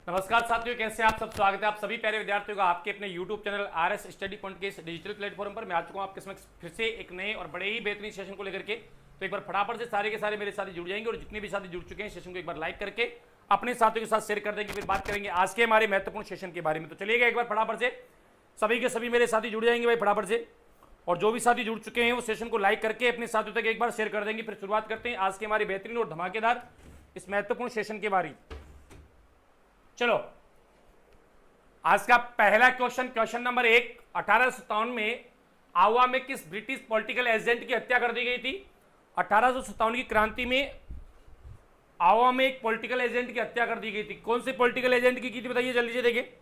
नमस्कार साथियों, कैसे हैं आप सब। स्वागत है आप सभी प्यारे विद्यार्थियों का आपके अपने YouTube channel RS study point के इस डिजिटल प्लेटफॉर्म पर। मैं आ चुका हूं आपके समक्ष फिर से एक नए और बड़े ही बेहतरीन सेशन को लेकर के। तो एक बार फटाफट से सारे के सारे मेरे साथी जुड़ जाएंगे और जितने भी साथी जुड़ चुके हैं सेशन को एक बार लाइक करके अपने साथियों के साथ शेयर कर देंगे। फिर बात करेंगे आज के हमारे महत्वपूर्ण सेशन के बारे में। तो चलिएगा एक बार फटाफट से सभी के सभी मेरे साथी जुड़ जाएंगे भाई फटाफट से। और जो भी साथी जुड़ चुके हैं वो सेशन को लाइक करके अपने साथियों तक एक बार शेयर कर देंगे। फिर शुरुआत करते हैं आज के हमारे बेहतरीन और धमाकेदार इस महत्वपूर्ण सेशन के बारे। चलो आज का पहला क्वेश्चन नंबर 1, 1857 में आवा में किस ब्रिटिश पॉलिटिकल एजेंट की हत्या कर दी गई थी। 1857 की क्रांति में आवा में एक पॉलिटिकल एजेंट की हत्या कर दी गई थी। कौन से पॉलिटिकल एजेंट की थी बताइए जल्दी से। देखिए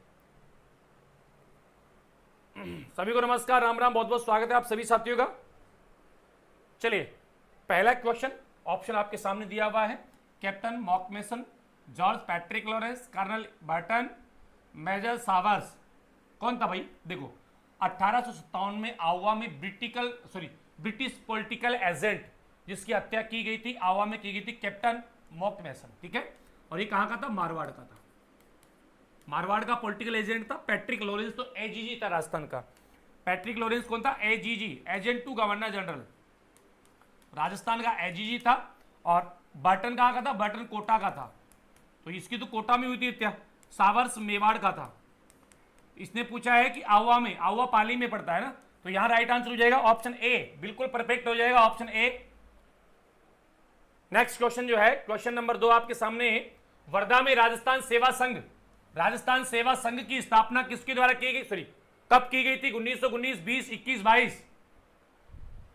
सभी को नमस्कार, राम राम, बहुत बहुत स्वागत है आप सभी साथियों का। चलिए पहला क्वेश्चन ऑप्शन आपके सामने दिया हुआ है। कैप्टन मॉकमेसन, George Patrick Lawrence, colonel Burton, major सावर्स। कौन था भाई? देखो 1857 में आवा में ब्रिटिश पॉलिटिकल एजेंट जिसकी हत्या की गई थी आवा में की गई थी कैप्टन मॉकमेसन। ठीक है, और ये कहां का था? मारवाड़ का था। मारवाड़ का पॉलिटिकल एजेंट था। पैट्रिक लॉरेंस तो एजीजी था राजस्थान का। पैट्रिक लॉरेंस कौन था? AGG, agent to governor general, Rajasthan का एजीजी था। और बर्टन कहां का था? बर्टन कोटा का था। तो इसकी तो कोटा में हुई थी हत्या। सावर्स मेवाड़ का था। इसने पूछा है कि आवा में, आवा पाली में पड़ता है ना, तो यहां राइट आंसर हो जाएगा ऑप्शन ए, बिल्कुल परफेक्ट हो जाएगा ऑप्शन ए। नेक्स्ट क्वेश्चन जो है क्वेश्चन नंबर 2 आपके सामने है। वर्धा में राजस्थान सेवा संघ की स्थापना किसके द्वारा की गई, कब की गई थी? 1919, 20, 21, 22।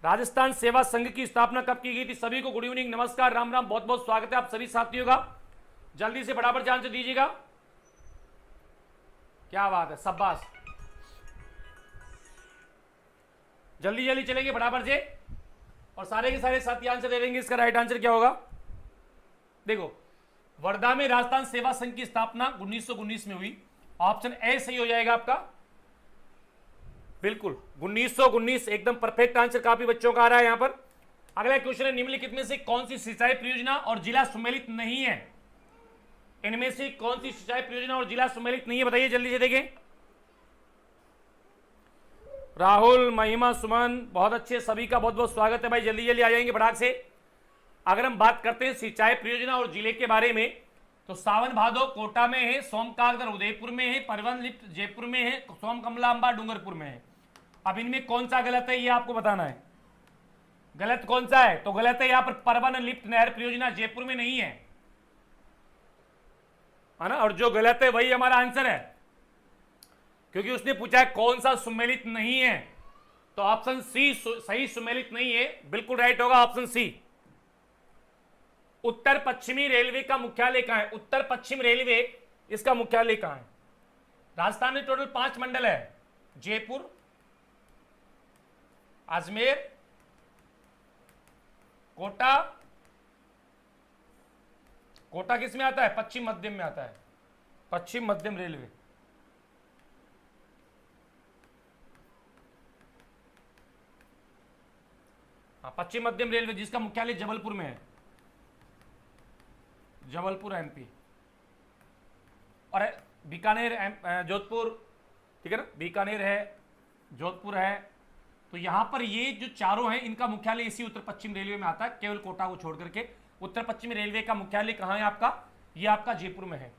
राजस्थान सेवा संघ की स्थापना कब की गई थी? सभी को गुड इवनिंग, नमस्कार, राम राम, बहुत बहुत स्वागत है आप सभी साथियों का। जल्दी से फटाफट से आंसर दीजिएगा। क्या बात है, शाबाश, जल्दी जल्दी चलेंगे फटाफट से और सारे के सारे साथी आंसर दे देंगे। इसका राइट आंसर क्या होगा? देखो वर्धा में राजस्थान सेवा संघ की स्थापना 1919 में हुई। ऑप्शन ए सही हो जाएगा आपका, बिल्कुल 1919 एकदम परफेक्ट आंसर काफी बच्चों का आ रहा है यहां पर। अगला क्वेश्चन है, निम्नलिखित में से कौन सी सिंचाई परियोजना और जिला सम्मिलित नहीं है? इनमें से कौन सी सिंचाई परियोजना और जिला सम्मिलित नहीं है बताइए जल्दी से। देखें राहुल, महिमा, सुमन, बहुत अच्छे, सभी का बहुत बहुत स्वागत है भाई। जल्दी जल्दी आ जाएंगे फटाक से। अगर हम बात करते हैं सिंचाई परियोजना और जिले के बारे में तो सावन भादो कोटा में है, सोमकागदर उदयपुर में है, परवन लिप्त जयपुर में है, सोम कमला अंबा डूंगरपुर में है। अब इनमें कौन सा गलत है ये आपको बताना है। गलत कौन सा है? तो गलत है यहां पर परवन लिप्त नहर परियोजना जयपुर में नहीं है ना। और जो गलत है वही हमारा आंसर है, क्योंकि उसने पूछा है कौन सा सम्मिलित नहीं है, तो ऑप्शन सी सही सम्मिलित नहीं है, बिल्कुल राइट होगा ऑप्शन सी। उत्तर पश्चिमी रेलवे का मुख्यालय कहां है? उत्तर पश्चिम रेलवे इसका मुख्यालय कहां है? राजस्थान में टोटल 5 मंडल है, जयपुर, अजमेर, कोटा। कोटा किस में आता है? पश्चिम मध्यम में आता है, पश्चिम मध्यम रेलवे। हाँ, पश्चिम मध्यम रेलवे जिसका मुख्यालय जबलपुर में है, जबलपुर एमपी। और बीकानेर जोधपुर, ठीक है ना, बीकानेर है, जोधपुर है। तो यहां पर ये जो चारों हैं इनका मुख्यालय इसी उत्तर पश्चिम रेलवे में आता है, केवल कोटा को छोड़ करके। उत्तर पश्चिमी रेलवे का मुख्यालय कहां है आपका? ये आपका जयपुर में है।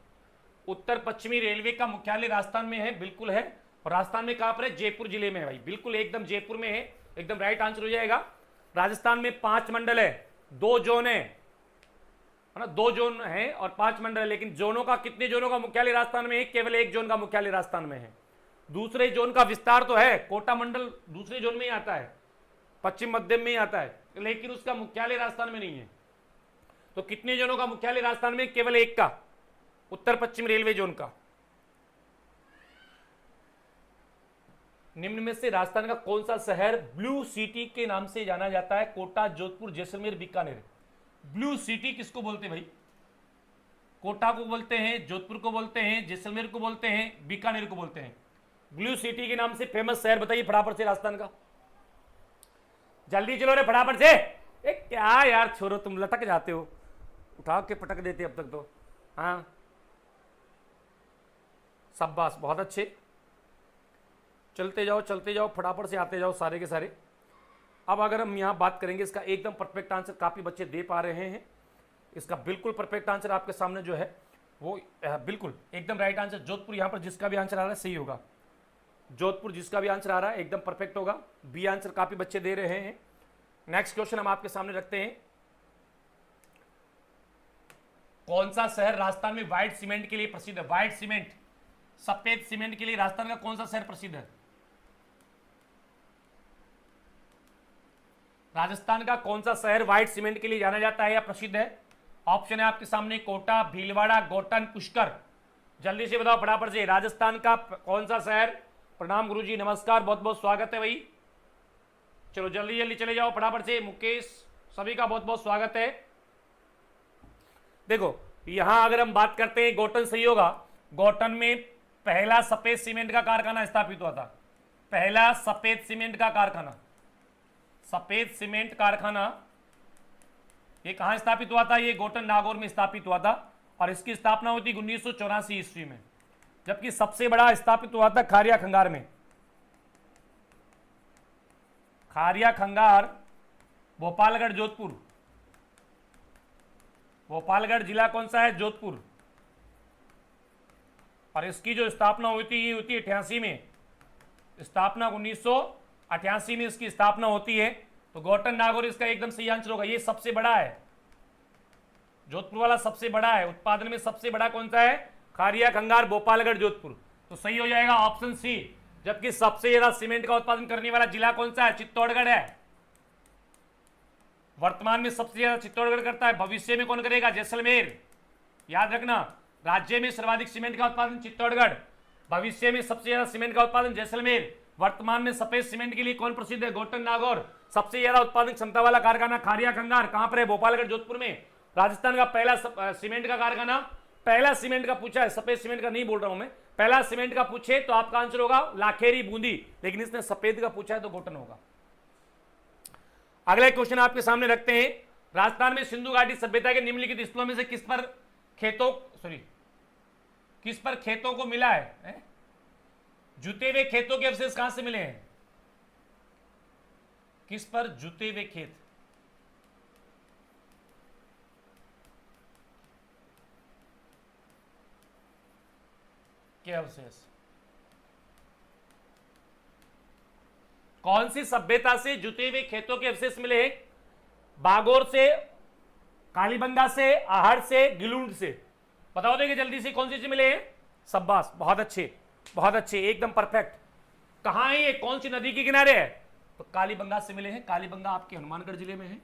उत्तर पश्चिमी रेलवे का मुख्यालय राजस्थान में है, बिल्कुल है। और राजस्थान में कहां पर है? जयपुर जिले में है भाई, बिल्कुल एकदम जयपुर में है, एकदम राइट आंसर हो जाएगा। राजस्थान में 5 मंडल है, 2 जोन है ना, 2 जोन है और 5 मंडल है। लेकिन जोनों का, कितने जोनों का मुख्यालय राजस्थान में है? केवल 1 जोन का मुख्यालय राजस्थान में है। दूसरे जोन का विस्तार तो है, कोटा मंडल दूसरे जोन में ही आता है, पश्चिम मध्यम में ही आता है, लेकिन उसका मुख्यालय राजस्थान में नहीं है। तो कितने जोनों का मुख्यालय राजस्थान में? केवल 1 का, उत्तर पश्चिम रेलवे जोन का। निम्न में से राजस्थान का कौन सा शहर ब्लू सिटी के नाम से जाना जाता है? कोटा, जोधपुर, जैसलमेर, बीकानेर। ब्लू सिटी किसको बोलते हैं भाई? कोटा को बोलते हैं, जोधपुर को बोलते हैं, जैसलमेर को बोलते हैं, बीकानेर को बोलते हैं। ब्लू सिटी के नाम से फेमस शहर बताइए फटाफट से राजस्थान का। जल्दी चलो रे फटाफट से। क्या यार छोरो, तुम लटक जाते हो, उठा के पटक देते अब तक तो। हाँ शाबाश, बहुत अच्छे, चलते जाओ फटाफट से आते जाओ सारे के सारे। अब अगर हम यहाँ बात करेंगे इसका एकदम परफेक्ट आंसर काफ़ी बच्चे दे पा रहे हैं, इसका बिल्कुल परफेक्ट आंसर आपके सामने जो है वो बिल्कुल एकदम राइट आंसर जोधपुर। यहाँ पर जिसका भी आंसर आ रहा है सही होगा, जोधपुर जिसका भी आंसर आ रहा है एकदम परफेक्ट होगा। बी आंसर काफ़ी बच्चे दे रहे हैं। नेक्स्ट क्वेश्चन हम आपके सामने रखते हैं, कौन सा शहर राजस्थान में व्हाइट सीमेंट के लिए प्रसिद्ध है? व्हाइट सीमेंट, सफेद सीमेंट के लिए राजस्थान का कौन सा शहर प्रसिद्ध है? राजस्थान का कौन सा शहर व्हाइट सीमेंट के लिए जाना जाता है या प्रसिद्ध है? ऑप्शन है आपके सामने, कोटा, भीलवाड़ा, गोटन, पुष्कर। जल्दी से बताओ फटाफट से, राजस्थान का कौन सा शहर? प्रणाम गुरुजी, नमस्कार, बहुत बहुत स्वागत है भाई। चलो जल्दी जल्दी चले जाओ फटाफट से। मुकेश, सभी का बहुत बहुत स्वागत है। देखो यहां अगर हम बात करते हैं, गोटन सही होगा। गोटन में पहला सफेद सीमेंट का कारखाना स्थापित हुआ था, पहला सफेद सीमेंट का कारखाना, सफेद सीमेंट कारखाना ये कहां स्थापित हुआ था? ये गोटन नागौर में स्थापित हुआ था और इसकी स्थापना हुई थी 1984 ईस्वी में। जबकि सबसे बड़ा स्थापित हुआ था खारिया खंगार में, खारिया खंगार, भोपालगढ़, जोधपुर। भोपालगढ़ जिला कौन सा है? जोधपुर। और इसकी जो स्थापना हुई थी ये हुई थी 88 में, स्थापना 1988 में इसकी स्थापना होती है। तो गोटन नागौर इसका एकदम सही आंसर होगा। ये सबसे बड़ा है, जोधपुर वाला सबसे बड़ा है। उत्पादन में सबसे बड़ा कौन सा है? खारिया खंगार, भोपालगढ़, जोधपुर। तो सही हो जाएगा ऑप्शन सी। जबकि सबसे ज्यादा सीमेंट का उत्पादन करने वाला जिला कौन सा है? चित्तौड़गढ़ है। वर्तमान में सबसे ज्यादा चित्तौड़गढ़ करता है, भविष्य में कौन करेगा? जैसलमेर। याद रखना, राज्य में सर्वाधिक सीमेंट का उत्पादन चित्तौड़गढ़, भविष्य में सबसे ज्यादा सीमेंट का उत्पादन जैसलमेर। वर्तमान में सफेद सीमेंट के लिए कौन प्रसिद्ध है? गोटन नागौर। सबसे ज्यादा उत्पादन क्षमता वाला कारखाना खारिया खंगार कहां पर है? भोपालगढ़, जोधपुर में। राजस्थान का पहला सीमेंट का कारखाना, पहला सीमेंट का पूछा है, सफेद सीमेंट का नहीं बोल रहा हूं मैं, पहला सीमेंट का पूछे तो आपका आंसर होगा लाखेरी, बूंदी। लेकिन इसने सफेद का पूछा है तो गोटन होगा। अगला क्वेश्चन आपके सामने रखते हैं, राजस्थान में सिंधु घाटी सभ्यता के निम्नलिखित स्थलों में से किस पर खेतों को मिला है? जुते हुए खेतों के अवशेष कहां से मिले हैं? किस पर जुते हुए खेत? के अवशेष? कौन सी सभ्यता से जुते हुए खेतों के अवशेष मिले हैं? बागोर से, कालीबंगा से, आहड़ से, गिलूंड से। बताओ देंगे जल्दी से, कौन सी से मिले हैं? शाबाश, बहुत अच्छे, बहुत अच्छे, एकदम परफेक्ट। कहां है ये? कौन सी नदी के किनारे है? तो कालीबंगा से मिले हैं। कालीबंगा आपके हनुमानगढ़ जिले में है।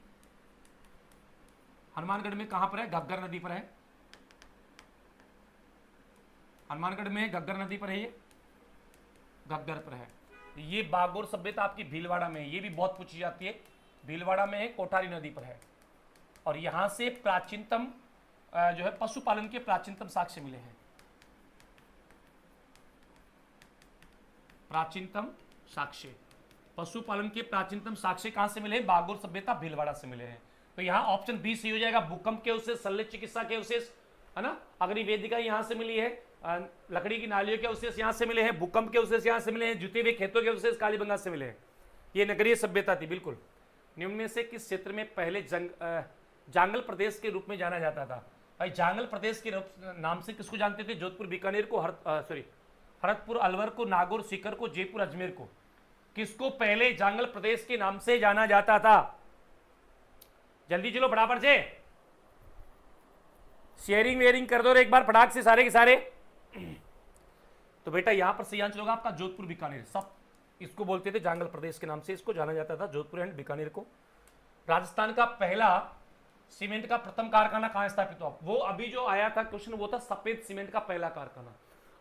हनुमानगढ़ में कहां पर है? घग्गर नदी पर है। हनुमानगढ़ में घग्गर नदी पर है, ये घग्गर पर है। ये बागोर सभ्यता आपकी भीलवाड़ा में है, ये भी बहुत पूछी जाती है। भीलवाड़ा में है, कोठारी नदी पर है। और यहां से प्राचीनतम जो है पशुपालन के प्राचीनतम साक्ष्य मिले हैं। प्राचीनतम साक्ष्य, पशुपालन के प्राचीनतम साक्ष्य कहां से मिले हैं? बागोर सभ्यता, भीलवाड़ा से मिले हैं। तो यहां ऑप्शन बी सही हो जाएगा। भूकंप के अवशेष, शल्य चिकित्सा के अवशेष, है ना, अग्निवेदिका यहां से मिली है, लकड़ी की नालियों के अवशेष यहां से मिले हैं, भूकंप के अवशेष यहां से मिले हैं, जुते हुए खेतों के अवशेष कालीबंगा से मिले हैं। ये नगरीय सभ्यता थी बिल्कुल। निम्न में से किस क्षेत्र में पहले जांगल प्रदेश के रूप में जाना जाता था? भाई जांगल प्रदेश के नाम से किसको जानते थे? जोधपुर, बीकानेर को, भरतपुर, अलवर को, नागौर, सीकर को, जयपुर, अजमेर को। किसको पहले जांगल प्रदेश के नाम से जाना जाता था? जल्दी चलो फटाफट से, शेयरिंग वेयरिंग कर दो एक बार फटाक से सारे के सारे। तो बेटा यहां पर सही आंसर होगा आपका जोधपुर, बीकानेर। सब इसको बोलते थे जांगल प्रदेश के नाम से, इसको जाना जाता था, जोधपुर एंड बीकानेर को। राजस्थान का पहला सीमेंट का प्रथम कारखाना कहां स्थापित हुआ? वो अभी जो आया था क्वेश्चन वो था सफेद सीमेंट का पहला कारखाना।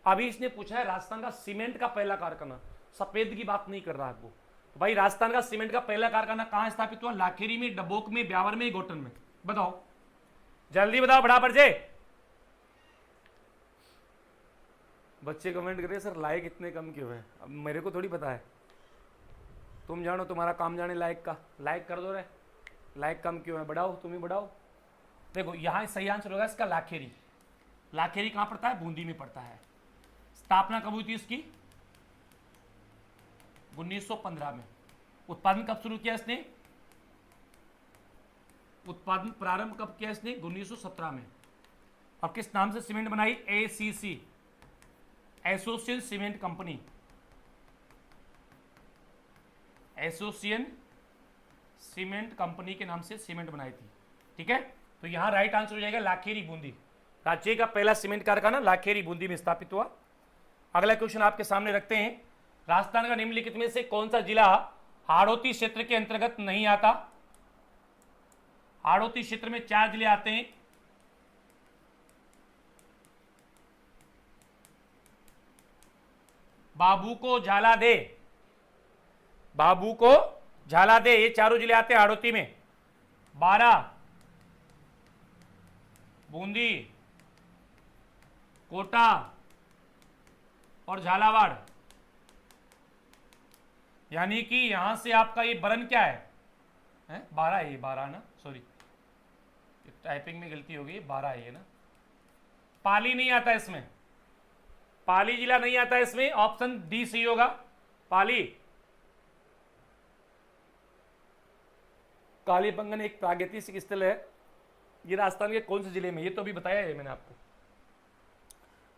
अभी इसने पूछा है राजस्थान का सीमेंट का पहला कारखाना, सफेद की बात नहीं कर रहा है वो। तो भाई राजस्थान का सीमेंट का पहला कारखाना कहां स्थापित हुआ? लाखेरी में, डबोक में, ब्यावर में, गोटन में। बताओ जल्दी बताओ फटाफट से। बच्चे कमेंट कर रहे सर लाइक इतने कम क्यों है? अब मेरे को थोड़ी पता है, तुम जानो, तुम्हारा काम जाने लाइक का। लाइक कर दो रे, लाइक कम क्यों है? बढ़ाओ, तुम ही बढ़ाओ। देखो यहाँ सही आंसर होगा इसका लाखेरी। लाखेरी कहाँ पड़ता है? बूंदी में पड़ता है। स्थापना कब हुई थी इसकी? 1915 में। उत्पादन कब शुरू किया इसने? उत्पादन प्रारंभ कब किया इसने? 1917 में। और किस नाम से सीमेंट बनाई? ACC, association cement company, association cement company के नाम से सीमेंट बनाई थी। ठीक है, तो यहां राइट आंसर हो जाएगा लाखेरी बूंदी। राज्य का पहला सीमेंट कारखाना लाखेरी बूंदी में स्थापित हुआ। अगला क्वेश्चन आपके सामने रखते हैं, राजस्थान का निम्नलिखित में से कौन सा जिला हाड़ौती क्षेत्र के अंतर्गत नहीं आता? हाड़ौती क्षेत्र में 4 जिले आते हैं। बाबू को झाला दे, बाबू को झाला दे, ये चारों जिले आते हैं हाड़ौती में। बारा, बूंदी, कोटा और झालावाड़। यानी कि यहां से आपका ये बरन क्या है? 12 है, ये 12 ना, सॉरी टाइपिंग में गलती हो गई, 12 है ये ना। पाली नहीं आता इसमें, पाली जिला नहीं आता इसमें, ऑप्शन डी सही होगा, पाली। कालीबंगन एक प्रागैतिहासिक स्थल है, ये राजस्थान के कौन से जिले में? ये तो अभी बताया है मैंने आपको।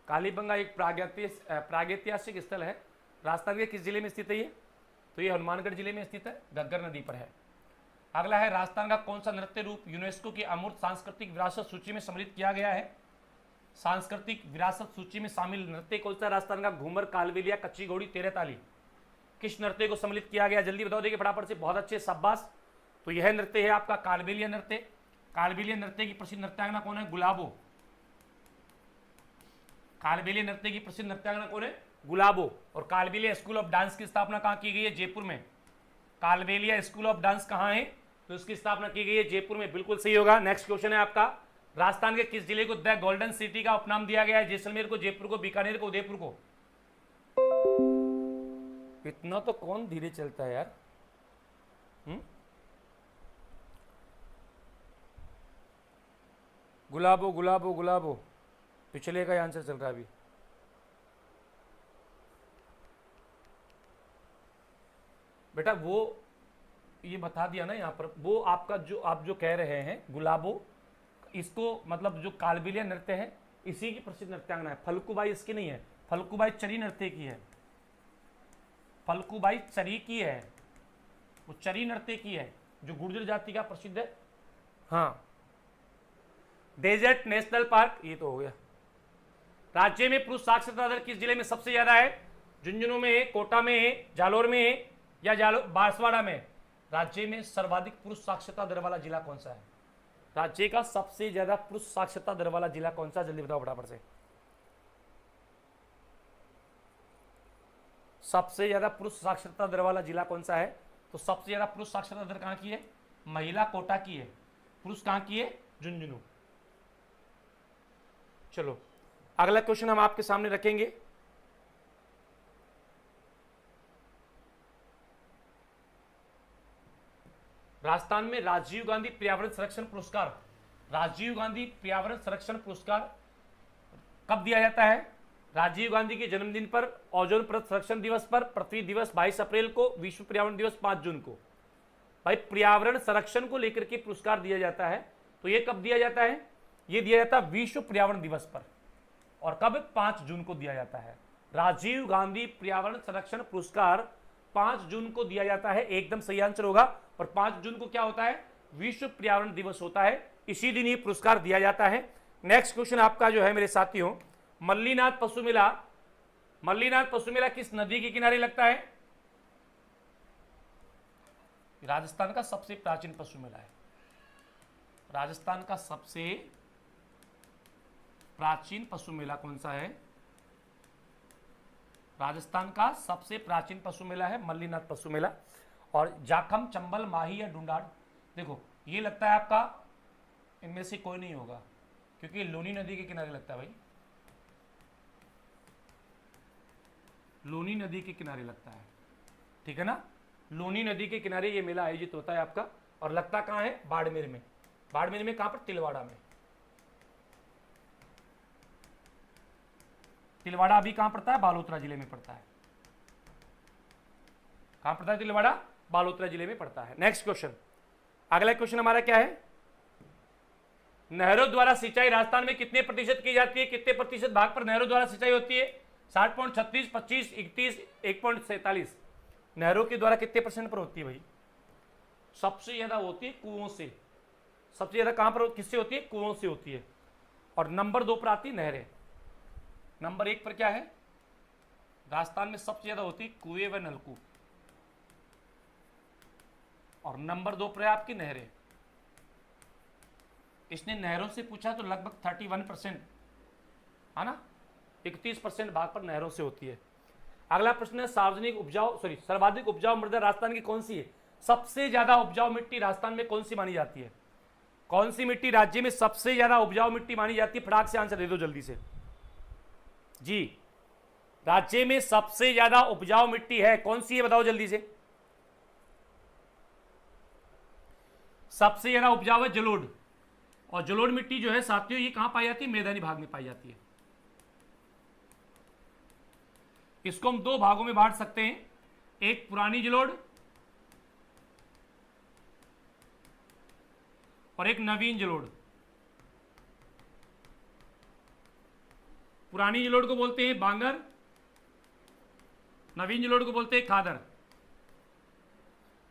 कालीबंगा एक प्रागैतिहासिक स्थल है, राजस्थान के किस जिले में स्थित है ये? तो ये हनुमानगढ़ जिले में स्थित है, घग्गर नदी पर है। अगला है, राजस्थान का कौन सा नृत्य रूप यूनेस्को की अमूर्त सांस्कृतिक विरासत सूची में सम्मिलित किया गया है? सांस्कृतिक विरासत सूची में शामिल नृत्य कौन सा? राजस्थान का घूमर, कालबेलिया, कच्ची घोड़ी, तेरह ताली। किस नृत्य को सम्मिलित किया गया? जल्दी बताओ, देखिए फटाफट से, बहुत अच्छे, शाबाश। तो यह नृत्य है आपका कालबेलिया नृत्य। कालबेलिया नृत्य की प्रसिद्ध नृत्यांगना कौन है? गुलाबो। कालबेलिया नृत्य की प्रसिद्ध नृत्यांगना कौन है? गुलाबो। और कालबेलिया स्कूल ऑफ डांस की स्थापना कहाँ की गई है? जयपुर में। कालबेलिया स्कूल ऑफ डांस कहाँ है? तो इसकी स्थापना की गई है जयपुर में, बिल्कुल सही होगा। नेक्स्ट क्वेश्चन है आपका, राजस्थान के किस जिले को द गोल्डन सिटी का उपनाम दिया गया है? जैसलमेर को, जयपुर को, बीकानेर को, उदयपुर को? इतना तो कौन धीरे चलता है यार। गुलाबो, गुलाबो, गुलाबो, पिछले का आंसर चल रहा है अभी। बेटा वो ये बता दिया ना यहाँ पर, वो आपका जो आप जो कह रहे हैं गुलाबो, इसको मतलब जो कालबेलिया नृत्य है इसी की प्रसिद्ध नृत्यांगना है। फल्गुबाई इसकी नहीं है, फल्गुबाई चरी नृत्य की है, फल्गुबाई चरी की है, वो चरी नृत्य की है जो गुर्जर जाति का प्रसिद्ध है। हाँ, डेजर्ट नेशनल पार्क, ये तो हो गया। राज्य में पुरुष साक्षरता दर किस जिले में सबसे ज्यादा है? झुंझुनू में है, कोटा में है, जालोर में है या बांसवाड़ा में? राज्य में सर्वाधिक पुरुष साक्षरता दर वाला जिला कौन सा है? राज्य का सबसे ज्यादा पुरुष साक्षरता दर वाला जिला कौन सा? जल्दी बताओ फटाफट से। सबसे ज्यादा पुरुष साक्षरता दर वाला जिला कौन सा है? तो सबसे ज्यादा पुरुष साक्षरता दर कहां की है? महिला कोटा की है। पुरुष कहां की है? झुंझुनू। चलो अगला क्वेश्चन हम आपके सामने रखेंगे। राजस्थान में राजीव गांधी पर्यावरण संरक्षण पुरस्कार, राजीव गांधी पर्यावरण संरक्षण पुरस्कार कब दिया जाता है? राजीव गांधी के जन्मदिन पर, ओजोन परत संरक्षण दिवस पर, पृथ्वी दिवस 22 अप्रैल को, विश्व पर्यावरण दिवस 5 जून को। भाई पर्यावरण संरक्षण को लेकर के पुरस्कार दिया जाता है, तो ये कब दिया जाता है? ये दिया जाता है विश्व पर्यावरण दिवस पर। और कब? 5 जून को दिया जाता है। राजीव गांधी पर्यावरण संरक्षण पुरस्कार 5 जून को दिया जाता है, एकदम सही आंसर होगा। और 5 जून को क्या होता है? विश्व पर्यावरण दिवस होता है, इसी दिन ये पुरस्कार दिया जाता है। नेक्स्ट क्वेश्चन आपका जो है मेरे साथियों, मल्लीनाथ पशु मेला, मल्लीनाथ पशु मेला किस नदी के किनारे लगता है? राजस्थान का सबसे प्राचीन पशु मेला है। राजस्थान का सबसे प्राचीन पशु मेला कौन सा है? राजस्थान का सबसे प्राचीन पशु मेला है मल्लीनाथ पशु मेला। और जाखम, चंबल, माही या डुंडाड़, देखो ये लगता है आपका, इनमें से कोई नहीं होगा क्योंकि लोनी नदी के किनारे लगता है भाई, लोनी नदी के किनारे लगता है, ठीक है ना। लोनी नदी के किनारे ये मेला आयोजित होता है आपका, और लगता कहाँ है? बाड़मेर में। बाड़मेर में कहाँ पर? तिलवाड़ा में। तिलवाड़ा अभी कहां पड़ता है? बालोतरा जिले में पड़ता है। कहां पड़ता है तिलवाड़ा? बालोतरा जिले में पड़ता है। नेक्स्ट क्वेश्चन, अगला क्वेश्चन हमारा क्या है? नहरों द्वारा सिंचाई राजस्थान में कितने प्रतिशत की जाती है? कितने प्रतिशत भाग पर नहरों द्वारा सिंचाई होती है? 60.36, 25, 31, 1.47। नहरों के द्वारा कितने परसेंट पर होती है भाई? सबसे ज्यादा होती है कुओं से। सबसे ज्यादा कहां पर किससे होती है? कुओं से होती है। और नंबर 2 पर आती है नहरें। नंबर 1 पर क्या है? राजस्थान में सबसे ज्यादा होती है कुएं व नलकूप, और नंबर 2 पर है आपकी नहरें। इसने नहरों से पूछा तो लगभग 31% है ना, 31% भाग पर नहरों से होती है। अगला प्रश्न है सर्वाधिक उपजाऊ मृदा राजस्थान की कौन सी है? सबसे ज्यादा उपजाऊ मिट्टी राजस्थान में कौन सी मानी जाती है? कौन सी मिट्टी राज्य में सबसे ज्यादा उपजाऊ मिट्टी मानी जाती है? फटाक से आंसर दे दो जल्दी से जी। राज्य में सबसे ज्यादा उपजाऊ मिट्टी है कौन सी है? बताओ जल्दी से। सबसे ज्यादा उपजाऊ है जलोढ़, और जलोढ़ मिट्टी जो है साथियों ये कहां पाई जाती है? मैदानी भाग में पाई जाती है। इसको हम 2 भागों में बांट सकते हैं, एक पुरानी जलोढ़ और एक नवीन जलोढ़। पुरानी जलोढ़ को बोलते हैं बांगर, नवीन जलोढ़ को बोलते हैं खादर।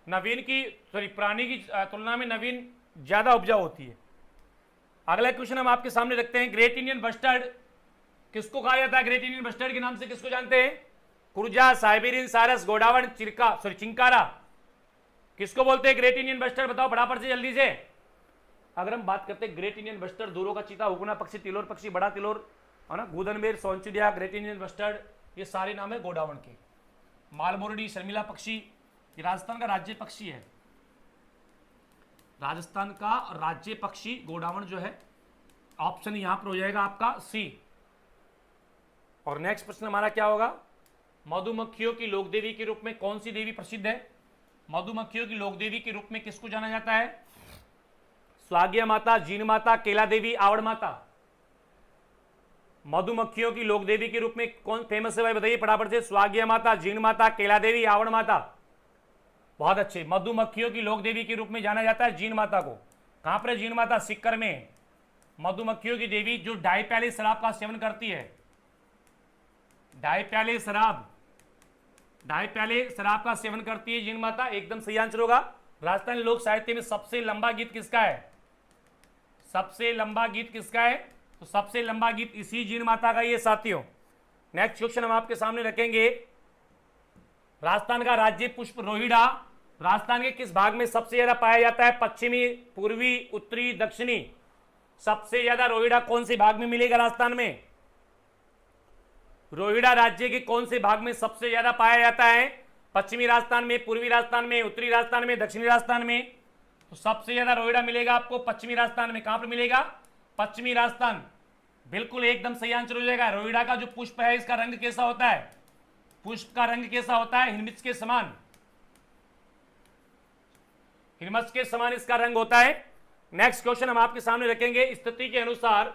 पुरानी की तुलना में नवीन ज्यादा उपजाऊ होती है। अगला क्वेश्चन हम आपके सामने रखते हैं, ग्रेट इंडियन बस्टर्ड किसको कहा जाता है? ग्रेट इंडियन बस्टर्ड के नाम से किसको जानते हैं? कुर्जा, साइबेरियन सारस, गोडावण, चिंकारा, किसको बोलते हैं ग्रेट इंडियन बस्टर्ड? बताओ फटाफट से जल्दी से। अगर हम बात करते हैं ग्रेट इंडियन बस्टर्ड, दूरों का चीता, हुगना पक्षी, तिलोर पक्षी, बड़ा तिलोर है ना, गूदनबेर, सोनचिड़िया, ग्रेट इंडियन बस्टर्ड, ये सारे नाम है गोडावण के। मालमुरडी, शर्मिला पक्षी, ये राजस्थान का राज्य पक्षी है। राजस्थान का राज्य पक्षी गोडावण जो है, ऑप्शन यहां पर हो जाएगा आपका सी। और नेक्स्ट प्रश्न हमारा क्या होगा? मधुमक्खियों की लोकदेवी के रूप में कौन सी देवी प्रसिद्ध है? मधुमक्खियों की लोकदेवी के रूप में किसको जाना जाता है? स्वागिया माता, जीन माता, केला देवी, आवड़ माता। मधुमक्खियों की लोकदेवी के रूप में कौन फेमस है भाई? बताइए फटाफट से। स्वागिया माता, जीन माता, केला देवी, आवड़ माता। बहुत अच्छे। मधुमक्खियों की लोकदेवी के रूप में जाना जाता है जीन माता को। कहां पर है जीन माता? सिक्कर में। मधुमक्खियों की देवी जो डाई प्याले शराब का सेवन करती है, डाई प्याले शराब का सेवन करती है जीन माता, एकदम सही आंसर होगा। राजस्थानी लोक साहित्य में सबसे लंबा गीत किसका है? सबसे लंबा गीत किसका है? तो सबसे लंबा गीत इसी जीन माता का ही है साथियों। नेक्स्ट क्वेश्चन हम आपके सामने रखेंगे, राजस्थान का राज्य पुष्प रोहिड़ा राजस्थान के किस भाग में सबसे ज्यादा पाया जाता है? पश्चिमी, पूर्वी, उत्तरी, दक्षिणी। सबसे ज्यादा रोहिड़ा कौन से भाग में मिलेगा राजस्थान में? रोहिड़ा राज्य के कौन से भाग में सबसे ज्यादा पाया जाता है? पश्चिमी राजस्थान में, पूर्वी राजस्थान में, उत्तरी राजस्थान में, दक्षिणी राजस्थान में। तो सबसे ज्यादा रोहिड़ा मिलेगा आपको पश्चिमी राजस्थान में। कहां पर मिलेगा? पश्चिमी राजस्थान। बिल्कुल एकदम सही आंसर हो जाएगा। रोहिड़ा का जो पुष्प है इसका रंग कैसा होता है? पुष्प का रंग कैसा होता है? हिरमिच के समान, हिरमच के समान इसका रंग होता है। नेक्स्ट क्वेश्चन हम आपके सामने रखेंगे, स्थिति के अनुसार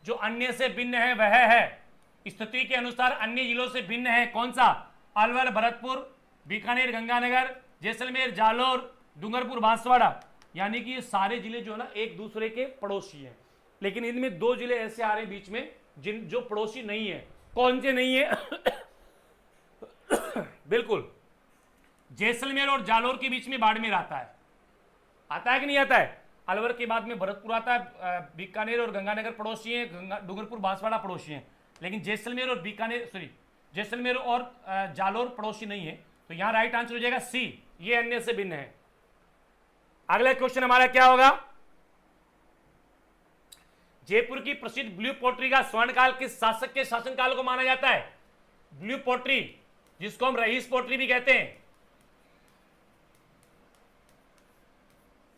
जो अन्य से भिन्न है वह है। स्थिति के अनुसार अन्य जिलों से भिन्न है कौन सा? अलवर, भरतपुर, बीकानेर, गंगानगर, जैसलमेर, जालोर, डूंगरपुर, बांसवाड़ा। यानी कि ये सारे जिले जो है ना एक दूसरे के पड़ोसी हैं, लेकिन इनमें 2 जिले ऐसे आ रहे हैं बीच में जिन जो पड़ोसी नहीं है। कौन से नहीं है? बिल्कुल, जैसलमेर और जालोर के बीच में बाड़मेर आता है कि नहीं आता है? अलवर के बाद में भरतपुर आता है, बीकानेर और गंगानगर पड़ोसी हैं, डूंगरपुर, बांसवाड़ा पड़ोसी हैं, लेकिन जैसलमेर और जालोर पड़ोसी नहीं है। तो यहां राइट आंसर हो जाएगा सी, ये अन्य से भिन्न है। अगला क्वेश्चन हमारा क्या होगा? जयपुर की प्रसिद्ध ब्लू पोट्री का स्वर्णकाल किस शासक के शासनकाल को माना जाता है? ब्लू पोट्री, जिसको हम रईस पोट्री भी कहते हैं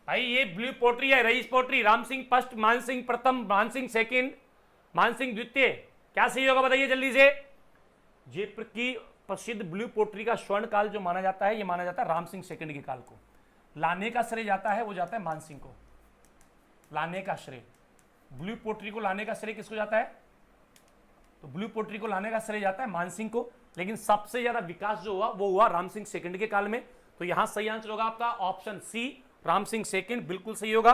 भाई, ये ब्लू पोट्री है, rice pottery. Ram Singh first, मान सिंह प्रथम, मान सिंह सेकेंड, मान सिंह द्वितीय। क्या सही होगा बताइए जल्दी से। जयपुर की प्रसिद्ध ब्लू पोट्री का स्वर्ण काल जो माना जाता है, ये माना जाता है राम सिंह सेकेंड के काल को। लाने का श्रेय जाता है, वो जाता है मान सिंह को। लाने का श्रेय, ब्लू पोट्री को लाने का श्रेय किसको जाता है? तो ब्लू पोट्री को लाने का श्रेय जाता है मानसिंह को, लेकिन सबसे ज्यादा विकास जो हुआ वो हुआ राम सिंह सेकंड के काल में। तो यहां सही आंसर होगा आपका option C, Ram Singh second, बिल्कुल सही होगा।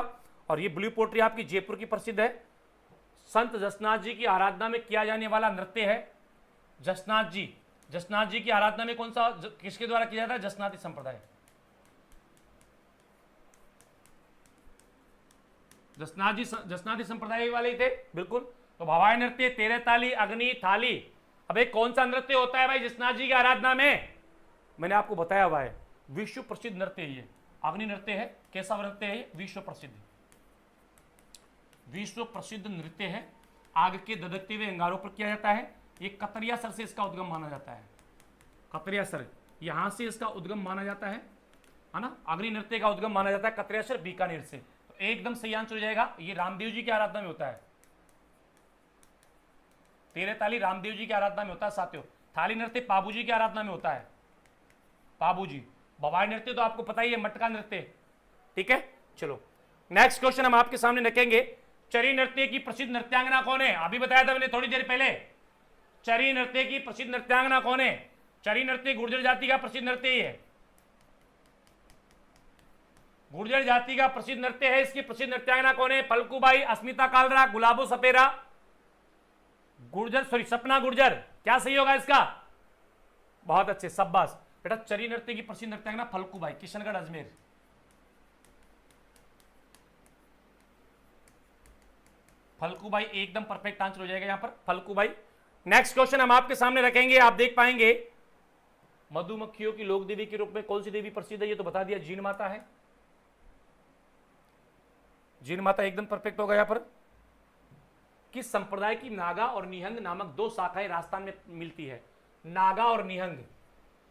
और ये ब्लू पोट्री आपकी जयपुर की प्रसिद्ध है। संत जसनाथ जी की आराधना में किया जाने वाला नृत्य है जसनाथ जी। जसनाथ जी की आराधना में कौन सा, किसके द्वारा किया जाता है? जसनाथी संप्रदाय। जसनाथ जी जसनाथी संप्रदाय वाले थे, बिल्कुल। तो भवाई नृत्य, तेरह ताली, अग्नि, थाली। अब एक कौन सा नृत्य होता है भाई जसनाथ जी की आराधना में? मैंने आपको बताया हुआ है, विश्व प्रसिद्ध नृत्य है ये, अग्नि नृत्य है। कैसा नृत्य है ये? विश्व प्रसिद्ध, विश्व प्रसिद्ध नृत्य है। आग के धधकते हुए अंगारों पर किया जाता है। ये कतरिया सर से इसका उद्गम माना जाता है। कतरिया सर, यहां से इसका उद्गम माना जाता है ना। अग्नि नृत्य का उद्गम माना जाता है कतरिया सर, बीकानेर से। तो एकदम सही आंसर हो जाएगा। ये रामदेव जी की आराधना में होता है। तेरह ताली रामदेव जी की आराधना में होता है साथियों। थाली नृत्य पाबू जी की आराधना में होता है, पाबू जी। भवाई नृत्य तो आपको पता ही है, मटका नृत्य, ठीक है। चलो नेक्स्ट क्वेश्चन हम आपके सामने रखेंगे। चरी नृत्य की प्रसिद्ध नृत्यांगना कौन है? अभी बताया था मैंने थोड़ी देर पहले। चरी नृत्य की प्रसिद्ध नृत्यांगना कौन है? चरी नृत्य गुर्जर जाति का प्रसिद्ध नृत्य ही है। गुर्जर जाति का प्रसिद्ध नृत्य है। इसकी प्रसिद्ध नृत्यांगना कौन है? फल्गुबाई, अस्मिता कालरा, गुलाबो सपेरा, गुर्जर, सॉरी सपना गुर्जर। क्या सही होगा इसका? बहुत अच्छे, शाबाश बेटा। चरी नृत्य की प्रसिद्ध नृत्यांगना फल्गुबाई, किशनगढ़, अजमेर। फल्गुबाई एकदम परफेक्ट आंसर हो जाएगा यहां पर, फल्गुबाई। नेक्स्ट क्वेश्चन हम आपके सामने रखेंगे। आप देख पाएंगे मधुमक्खियों की लोक देवी के रूप में कौन सी देवी प्रसिद्ध है? ये तो बता दिया, जीन माता है। जीन माता एकदम परफेक्ट होगा यहां पर। किस संप्रदाय की नागा और निहंग नामक दो शाखाएं राजस्थान में मिलती है? नागा और निहंग,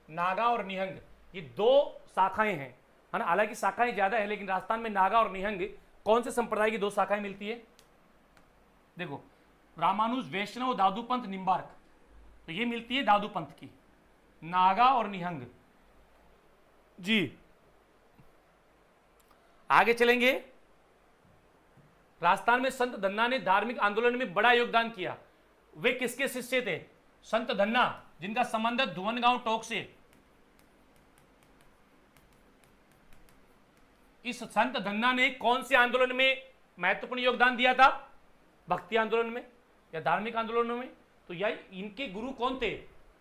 नागा और निहंग ये दो शाखाएं हैं, है ना। हालांकि शाखाएं ज्यादा है, लेकिन राजस्थान में नागा और निहंग कौन से संप्रदाय की दो शाखाएं मिलती है? देखो, रामानुज, वैष्णव, दादू पंथ, निम्बार्क। तो ये मिलती है दादू पंथ की, नागा और निहंग जी। आगे चलेंगे। राजस्थान में संत धन्ना ने धार्मिक आंदोलन में बड़ा योगदान किया। वे किसके शिष्य थे? संत धन्ना, जिनका संबंध धुवनगांव टोक से। इस संत धन्ना ने कौन से आंदोलन में महत्वपूर्ण योगदान दिया था? भक्ति आंदोलन में या धार्मिक आंदोलनों में? तो यार इनके गुरु कौन थे?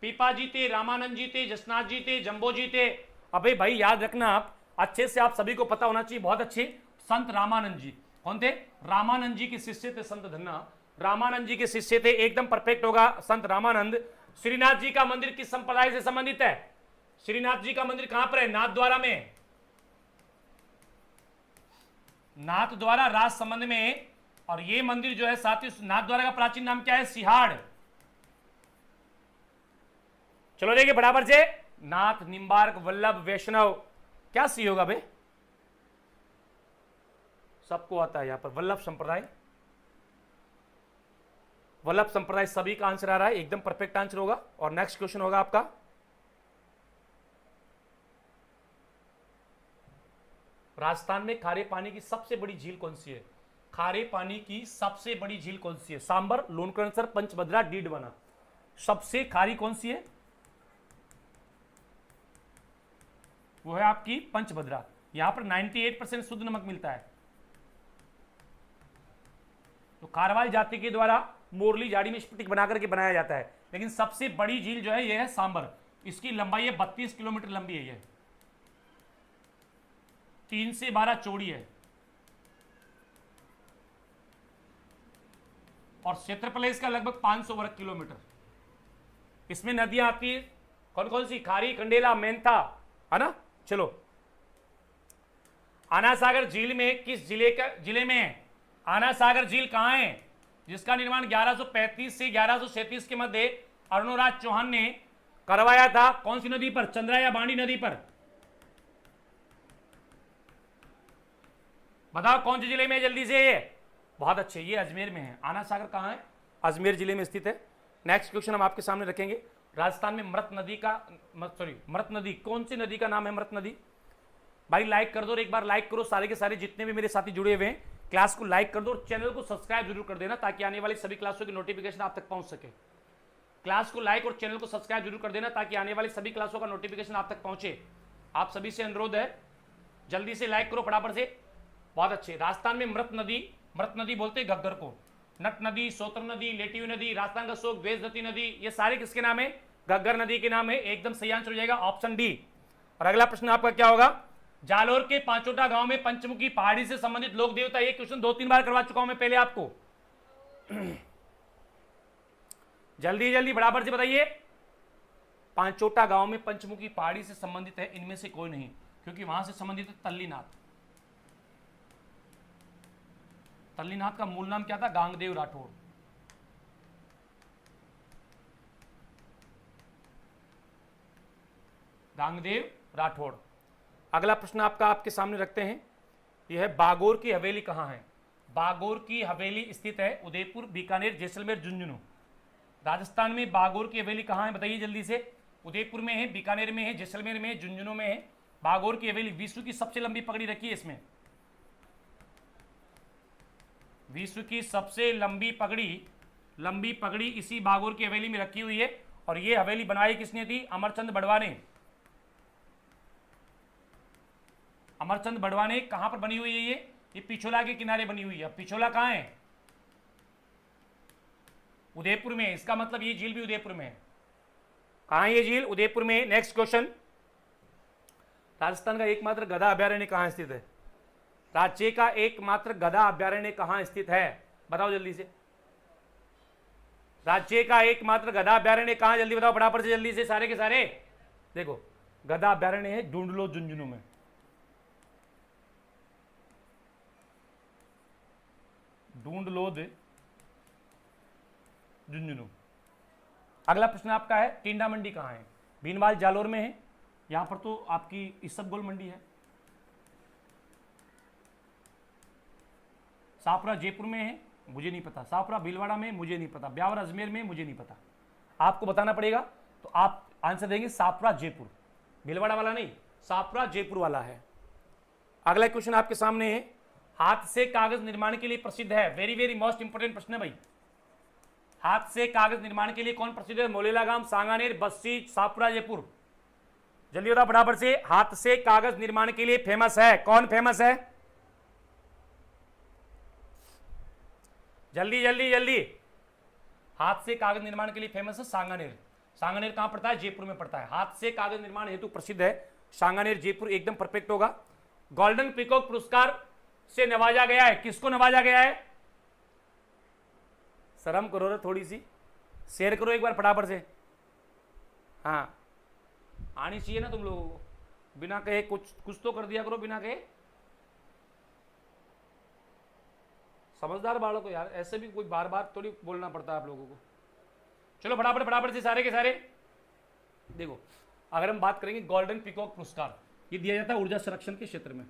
पीपा जी थे, रामानंद जी थे, जसनाथ जी थे, जंबो जी थे। अबे भाई याद रखना, आप अच्छे से, आप सभी को पता होना चाहिए, बहुत अच्छे। संत रामानंद जी कौन थे? रामानंद जी के शिष्य थे संत धन्ना, रामानंद जी के शिष्य थे, एकदम परफेक्ट होगा संत रामानंद। श्रीनाथ जी का मंदिर किस संप्रदाय से संबंधित है? श्रीनाथ जी का मंदिर कहां पर है? नाथ द्वारा में, नाथ द्वारा राज संबंध में। और ये मंदिर जो है साथी, नाथ द्वारा का प्राचीन नाम क्या है? सिहाड़। चलो देखिए बराबर से, नाथ, निम्बार्क, वल्लभ, वैष्णव। क्या सी होगा बे? सबको आता है यहां पर, वल्लभ संप्रदाय। वल्लभ संप्रदाय सभी का आंसर आ रहा है, एकदम परफेक्ट आंसर होगा। और नेक्स्ट क्वेश्चन होगा आपका, राजस्थान में खारे पानी की सबसे बड़ी झील कौन सी है? खारे पानी की सबसे बड़ी झील कौन सी है? सांबर, लोनकरणसर, पंचभद्रा, डीडवाना। सबसे खारी कौन सी है? वो है आपकी पंचभद्रा। यहां पर 98% शुद्ध नमक मिलता है। तो खारवाल जाति के द्वारा मोरली झाड़ी में स्फटिक बनाकर के बनाया जाता है। लेकिन सबसे बड़ी झील जो है यह है सांबर। इसकी लंबाई है 32 किलोमीटर लंबी है ये, 3 से 12 चौड़ी है। और क्षेत्रफल है इसका लगभग 500 वर्ग किलोमीटर। इसमें नदियां आती है कौन कौन सी? खारी, कंडेला, मेंथा, है ना। चलो, आना सागर झील में किस जिले में है? आना सागर झील कहां है? जिसका निर्माण 1135 से 1137 के मध्य अरुणराज चौहान ने करवाया था। कौन सी नदी पर? चंद्रा या बांडी नदी पर? बताओ कौन से जिले में? जल्दी से। ये बहुत अच्छे, ये अजमेर में है। आना सागर कहां है? अजमेर जिले में स्थित है। नेक्स्ट क्वेश्चन हम आपके सामने रखेंगे। राजस्थान में मृत नदी कौन सी नदी का नाम है? मृत नदी। भाई लाइक कर दो, और एक बार लाइक करो सारे के सारे जितने भी मेरे साथी जुड़े हुए हैं। क्लास को लाइक कर दो और चैनल को सब्सक्राइब जरूर कर देना, ताकि आने वाली सभी क्लासों की नोटिफिकेशन आप तक पहुंच सके। क्लास को लाइक और चैनल को सब्सक्राइब जरूर कर देना ताकि आने वाली सभी क्लासों का नोटिफिकेशन आप तक पहुंचे। आप सभी से अनुरोध है, जल्दी से लाइक करो फटाफट से। बहुत अच्छे। राजस्थान में मृत नदी बोलते हैं घग्गर को। नट नदी, सोतर नदी, लेटी हुई नदी, राजस्थान का शोक, द्वेषदती नदी, ये सारे किसके नाम है? घग्गर नदी के नाम है। एकदम सही आंसर हो जाएगा ऑप्शन डी। और अगला प्रश्न आपका क्या होगा? जालोर के पांचोटा गांव में पंचमुखी पहाड़ी से संबंधित लोक देवता। ये क्वेश्चन 2-3 बार करवा चुका हूं मैं पहले आपको। जल्दी जल्दी बराबर से बताइए। पांचोटा गांव में पंचमुखी पहाड़ी से संबंधित है, इनमें से कोई नहीं, क्योंकि वहां से संबंधित है तल्लीनाथ। तल्लीनाथ का मूल नाम क्या था? गांगदेव राठौड़। गांगदेव राठौड़। अगला प्रश्न आपके सामने रखते हैं। यह है बागोर की हवेली कहां है? बागोर की हवेली स्थित है उदयपुर, बीकानेर, जैसलमेर, झुंझुनू। राजस्थान में बागोर की हवेली कहां है बताइए जल्दी से। उदयपुर में है, बीकानेर में है, जैसलमेर में है, झुंझुनू में है। बागोर की हवेली विश्व की सबसे लंबी पगड़ी रखी है इसमें। विश्व की सबसे लंबी पगड़ी इसी बागोर की हवेली में रखी हुई है। और ये हवेली बनाई किसने थी? अमरचंद बड़वा ने। अमरचंद बड़वा ने। कहां पर बनी हुई है ये पिछोला के किनारे बनी हुई है। पिछोला कहां है? उदयपुर में। इसका मतलब ये झील भी उदयपुर में है। कहां है ये झील? उदयपुर में। Next question. राजस्थान का एकमात्र गधा अभयारण्य कहां स्थित है? राज्य का एकमात्र गधा अभयारण्य कहां स्थित है? बताओ जल्दी से। राज्य का एकमात्र गधा अभयारण्य कहां? जल्दी बताओ फटाफट से, जल्दी से सारे के सारे। देखो, गधा अभयारण्य है ढूंढलो झुंझुनू में। ढूंढलोद झुंझुनू। अगला प्रश्न आपका है टिंडा मंडी कहां है? भीनमाल जालोर में है। यहां पर तो आपकी इसबगोल मंडी है। सापुरा जयपुर में है, मुझे नहीं पता। सापुरा भीलवाड़ा में, मुझे नहीं पता। ब्यावर अजमेर में, मुझे नहीं पता। आपको बताना पड़ेगा, तो आप आंसर देंगे सापुरा जयपुर। भीलवाड़ा वाला नहीं, सापुरा जयपुर वाला है। अगला क्वेश्चन आपके सामने है। हाथ से कागज निर्माण के लिए प्रसिद्ध है। वेरी वेरी मोस्ट इंपोर्टेंट प्रश्न है भाई। हाथ से कागज निर्माण के लिए कौन प्रसिद्ध है? मोलेला गांव, सांगानेर, बस्सी, सापुरा, जयपुर। जल्दी बताओ बराबर से। हाथ से कागज निर्माण के लिए फेमस है, कौन फेमस है? जल्दी जल्दी जल्दी। हाथ से कागज निर्माण के लिए फेमस है सांगानेर। सांगानेर कहां पड़ता है? जयपुर में पड़ता है। हाथ से कागज निर्माण हेतु प्रसिद्ध है सांगानेर, जयपुर। एकदम परफेक्ट होगा। गोल्डन पीकॉक पुरस्कार से नवाजा गया है। किसको नवाजा गया है? शर्म करो रे थोड़ी सी, शेयर करो एक बार फटाफट से। हाँ, आनी चाहिए ना तुम लोगों को। बिना कहे कुछ तो कर दिया करो, बिना कहे। समझदार बालों को यार, ऐसे भी कोई बार बार थोड़ी बोलना पड़ता है आप लोगों को। चलो फटाफट से सारे के सारे। देखो, अगर हम बात करेंगे गोल्डन पीकॉक पुरस्कार, ये दिया जाता है ऊर्जा संरक्षण के क्षेत्र में।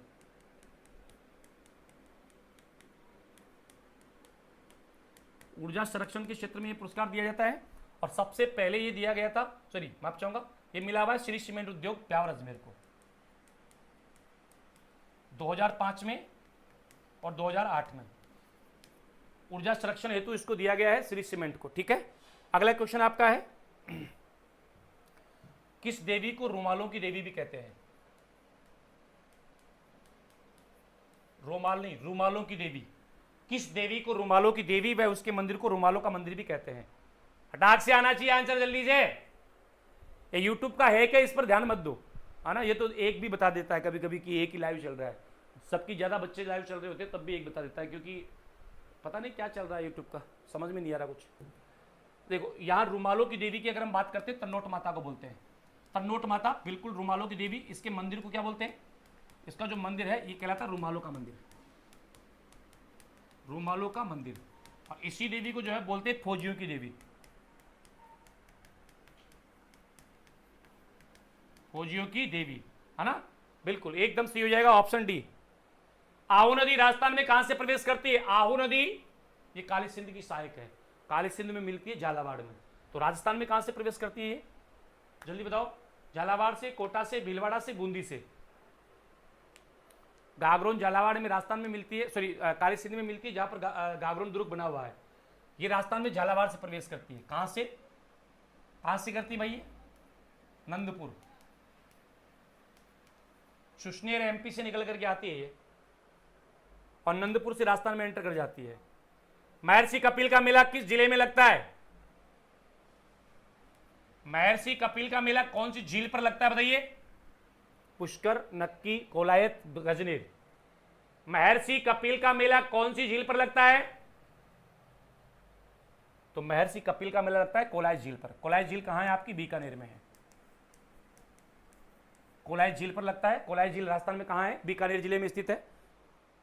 ऊर्जा संरक्षण के क्षेत्र में ये पुरस्कार दिया जाता है। और सबसे पहले ये दिया गया था, सॉरी माफ चाहूंगा, ये मिला हुआ है श्री सीमेंट उद्योग ब्यावर अजमेर को 2005 में और 2008 में। ऊर्जा संरक्षण हेतु इसको दिया गया है श्री सीमेंट को। ठीक है। अगला क्वेश्चन आपका है, किस देवी को रुमालों की देवी भी कहते हैं? रोमाल नहीं, रुमालों की देवी। किस देवी को रुमालों की देवी व उसके मंदिर को रुमालों का मंदिर भी कहते हैं? हटाक से आना चाहिए आंसर जल्दी से। ये यूट्यूब का है क्या, इस पर ध्यान मत दो, है ना। ये तो एक भी बता देता है कभी कभी कि एक ही लाइव चल रहा है। सबकी ज़्यादा बच्चे लाइव चल रहे होते हैं तब भी एक बता देता है, क्योंकि पता नहीं क्या चल रहा है यूट्यूब का, समझ में नहीं आ रहा कुछ। देखो, यहाँ रुमालों की देवी की अगर हम बात करते हैं, तन्नोट माता को बोलते हैं। तन्नोट माता, बिल्कुल रुमालों की देवी। इसके मंदिर को क्या बोलते हैं? इसका जो मंदिर है ये कहलाता है रुमालों का मंदिर। रुमालों का मंदिर। और इसी देवी को जो है बोलते हैं फौजियों की देवी। फौजियों की देवी, है ना। बिल्कुल एकदम सही हो जाएगा ऑप्शन डी। आहू नदी राजस्थान में कहां से प्रवेश करती है? आहू नदी ये काली सिंध की सहायक है। काली सिंध में मिलती है झालावाड़ में। तो राजस्थान में कहां से प्रवेश करती है? जल्दी बताओ। झालावाड़ से, कोटा से, भीलवाड़ा से, बूंदी से। गागरोन झालावाड़ में राजस्थान में मिलती है, सॉरी काली सिंध में मिलती है, जहां पर गागरोन दुर्ग बना हुआ है। ये राजस्थान में झालावाड़ से प्रवेश करती है। कहां से? कहां से करती भाई? नंदपुर, शुष्नेर एमपी से निकल करके आती है ये, और नंदपुर से राजस्थान में एंटर कर जाती है। महर्षि कपिल का मेला किस जिले में लगता है? महर्षि कपिल का मेला कौन सी झील पर लगता है बताइए? पुष्कर, नक्की, कोलायत, गजनीर। महर्षि कपिल का मेला कौन सी झील पर लगता है? तो महर्षि कपिल का मेला लगता है कोलायत झील पर। कोलायत झील कहां है आपकी? बीकानेर में है। कोलायत झील पर लगता है। कोलायत झील राजस्थान में कहां है? बीकानेर जिले में स्थित है,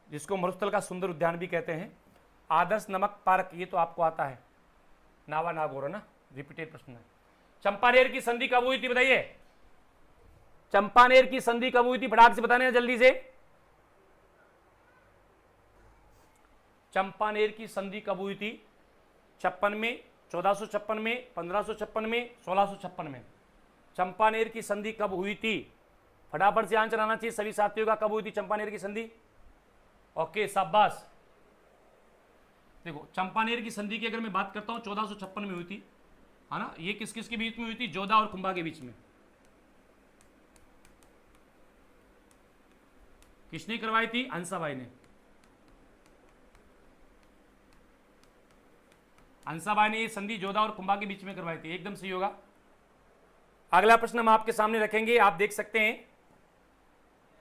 जिसको मरुस्थल का सुंदर उद्यान भी कहते हैं। आदर्श नमक पार्क, ये तो आपको आता है, नावा नागौर है ना, रिपीटेड प्रश्न है। चंपानेर की संधि कब हुई थी बताइए? चंपानेर की संधि कब हुई थी? फटाक से बताने जल्दी से। चंपानेर की संधि कब हुई थी? 56 में, 1456 में, 1556 में, 1656 में। चंपानेर की संधि कब हुई थी? फटाफट से आंसर आना चाहिए सभी साथियों का। कब हुई थी चंपानेर की संधि? ओके, शाबाश। देखो, चंपानेर की संधि की अगर मैं बात करता हूं 1456 में हुई थी, है ना। ये किस किस के बीच में हुई थी? जोधा और कुंभा के बीच में। किसने करवाई थी? हंसाबाई ने। हंसाबाई ने ये संधि जोधा और कुंभा के बीच में करवाई थी। एकदम सही होगा। अगला प्रश्न हम आपके सामने रखेंगे, आप देख सकते हैं।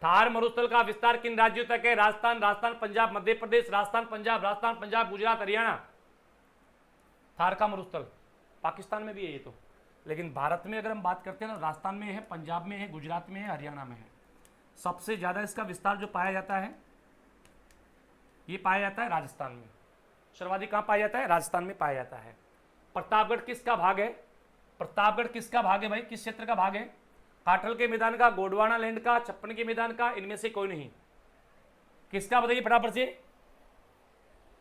थार मरुस्थल का विस्तार किन राज्यों तक है? राजस्थान, राजस्थान पंजाब मध्य प्रदेश, राजस्थान पंजाब, राजस्थान पंजाब गुजरात हरियाणा। थार का मरुस्थल पाकिस्तान में भी है ये तो, लेकिन भारत में अगर हम बात करते हैं ना, राजस्थान में है, पंजाब में है, गुजरात में है, हरियाणा में है। सबसे ज्यादा इसका विस्तार जो पाया जाता है, ये पाया जाता है राजस्थान में। सर्वाधिक कहां पाया जाता है? राजस्थान में पाया जाता है। प्रतापगढ़ किसका भाग है? प्रतापगढ़ किसका भाग है भाई? किस क्षेत्र का भाग है? काठल के मैदान का, गोंडवाना लैंड का, छप्पन के मैदान का, इनमें से कोई नहीं। किसका बताइए फटाफट से।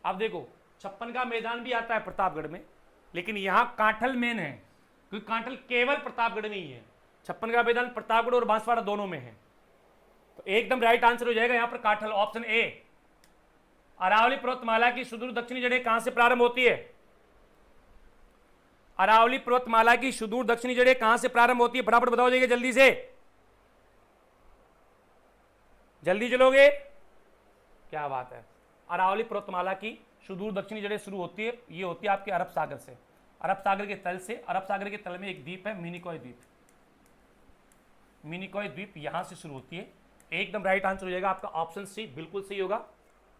अब देखो, छप्पन का मैदान भी आता है प्रतापगढ़ में, लेकिन यहां काठल मेन है, क्योंकि काठल केवल प्रतापगढ़ में ही है। छप्पन का मैदान प्रतापगढ़ और बांसवाड़ा दोनों में है। तो एकदम राइट आंसर हो जाएगा यहां पर काठल, ऑप्शन ए। अरावली पर्वतमाला की सुदूर दक्षिणी जड़ें कहां से प्रारंभ होती है? अरावली पर्वतमाला की सुदूर दक्षिणी जड़ें कहां से प्रारंभ होती है? फटाफट बताओ जाइए जल्दी से, जल्दी चलोगे? क्या बात है। अरावली पर्वतमाला की सुदूर दक्षिणी जड़ें शुरू होती है, ये होती है आपके अरब सागर से। अरब सागर के तल से, अरब सागर के तल में एक द्वीप है मिनिकॉय द्वीप। मिनिकॉय द्वीप यहां से शुरू होती है। एकदम राइट आंसर हो जाएगा आपका ऑप्शन सी, बिल्कुल सही होगा।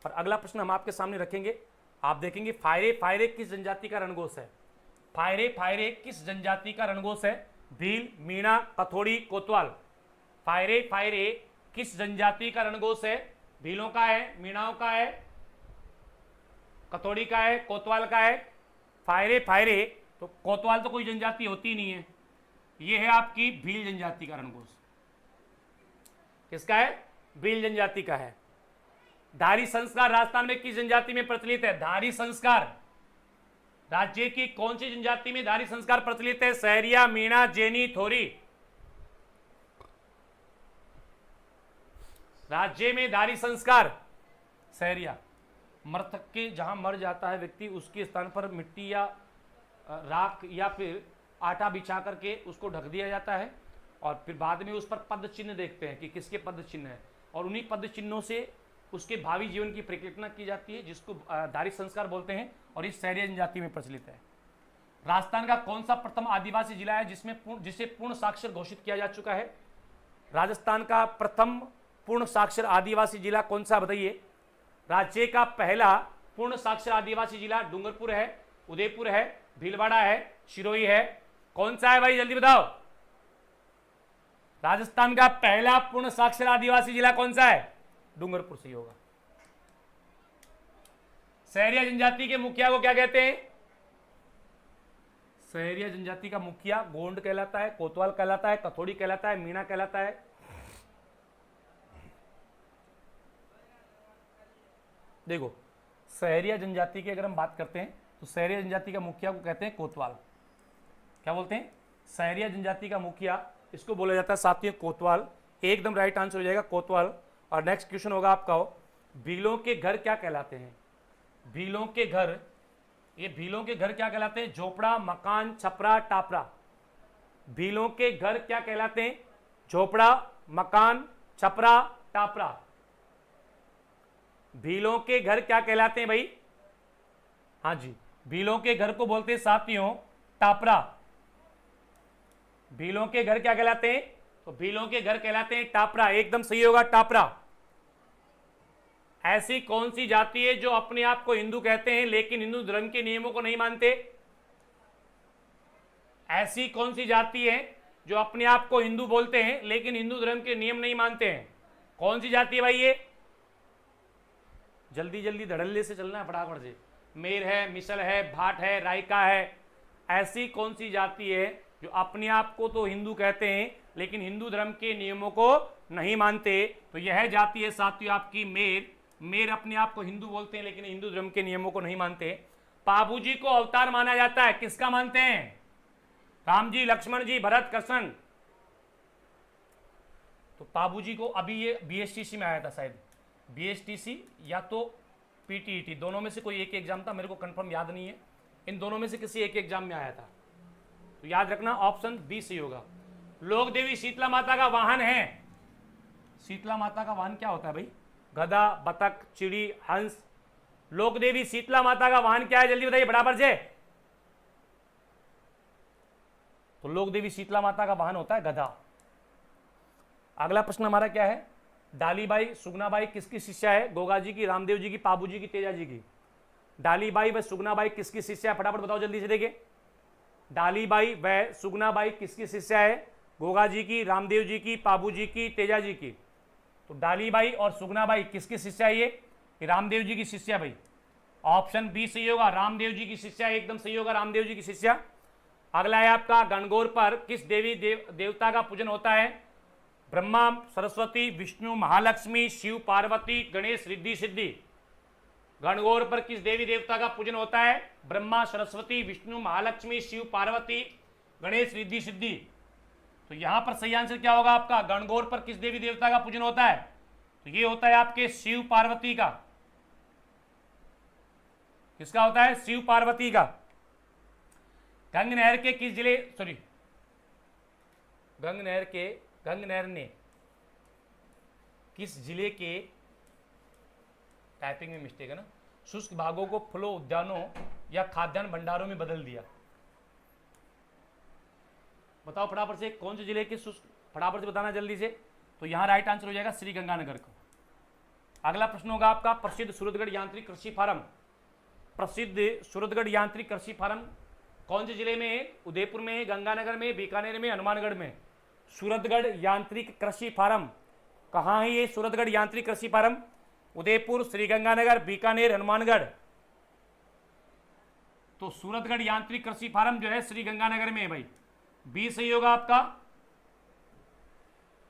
और अगला प्रश्न हम आपके सामने रखेंगे, आप देखेंगे फायरे फायरे किस जनजाति का रणघोष है? फायरे फायरे किस जनजाति का रणघोष है? भील, मीणा, कथोड़ी, कोतवाल। फायरे फायरे किस जनजाति का रणघोष है? भीलों का है, मीणाओं का है, कथोड़ी का है, कोतवाल का है। फायरे फायरे, तो कोतवाल तो कोई जनजाति होती नहीं है, ये है आपकी भील जनजाति का रणघोष। किसका है? भील जनजाति का है। धारी संस्कार राजस्थान में किस जनजाति में प्रचलित है? धारी संस्कार राज्य की कौन सी जनजाति में धारी संस्कार प्रचलित है? सहरिया, मीणा, जैनी, थोरी। राज्य में धारी संस्कार सहरिया। मृतक के जहां मर जाता है व्यक्ति, उसके स्थान पर मिट्टी या राख या फिर आटा बिछा करके उसको ढक दिया जाता है, और फिर बाद में उस पर पद चिन्ह देखते हैं कि किसके पद चिन्ह है, और उन्हीं पद चिन्हों से उसके भावी जीवन की परिकल्पना की जाती है, जिसको धारी संस्कार बोलते हैं, और इस सहरिया जनजाति में प्रचलित है। राजस्थान का कौन सा प्रथम आदिवासी जिला है जिसे पूर्ण साक्षर घोषित किया जा चुका है? राजस्थान का प्रथम पूर्ण साक्षर आदिवासी जिला कौन सा बताइए? राज्य का पहला पूर्ण साक्षर आदिवासी जिला डूंगरपुर है, उदयपुर है, भीलवाड़ा है, सिरोही है। कौन सा है भाई, जल्दी बताओ। राजस्थान का पहला पूर्ण साक्षर आदिवासी जिला कौन सा है? डूंगरपुर से होगा। सहरिया जनजाति के मुखिया को क्या कहते हैं? सहरिया जनजाति का मुखिया गोंड कहलाता है, कोतवाल कहलाता है, कथोड़ी कहलाता है, मीणा कहलाता है। देखो, सहरिया जनजाति की अगर हम बात करते हैं तो सहरिया जनजाति का मुखिया को कहते हैं कोतवाल। क्या बोलते हैं? सहरिया जनजाति का मुखिया, इसको बोला जाता है साथियों कोतवाल। एकदम राइट आंसर हो जाएगा कोतवाल। और नेक्स्ट क्वेश्चन होगा आपका, भीलों के घर क्या कहलाते हैं? भीलों के घर, ये भीलों के घर क्या कहलाते हैं? झोपड़ा, मकान, छपरा, टापरा। भीलों के घर क्या कहलाते हैं? झोपड़ा, मकान, छपरा, टापरा। भीलों के घर क्या कहलाते हैं भाई? हाँ जी, भीलों के घर को बोलते हैं साथियों टापरा। भीलों के घर क्या कहलाते हैं? तो भीलों के घर कहलाते हैं टापरा। एकदम सही होगा, टापरा। ऐसी कौन सी जाति है जो अपने आप को हिंदू कहते हैं लेकिन हिंदू धर्म के नियमों को नहीं मानते? ऐसी कौन सी जाति है जो अपने आप को हिंदू बोलते हैं लेकिन हिंदू धर्म के नियम नहीं मानते हैं? कौन सी जाति है भाई ये? जल्दी जल्दी धड़ल्ले से चलना है, फटाफट से। मेर है, मिसल है, भाट है, रायका है। ऐसी कौन सी जाति है जो अपने आप को तो हिंदू कहते हैं लेकिन हिंदू धर्म के नियमों को नहीं मानते? तो यह जाति है साथियों आपकी मेर। मेर अपने आप को हिंदू बोलते हैं लेकिन हिंदू धर्म के नियमों को नहीं मानते। पाबू जी को अवतार माना जाता है, किसका मानते हैं? राम जी, लक्ष्मण जी, भरत, कृष्ण। तो पाबू जी को अभी ये बीएसटीसी में आया था शायद, बीएसटीसी या तो पीटीईटी, दोनों में से कोई एक एग्जाम था, मेरे को कंफर्म याद नहीं है। इन दोनों में से किसी एक एग्जाम में आया था, तो याद रखना ऑप्शन बी सही होगा। लोक देवी शीतला माता का वाहन है। शीतला माता का वाहन क्या होता है भाई? गधा, बतख, चिड़ी, हंस। लोक देवी शीतला माता का वाहन क्या है? जल्दी बताइए बराबर से। तो लोक देवी शीतला माता का वाहन होता है गधा। अगला प्रश्न हमारा क्या है? डालीबाई सुगनाबाई किसकी शिष्या है? गोगा जी की, रामदेव जी की, पाबू जी की, तेजा जी की। डालीबाई व सुगनाबाई किसकी शिष्या है? फटाफट बताओ जल्दी से। देखिए, डालीबाई व सुगनाबाई किसकी शिष्या है? गोगा जी की, रामदेव जी की, पाबू जी की, तेजा जी की। तो डालीबाई और सुगनाबाई किसकी शिष्या है? ये रामदेव जी की शिष्या भाई। ऑप्शन बी सही होगा, रामदेव जी की शिष्या एकदम सही होगा, रामदेव जी की शिष्या। अगला है आपका, गणगौर पर किस देवी देवता का पूजन होता है? ब्रह्मा, सरस्वती, विष्णु, महालक्ष्मी, शिव, पार्वती, गणेश, रिद्धि, सिद्धि। गणगौर पर किस देवी देवता का पूजन होता है? ब्रह्मा, सरस्वती, विष्णु, महालक्ष्मी, शिव, पार्वती, गणेश, रिद्धि, सिद्धि। तो यहां पर सही आंसर क्या होगा आपका? गणगौर पर किस देवी देवता का पूजन होता है? तो ये होता है आपके शिव पार्वती का। किसका होता है? शिव पार्वती का। गंग नहर के किस जिले, सॉरी, गंग नहर ने किस जिले के, टाइपिंग में मिस्टेक है ना, शुष्क भागों को फलों, उद्यानों या खाद्यान्न भंडारों में बदल दिया? बताओ फटाफट से, कौन से जिले के शुष्क, फटाफट से बताना जल्दी से। तो यहां राइट आंसर हो जाएगा श्री गंगानगर को। अगला प्रश्न होगा आपका, प्रसिद्ध सूरतगढ़ यांत्रिक कृषि फार्म। प्रसिद्ध सूरतगढ़ यांत्रिक कृषि फार्म कौन से जिले में है? उदयपुर में है, गंगानगर में, बीकानेर में, हनुमानगढ़ में। सूरतगढ़ यांत्रिक कृषि फार्म कहाँ है? ये सूरतगढ़ यांत्रिक कृषि फार्म उदयपुर, श्रीगंगानगर, बीकानेर, हनुमानगढ़। तो सूरतगढ़ यांत्रिक कृषि फार्म जो है श्रीगंगानगर में है भाई। बी सही होगा आपका।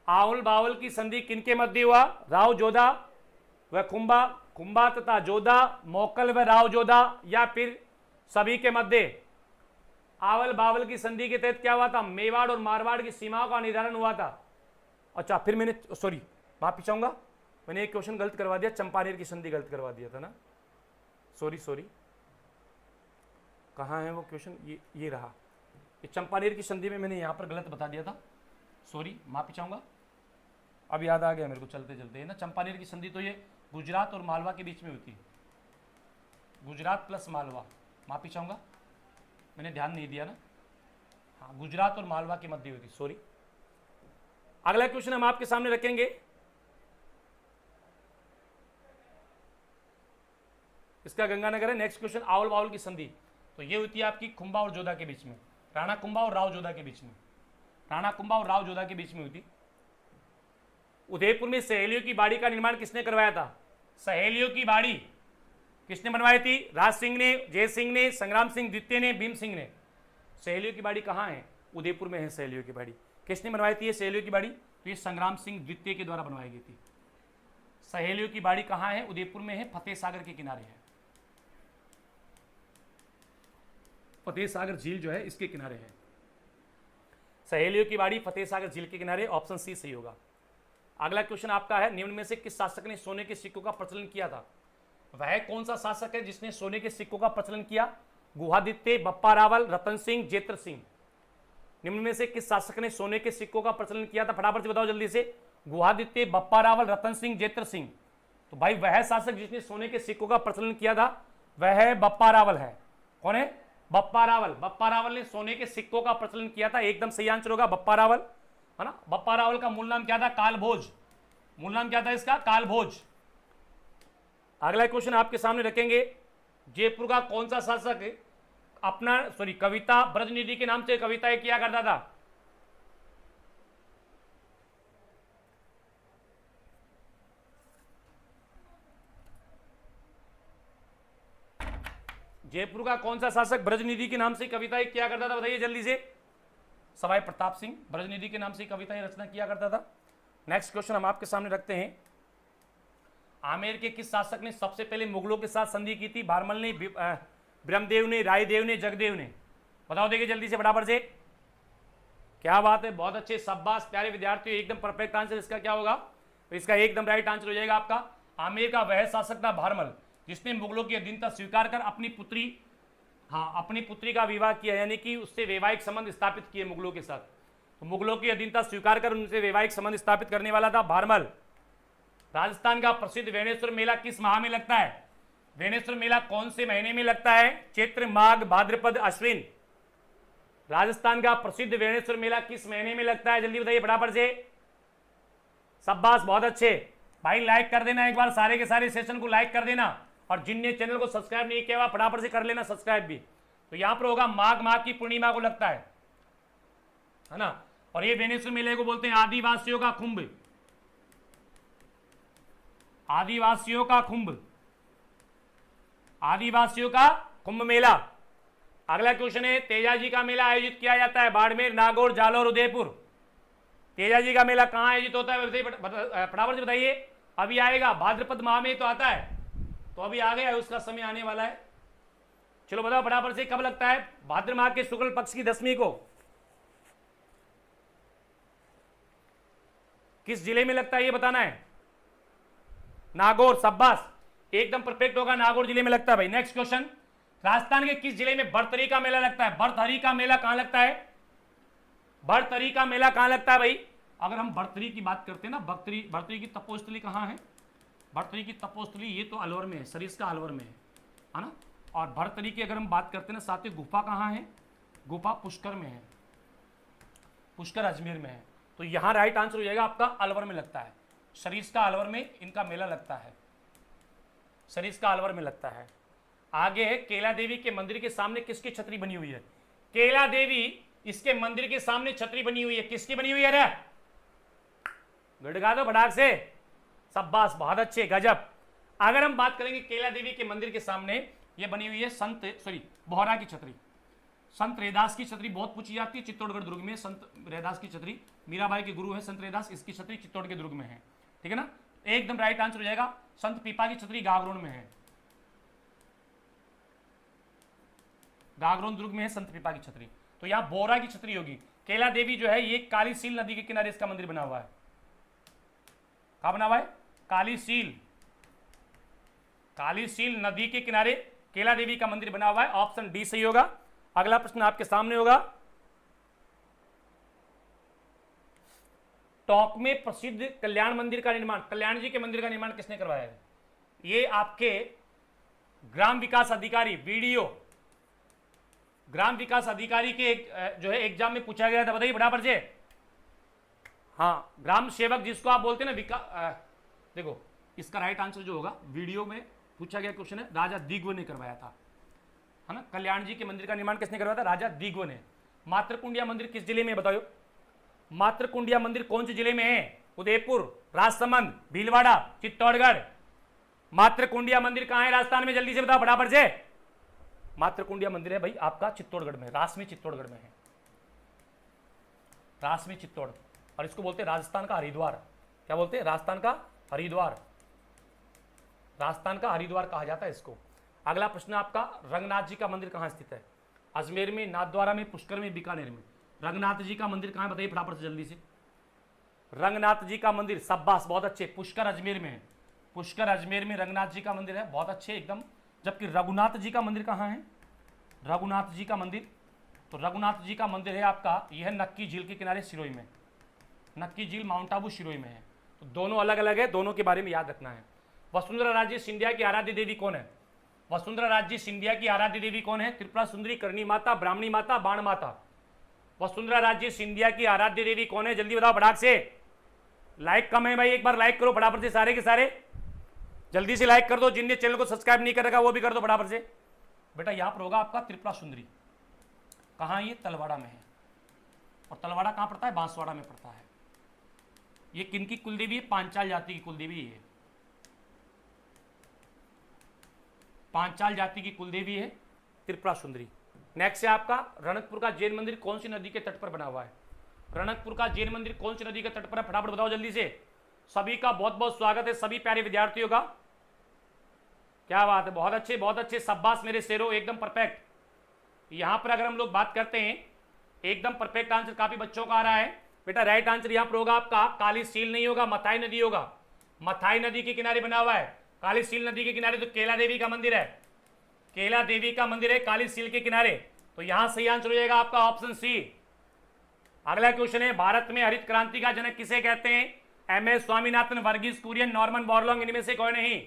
आवल बावल की संधि किनके मध्य हुआ? राव जोधा व कुंभा, कुंभा तथा जोधा, मोकल व राव जोधा, या फिर सभी के मध्य? आवल बावल की संधि के तहत क्या हुआ था? मेवाड़ और मारवाड़ की सीमाओं का निर्धारण हुआ था। अच्छा, फिर मैंने, सॉरी माफी चाहूंगा, मैंने एक क्वेश्चन गलत करवा दिया, चंपानेर की संधि गलत करवा दिया था ना, सॉरी। कहाँ है वो क्वेश्चन? ये रहा, ये चंपानेर की संधि में मैंने यहाँ पर गलत बता दिया था, सॉरी, माफी चाहूंगा। अब याद आ गया मेरे को चलते चलते ना। चंपानेर की संधि तो ये गुजरात और मालवा के बीच में होती है, गुजरात प्लस मालवा, माफी चाहूंगा, मैंने ध्यान नहीं दिया ना। हाँ, गुजरात और मालवा के मध्य होती, सॉरी। अगला क्वेश्चन हम आपके सामने रखेंगे, इसका गंगानगर है। नेक्स्ट क्वेश्चन, आवल बावल की संधि तो ये होती है आपकी कुंभा और जोधा के बीच में, राणा कुंभा और राव जोधा के बीच में, राणा कुंभा और राव जोधा के बीच में हुई थी। उदयपुर में सहेलियों की बाड़ी का निर्माण किसने करवाया था? सहेलियों की बाड़ी किसने बनवाई थी? राज सिंह ने, जय सिंह ने, संग्राम सिंह द्वितीय ने, भीम सिंह ने। सहेलियों की बाड़ी कहाँ है? उदयपुर में है सहेलियों की बाड़ी। किसने बनवाई थी ये सहेलियों की बाड़ी? तो ये संग्राम सिंह द्वितीय के द्वारा बनवाई गई थी। सहेलियों की बाड़ी कहाँ है? उदयपुर में है, फतेह सागर के किनारे है। फतेह सागर झील जो है इसके किनारे है सहेलियों की बाड़ी, फतेह सागर झील के किनारे। ऑप्शन सी सही होगा। अगला क्वेश्चन आपका है, निम्न में से किस शासक ने सोने के सिक्कों का प्रचलन किया था? वह कौन सा शासक है जिसने सोने के सिक्कों का प्रचलन किया? गुहादित्य, बप्पा रावल, रतन सिंह, जेत्र सिंह। निम्न में से किस शासक ने सोने के सिक्कों का प्रचलन किया था? फटाफट से बताओ जल्दी से। गुहादित्य, बप्पा रावल, रतन सिंह, जेत्र सिंह। तो भाई वह शासक जिसने सोने के सिक्कों का प्रचलन किया था वह बप्पा रावल है। कौन है? बप्पा रावल। बप्पा रावल ने सोने के सिक्कों का प्रचलन किया था। एकदम सही आंसर होगा बप्पा रावल, है ना। बप्पा रावल का मूल नाम क्या था? कालभोज। मूल नाम क्या था इसका? कालभोज। अगला क्वेश्चन आपके सामने रखेंगे। जयपुर का कौन सा शासक अपना कविता ब्रजनिधि के नाम से कविताएं किया करता था? जयपुर का कौन सा शासक ब्रजनिधि के नाम से कविताएं किया करता था? बताइए जल्दी से। सवाई प्रताप सिंह ब्रजनिधि के नाम से कविताएं रचना किया करता था। नेक्स्ट क्वेश्चन हम आपके सामने रखते हैं। आमेर के किस शासक ने सबसे पहले मुगलों के साथ संधि की थी? भारमल ने, ब्रह्मदेव ने, रायदेव ने, जगदेव ने? बताओ देखिए जल्दी से फटाफट से। क्या बात है, बहुत अच्छे, शाबाश प्यारे विद्यार्थियों, एकदम परफेक्ट आंसर इसका क्या होगा? तो इसका एकदम राइट आंसर हो जाएगा आपका आमेर का वह शासक था भारमल जिसने मुगलों की अधीनता स्वीकार कर अपनी पुत्री का विवाह किया, यानी कि उससे वैवाहिक संबंध स्थापित किए मुगलों के साथ। तो मुगलों की अधीनता स्वीकार कर उनसे वैवाहिक संबंध स्थापित करने वाला था भारमल। राजस्थान का प्रसिद्ध वेणेश्वर मेला किस माह में लगता है? वेणेश्वर मेला कौन से महीने में लगता है? चैत्र, माघ, भाद्रपद, अश्विन? राजस्थान का प्रसिद्ध वेणेश्वर मेला किस महीने में लगता है? जल्दी बताइए फटाफट से। शाबाश, बहुत अच्छे भाई, लाइक कर देना एक बार, सारे के सारे सेशन को लाइक कर देना, और जिनने चैनल को सब्सक्राइब नहीं किया फटाफट से कर लेना सब्सक्राइब भी। तो यहां पर होगा माघ माह की पूर्णिमा को लगता है ना। और ये वेणेश्वर मेले को बोलते हैं आदिवासियों का कुंभ। आदिवासियों का कुंभ, आदिवासियों का कुंभ मेला। अगला क्वेश्चन है, तेजाजी का मेला आयोजित किया जाता है बाड़मेर, नागौर, जालौर, उदयपुर? तेजाजी का मेला कहां आयोजित होता है फटाफट से बताइए। अभी आएगा, भाद्रपद माह में तो आता है, तो अभी आ गया है, उसका समय आने वाला है। चलो बताओ फटाफट से, कब लगता है? भाद्र माह के शुक्ल पक्ष की 10वीं को। किस जिले में लगता है ये बताना है। नागौर, शाबाश, एकदम परफेक्ट होगा, नागौर जिले में लगता है भाई। नेक्स्ट क्वेश्चन, राजस्थान के किस जिले में भरतरी का मेला लगता है? भरतरी का मेला कहां लगता है? भरतरी का मेला कहां लगता है भाई? अगर हम भरतरी की बात करते हैं ना, भरतरी की तपोस्थली कहां है? भरतरी की तपोस्थली ये तो अलवर में है, सरिस्का अलवर में है ना। और भरतरी की अगर हम बात करते हैं ना, साथ ही गुफा कहां है? गुफा पुष्कर में है, पुष्कर अजमेर में है। तो यहां राइट आंसर हो जाएगा आपका अलवर में लगता है, सरिस्का अलवर में इनका मेला लगता है, सरिस्का अलवर में लगता है। आगे है, केला देवी के मंदिर के सामने किसकी छतरी बनी हुई है? केला देवी इसके मंदिर के सामने छतरी बनी हुई है, किसकी बनी हुई है रे? गड़गा दो फटाक से, शाबाश, बहुत अच्छे, गजब। अगर हम बात करेंगे केला देवी के मंदिर के सामने, ये बनी हुई है बोहरा की छतरी। संत रैदास की छतरी बहुत पूछी जाती है, चित्तौड़गढ़ दुर्ग में संत रैदास की छतरी, मीराबाई के गुरु है संत रैदास, इसकी छतरी चित्तौड़ के दुर्ग में है, ठीक है ना। एकदम राइट आंसर हो जाएगा। संत पीपा की छतरी गागरोन में है, गागरोन दुर्ग में है संत पीपा की छतरी। तो यहां बोहरा की छतरी होगी। केला देवी जो है ये कालीसील नदी के किनारे इसका मंदिर बना हुआ है। कहां बना हुआ है? कालीसील नदी के किनारे केला देवी का मंदिर बना हुआ है। ऑप्शन डी सही होगा। अगला प्रश्न आपके सामने होगा, टोंक में प्रसिद्ध कल्याण मंदिर का निर्माण, कल्याण जी के मंदिर का निर्माण किसने करवाया है? ये आपके ग्राम विकास अधिकारी, वीडियो ग्राम विकास अधिकारी के जो है एग्जाम में पूछा गया था, बताइए फटाफट से। हाँ, ग्राम सेवक जिसको आप बोलते हैं ना, देखो इसका राइट आंसर जो होगा, वीडियो में पूछा गया क्वेश्चन है, राजा दिग्व ने करवाया था, है ना। कल्याण जी के मंदिर का निर्माण किसने करवाया था? राजा दिग्व ने। मातृकुंडिया मंदिर किस जिले में बताओ? मातृकुंडिया मंदिर कौन से जिले में है? उदयपुर, राजसमंद, भीलवाड़ा, चित्तौड़गढ़? मातृकुंडिया मंदिर कहां है राजस्थान में? जल्दी से बताओ फटाफट से। मातृकुंडिया मंदिर है भाई आपका चित्तौड़गढ़ में, रास में चित्तौड़गढ़ में है, रास में चित्तौड़। और इसको बोलते हैं राजस्थान का हरिद्वार। क्या बोलते हैं? राजस्थान का हरिद्वार, राजस्थान का हरिद्वार कहा जाता है इसको। अगला प्रश्न आपका, रंगनाथ जी का मंदिर कहां स्थित है? अजमेर में, नाथद्वारा में, पुष्कर में, बीकानेर में? रंगनाथ जी का मंदिर कहां है बताइए फटाफट से जल्दी से। रंगनाथ जी का मंदिर, शाबाश, बहुत अच्छे, पुष्कर अजमेर में है, पुष्कर अजमेर में रंगनाथ जी का मंदिर है, बहुत अच्छे एकदम। जबकि रघुनाथ जी का मंदिर कहां है? रघुनाथ जी का मंदिर तो रघुनाथ जी का मंदिर है आपका, यह है नक्की झील के किनारे सिरोही में। नक्की झील माउंट आबू सिरोही में है। तो दोनों अलग अलग है, दोनों के बारे में याद रखना है। वसुंधरा राजे सिंधिया की आराध्य देवी कौन है? वसुंधरा राजे सिंधिया की आराध्य देवी कौन है? त्रिपुरा सुंदरी, करणी माता, ब्राह्मणी माता, बाण माता। वसुंधरा राजे सिंधिया की आराध्य देवी कौन है? जल्दी बताओ फटाक से। लाइक कम है भाई, एक बार लाइक करो फटाफट से, सारे के सारे जल्दी से लाइक कर दो। जिनने चैनल को सब्सक्राइब नहीं कर रखा वो भी कर दो फटाफट से। बेटा यहां पर होगा आपका त्रिपुरा सुंदरी। कहाँ? ये तलवाड़ा में है। और तलवाड़ा कहाँ पड़ता है? बांसवाड़ा में पड़ता है। ये किनकी कुलदेवी है? पांचाल जाति की कुलदेवी है। पांचाल जाति की कुलदेवी है त्रिपुरा सुंदरी। नेक्स्ट है आपका रणकपुर का जैन मंदिर कौन सी नदी के तट पर बना हुआ है? रणकपुर का जैन मंदिर कौन सी नदी के तट पर है? फटाफट बताओ जल्दी से। सभी का बहुत बहुत स्वागत है, सभी प्यारे विद्यार्थियों का। क्या बात है, बहुत अच्छे बहुत अच्छे, शाबाश मेरे शेरों, एकदम परफेक्ट। यहां पर अगर हम लोग बात करते हैं, एकदम परफेक्ट आंसर काफी बच्चों का आ रहा है। बेटा राइट आंसर यहां पर होगा आपका काली सील नहीं होगा, मथाई नदी होगा। मथाई नदी के किनारे बना हुआ है। काली सील नदी के किनारे तो केला देवी का मंदिर है। केला देवी का मंदिर है काली सील के किनारे। तो यहां सही आंसर हो जाएगा आपका ऑप्शन सी। अगला क्वेश्चन है, भारत में हरित क्रांति का जनक किसे कहते हैं? MS Swaminathan, Verghese Kurien, Norman Borlaug, इनमें से कोई नहीं।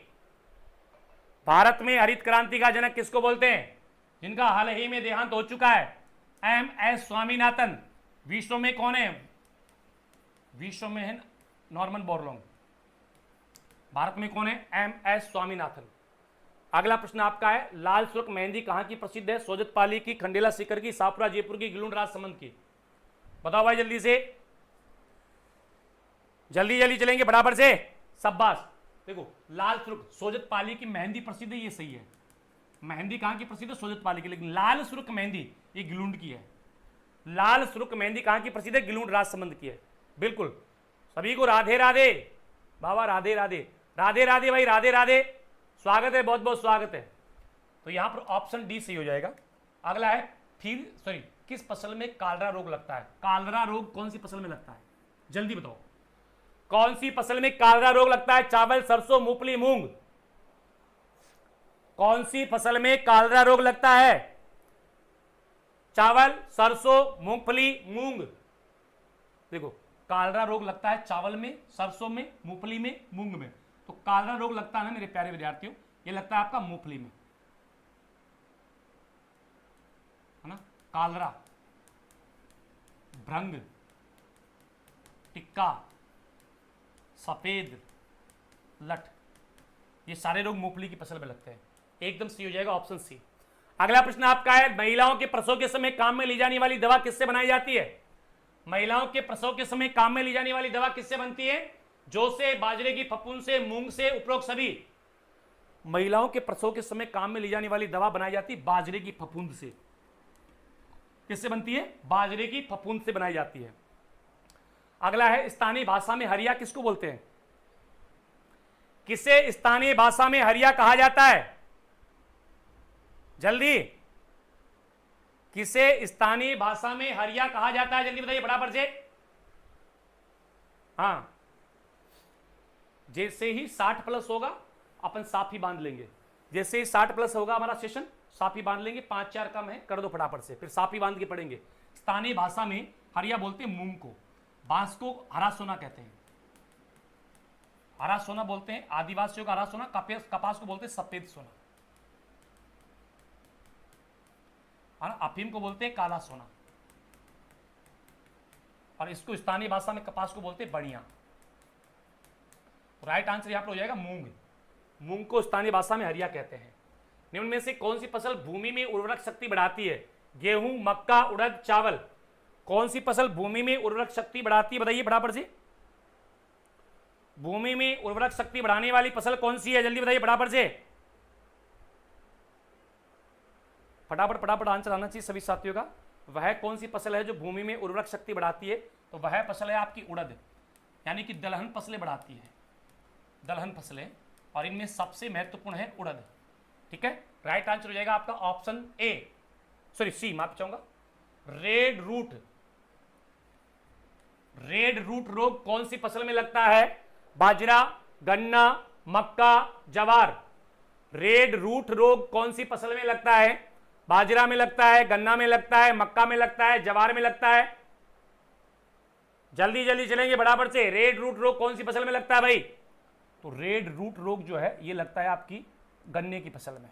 भारत में हरित क्रांति का जनक किसको बोलते हैं? जिनका हाल ही में देहांत हो चुका है, एमएस स्वामीनाथन। विश्व में कौन है? विश्व में है नॉर्मन बोरलॉग। भारत में कौन है? एमएस स्वामीनाथन। अगला प्रश्न आपका है, लाल सुर्ख मेहंदी कहां की प्रसिद्ध है? सोजत पाली की, खंडेला सीकर की, शाहपुरा जयपुर की, गिलून राजसमंद की। बताओ भाई जल्दी से, जल्दी जल्दी चलेंगे बराबर से, शाबाश। देखो लाल सुर्ख सोजत पाली की मेहंदी प्रसिद्ध है, ये सही है। मेहंदी कहां की प्रसिद्ध है? सोजत पाली की। लेकिन लाल सुर्ख मेहंदी ये गिलूंड की है। लाल सुर्ख मेहंदी कहां की प्रसिद्ध है? गिलूंड राजसमंद की है। बिल्कुल। सभी को राधे राधे बाबा, राधे राधे, राधे राधे भाई, राधे राधे, स्वागत है, बहुत बहुत स्वागत है। तो यहां पर ऑप्शन डी सही हो जाएगा। अगला है किस फसल में कालरा रोग लगता है? कालरा रोग कौन सी फसल में लगता है? जल्दी बताओ, कौन सी फसल में कालरा रोग लगता है? चावल, सरसों, मूंगफली, मूंग। कौन सी फसल में कालरा रोग लगता है? चावल, सरसों, मूंगफली, मूंग। देखो कालरा रोग लगता है चावल में, सरसों में, मूंगफली में, मूंग में। तो कालरा रोग लगता है ना मेरे प्यारे विद्यार्थियों, ये लगता है आपका मूंगफली में, है ना। कालरा, भ्रंग, टिक्का, सफेद लट, ये सारे रोग मूंगफली की फसल में लगते हैं। एकदम सही हो जाएगा ऑप्शन सी। अगला प्रश्न आपका है, महिलाओं के प्रसव के समय काम में ली जाने वाली दवा किससे बनाई जाती है? महिलाओं के प्रसव के समय काम में ली जाने वाली दवा किससे बनती है? जौ से, बाजरे की फफूंद से, मूंग से, उपरोक्त सभी। महिलाओं के प्रसव के समय काम में ली जाने वाली दवा बनाई जाती है बाजरे की फफूंद से। किससे बनती है? बाजरे की फफूंद से बनाई जाती है। अगला है, स्थानीय भाषा में हरिया किसको बोलते हैं? किसे स्थानीय भाषा में हरिया कहा जाता है? जल्दी, किसे स्थानीय भाषा में हरिया कहा जाता है? जल्दी बताइए बराबर से। हाँ, जैसे ही 60+ होगा अपन साफी बांध लेंगे। जैसे ही 60+ होगा हमारा सेशन, साफी बांध लेंगे। 5-4 कम है, कर दो फटाफट से, फिर साफी बांध के पढ़ेंगे। स्थानीय भाषा में हरिया बोलते हैं मूंग को, बांस को हरा सोना कहते हैं, हरा सोना बोलते हैं आदिवासियों का हरा सोना, कपास को बोलते हैं सफेद सोना, और अफीम को बोलते हैं काला सोना, और इसको स्थानीय भाषा में कपास को बोलते हैं बढ़िया। राइट आंसर यहां पर हो जाएगा मूंग। मूंग को स्थानीय भाषा में हरिया कहते हैं। निम्न में से कौन सी फसल भूमि में उर्वरक शक्ति बढ़ाती है? गेहूं, मक्का, उड़द, चावल। कौन सी फसल भूमि में उर्वरक शक्ति बढ़ाती है? बताइए बराबर से। भूमि में उर्वरक शक्ति बढ़ाने वाली फसल कौन सी है? जल्दी बताइए बराबर से, फटाफट फटाफट आंसर आना चाहिए सभी साथियों का। वह कौन सी फसल है जो भूमि में उर्वरक शक्ति बढ़ाती है? तो वह फसल है आपकी उड़द, यानी कि दलहन फसलें बढ़ाती है, दलहन फसलें, और इनमें सबसे महत्वपूर्ण है उड़द। ठीक है, राइट आंसर हो जाएगा आपका ऑप्शन सी, माफ चाहूंगा। रेड रूट रोग कौन सी फसल में लगता है? बाजरा, गन्ना, मक्का, जवार। रेड रूट रोग कौन सी फसल में लगता है? बाजरा में लगता है, गन्ना में लगता है, मक्का में लगता है, जवार में लगता है। जल्दी जल्दी चलेंगे बराबर से। रेड रूट रोग कौन सी फसल में लगता है भाई? तो रेड रूट रोग जो है ये लगता है आपकी गन्ने की फसल में।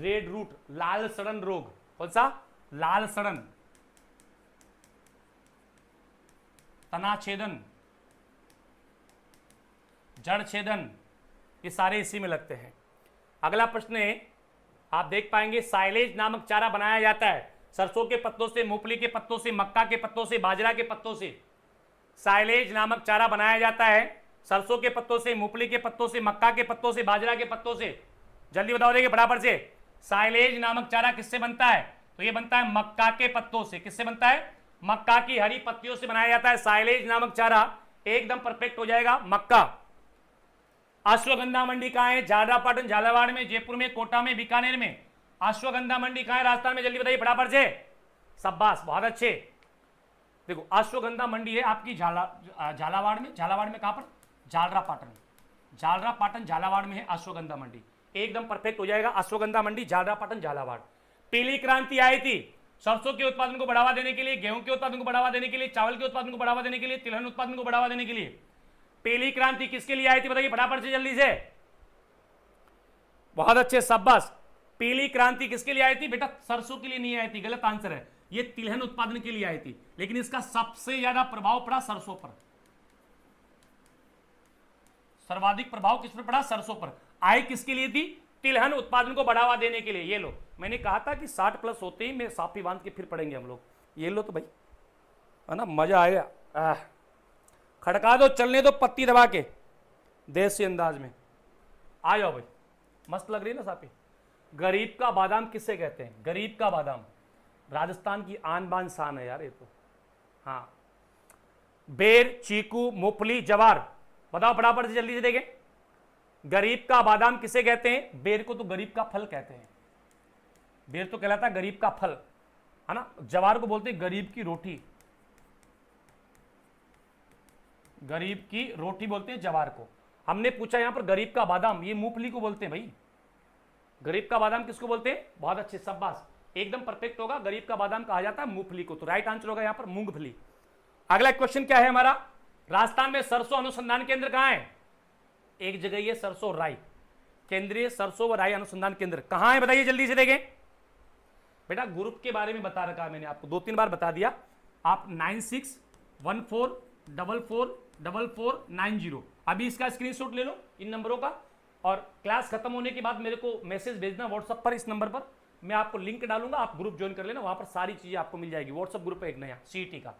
रेड रूट, लाल सड़न रोग, कौन सा? लाल सड़न, तना छेदन, जड़ छेदन, ये सारे इसी में लगते हैं। अगला प्रश्न है, आप देख पाएंगे साइलेज नामक चारा बनाया जाता है सरसों के पत्तों से, मूंगफली के पत्तों से, मक्का के पत्तों से, बाजरा के पत्तों से। साइलेज नामक चारा बनाया जाता है सरसों के पत्तों से, मूंगफली के पत्तों से, मक्का के पत्तों से, बाजरा के पत्तों से। जल्दी बताओ देंगे बराबर से। साइलेज नामक चारा किससे बनता है? तो ये बनता है मक्का के पत्तों से। किससे बनता है? मक्का की हरी पत्तियों से बनाया जाता है साइलेज नामक चारा। एकदम परफेक्ट हो जाएगा मक्का। अश्वगंधा मंडी कहां है? झालरापाटन, झालावाड़ में, जयपुर में, कोटा में, बीकानेर में। अश्वगंधा मंडी कहां है राजस्थान में? जल्दी बताइए फटाफट से। शाबाश, बहुत अच्छे। देखो अश्वगंधा मंडी है आपकी झालावाड़ में। झालावाड़ में कहां पर? झालरापाटन। झालरापाटन झालावाड़ में है अश्वगंधा मंडी। एकदम परफेक्ट हो जाएगा। अश्वगंधा मंडी, झालरापाटन, झालावाड़। पीली क्रांति आई थी सरसों के उत्पादन को बढ़ावा देने के लिए, गेहूं के उत्पादन को बढ़ावा देने के लिए, चावल के उत्पादन को बढ़ावा देने के लिए, तिलहन उत्पादन को बढ़ावा देने के लिए। पीली क्रांति किसके लिए आई थी बताइए फटाफट से जल्दी से। बहुत अच्छे, शाबाश। पीली क्रांति किसके लिए आई थी बेटा? सरसों के लिए नहीं आई थी, गलत आंसर है। ये तिलहन उत्पादन के लिए आई थी, लेकिन इसका सबसे ज्यादा प्रभाव पड़ा सरसों पर। सर्वाधिक प्रभाव किस पर पड़ा? सरसों पर। आई किसके लिए थी? तिलहन उत्पादन को बढ़ावा देने के लिए। ये लो, मैंने कहा था कि 60+ होते ही मैं साफी बांध के फिर पढ़ेंगे हम लोग। ये लो तो भाई, है ना, मजा आएगा। खड़का दो, चलने दो पत्ती दबा के, देसी अंदाज में। आ जाओ भाई, मस्त लग रही है ना साफी। गरीब का बादाम किससे कहते हैं? गरीब का बादाम राजस्थान की आन बान शान है यार ये तो। हाँ, बेर, चीकू, मूंगफली, जवार, बताओ फटाफट से जल्दी से देखें। गरीब का बादाम किसे कहते हैं? बेर को तो गरीब का फल कहते हैं। बेर तो कहलाता है गरीब का फल, है ना। जवार को बोलते हैं गरीब की रोटी। गरीब की रोटी बोलते हैं जवार को। हमने पूछा यहां पर गरीब का बादाम, ये मूंगफली को बोलते हैं भाई। गरीब का बादाम किसको बोलते हैं? बहुत अच्छे, शाबाश, एकदम परफेक्ट होगा। गरीब का बादाम कहा जाता है मूंगफली को। तो राइट आंसर होगा यहां पर मूंगफली। अगला क्वेश्चन क्या है हमारा? राजस्थान में सरसों अनुसंधान केंद्र कहां है? एक जगह ये सरसों राई, केंद्रीय सरसों व राई अनुसंधान केंद्र कहां है बताइए जल्दी से देखें। बेटा ग्रुप के बारे में बता रखा है मैंने आपको, 2-3 बार बता दिया। आप 9614444490 अभी इसका स्क्रीनशॉट ले लो इन नंबरों का, और क्लास खत्म होने के बाद मेरे को मैसेज भेजना व्हाट्सएप पर, इस नंबर पर मैं आपको लिंक डालूंगा, आप ग्रुप ज्वाइन कर लेना, वहां पर सारी चीजें आपको मिल जाएगी। व्हाट्सएप ग्रुप है एक नया सीईटी का।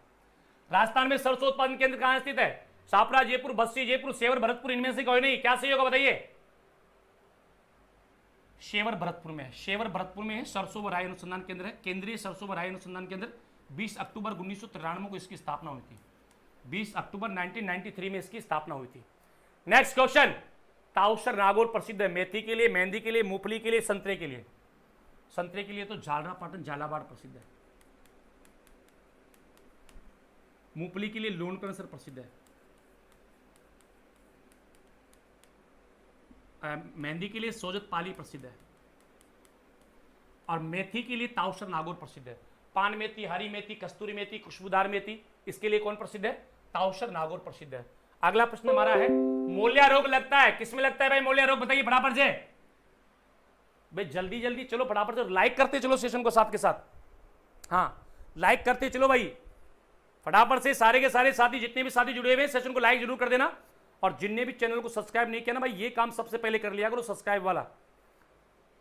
राजस्थान में सरसों उत्पादन केंद्र कहां स्थित है? छापरा, जयपुर, बस्सी, जयपुर, सेवर, भरतपुर, इनमें से कोई नहीं। क्या सही होगा बताइए? शेवर भरतपुर में है। शेवर भरतपुर में है, सरसों व राई अनुसंधान केंद्र है। केंद्रीय सरसों व राई अनुसंधान केंद्र 20 अक्टूबर 1993 को इसकी स्थापना हुई थी। 20 अक्टूबर 1993 में इसकी स्थापना हुई थी। नेक्स्ट क्वेश्चन, ताउसर नागौर प्रसिद्ध है मेथी के लिए, मेहंदी के लिए, मूंगफली के लिए, संतरे के लिए। संतरे के लिए तो झालरापाटन झालावाड़ प्रसिद्ध है। मूंगफली के लिए लोणकरसर प्रसिद्ध है। मेहंदी के लिए सोजत पाली प्रसिद्ध है, और मेथी के लिए ताउसर नागौर प्रसिद्ध है। पान मेथी, हरी मेथी, कस्तूरी मेथी, खुशबूदार मेथी, इसके लिए कौन प्रसिद्ध है? ताउसर नागौर प्रसिद्ध है। अगला प्रश्न हमारा है, मोलिया रोग लगता है किसमें लगता है भाई? मोलिया रोग बताइए फटाफट से भाई, जल्दी जल्दी चलो फटाफट से, लाइक करते चलो सेशन को साथ के साथ। हाँ, लाइक करते चलो भाई फटाफट से। सारे के सारे साथी, जितने भी साथी जुड़े हुए हैं, सेशन को लाइक जरूर कर देना, और जिनने भी चैनल को सब्सक्राइब नहीं किया ना भाई, ये काम सबसे पहले कर लिया करो, सब्सक्राइब वाला,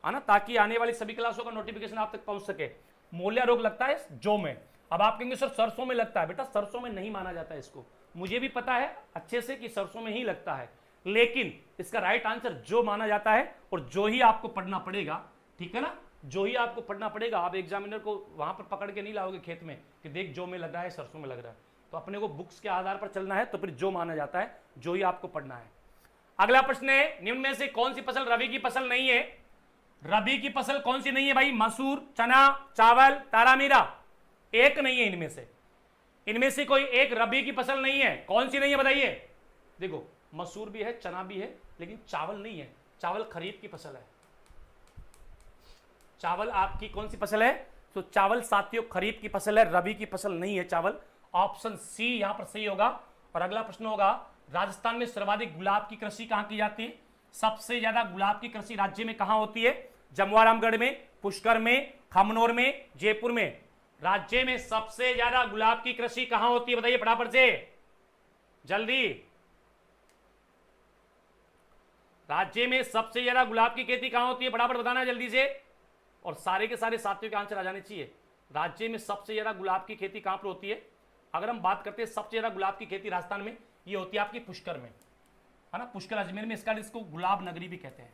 है ना, ताकि आने वाली सभी क्लासों का नोटिफिकेशन आप तक पहुंच सके। मोलिया रोग लगता है जौ में। अब आप कहेंगे सर सरसों में लगता है, बेटा सरसों में नहीं माना जाता है इसको, मुझे भी पता है अच्छे से कि सरसों में ही लगता है, लेकिन इसका राइट आंसर जो माना जाता है, और जो ही आपको पढ़ना पड़ेगा, ठीक है ना, जो ही आपको पढ़ना पड़ेगा। आप एग्जामिनर को वहां पर पकड़ के नहीं लाओगे खेत में कि देख जौ में लग रहा है, सरसों में लग रहा है, तो अपने को बुक्स के आधार पर चलना है, तो फिर जो माना जाता है जो ही आपको पढ़ना है। अगला प्रश्न है, निम्न में से कौन सी फसल रबी की फसल नहीं है? रबी की फसल कौन सी नहीं है भाई? मसूर, चना, चावल, तारामीरा, एक नहीं है इनमें से। इनमें से कोई एक रबी की फसल नहीं है। कौन सी नहीं है बताइए? देखो मसूर भी है, चना भी है, लेकिन चावल नहीं है। चावल खरीफ की फसल है। चावल आपकी कौन सी फसल है? तो चावल साथियों खरीफ की फसल है, रबी की फसल नहीं है चावल। ऑप्शन सी यहां पर सही होगा। और अगला प्रश्न होगा, राजस्थान में सर्वाधिक गुलाब की कृषि कहां की जाती है? सबसे ज्यादा गुलाब की कृषि राज्य में कहां होती है? जमवारामगढ़ में, पुष्कर में, खमनोर में, जयपुर में। राज्य में सबसे ज्यादा गुलाब की कृषि कहां होती है? बताइए फटाफट से, जल्दी। राज्य में सबसे ज्यादा गुलाब की खेती कहां होती है? फटाफट बताना जल्दी से। और सारे के सारे साथियों के आंसर आ जाने चाहिए। राज्य में सबसे ज्यादा गुलाब की खेती कहां पर होती है? अगर हम बात करते हैं सबसे ज्यादा गुलाब की खेती राजस्थान में, ये होती है आपकी पुष्कर में, है ना। पुष्कर अजमेर में, इसको गुलाब नगरी भी कहते हैं।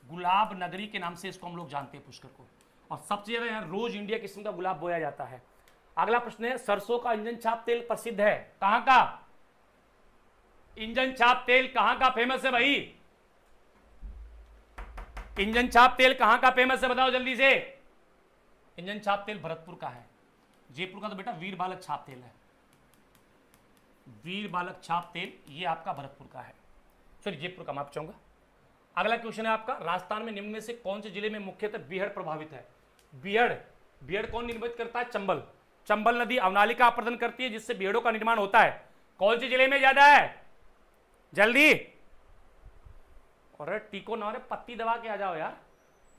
गुलाब नगरी के नाम से इसको हम लोग जानते हैं पुष्कर को। और सबसे ज्यादा यहाँ रोज इंडिया किस्म का गुलाब बोया जाता है। अगला प्रश्न है, सरसों का इंजन छाप तेल प्रसिद्ध है, कहां का? इंजन छाप तेल कहां का फेमस है भाई? इंजन छाप तेल कहां का फेमस है, बताओ जल्दी से। इंजन छाप तेल भरतपुर का है। जयपुर का तो बेटा वीर बालक छाप तेल है। वीर बालक छाप तेल ये आपका भरतपुर का है। चलिए जयपुर का माप चाहूंगा। अगला क्वेश्चन है आपका, राजस्थान में निम्न में से कौन से जिले में मुख्यतः बीहड़ प्रभावित है? बीहड़ कौन निर्मित करता है? चंबल। चंबल नदी अवनालिका अपर्दन करती है, जिससे बीहड़ों का निर्माण होता है। कौन से जिले में ज्यादा है? जल्दी। और टीको ना रे, पत्ती दबा के आ जाओ यार।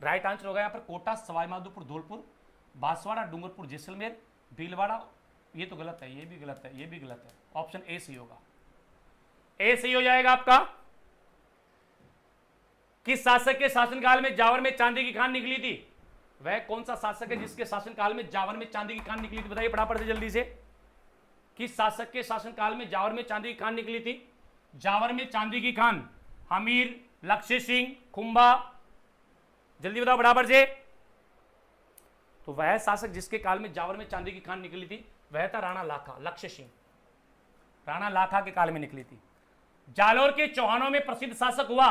राइट आंसर होगा यहाँ पर कोटा, सवाईमाधोपुर, धौलपुर, बांसवाड़ा, डूंगरपुर, जैसलमेर, भीलवाड़ा। ये तो गलत है, ये भी गलत है, ये भी गलत है। ऑप्शन ए सही होगा। ए सही हो जाएगा आपका। किस शासक के शासनकाल में जावर में चांदी की खान निकली थी? वह कौन सा शासक है जिसके शासनकाल में जावर में चांदी की खान निकली थी? बताइए फटाफट से जल्दी से। किस शासक के शासनकाल में जावर में चांदी की खान निकली थी? जावर में चांदी की खान, हमीर, लक्ष्य सिंह, खुंबा, जल्दी बताओ फटाफट से। तो वह शासक जिसके काल में जावर में चांदी की खान निकली थी वह था राणा लाखा, लक्ष्य सिंह। राणा लाखा के काल में निकली थी। जालोर के चौहानों में प्रसिद्ध शासक हुआ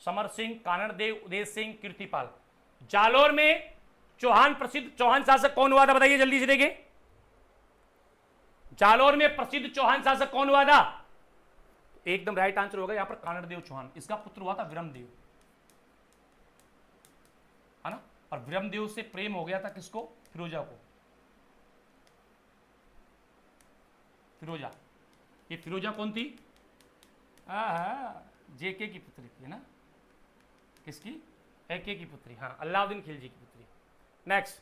समर सिंह, कानड़देव, उदय सिंह, कीर्तिपाल। जालोर में प्रसिद्ध चौहान शासक कौन हुआ था? बताइए जल्दी से। देखिए जालोर में प्रसिद्ध चौहान शासक कौन हुआ था? एकदम राइट आंसर होगा यहां पर कानड़देव चौहान। इसका पुत्र हुआ था विरमदेव, है ना। और विरमदेव से प्रेम हो गया था किसको? फिरोजा को। फिरोजा, ये फिरोजा कौन थी? जेके की पुत्री थी ना। किसकी? एके की पुत्री, हाँ, अलाउद्दीन खिलजी की पुत्री। नेक्स्ट,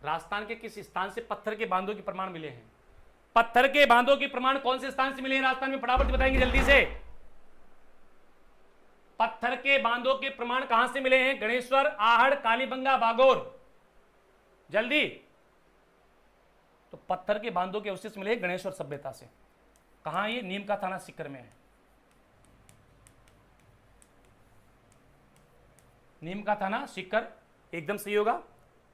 राजस्थान के किस स्थान से पत्थर के बांधों के प्रमाण मिले हैं? पत्थर के बांधों के प्रमाण कौन से स्थान से मिले हैं राजस्थान में? फटाफट बताएंगे जल्दी से। पत्थर के बांधों के प्रमाण कहां से मिले हैं? गणेश्वर, आहड़, कालीबंगा, बागोर, जल्दी। तो पत्थर के बांधों के अवशेष मिले गणेश्वर सभ्यता से। कहां? ये नीम का थाना सीकर में है। नीम का थाना सीकर एकदम सही होगा।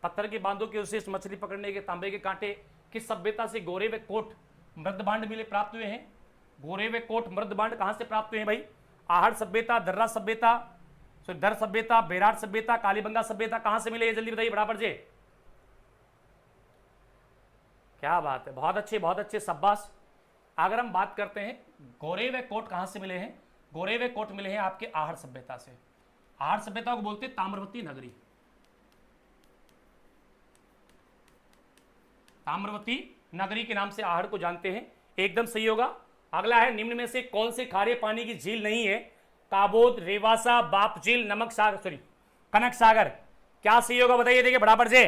पत्थर के बांधों के अवशेष, मछली पकड़ने के तांबे के कांटे किस सभ्यता से गोरे व कोट मृदबांड मिले प्राप्त हुए हैं? गोरे व कोट मृदबांड कहां से प्राप्त हुए हैं भाई? आहड़ सभ्यता, दर्रा सभ्यता, दर सभ्यता, बेरार सभ्यता, कालीबंगा सभ्यता, कहां से मिले? जल्दी बताइए फटाफट से। क्या बात है, बहुत अच्छे बहुत अच्छे, शाबाश। अगर हम बात करते हैं गोरे व कोट कहां से मिले हैं? गोरे व कोट मिले हैं आपके आहड़ सभ्यता से। आहड़ सभ्यता को बोलते हैं ताम्रवती नगरी। ताम्रवती नगरी के नाम से आहड़ को जानते हैं, एकदम सही होगा। अगला है, निम्न में से कौन से खारे पानी की झील नहीं है? काबोद, रेवासा, बाप झील, नमक सागर, सॉरी कनक सागर। क्या सही होगा बताइए, देखिए बराबर से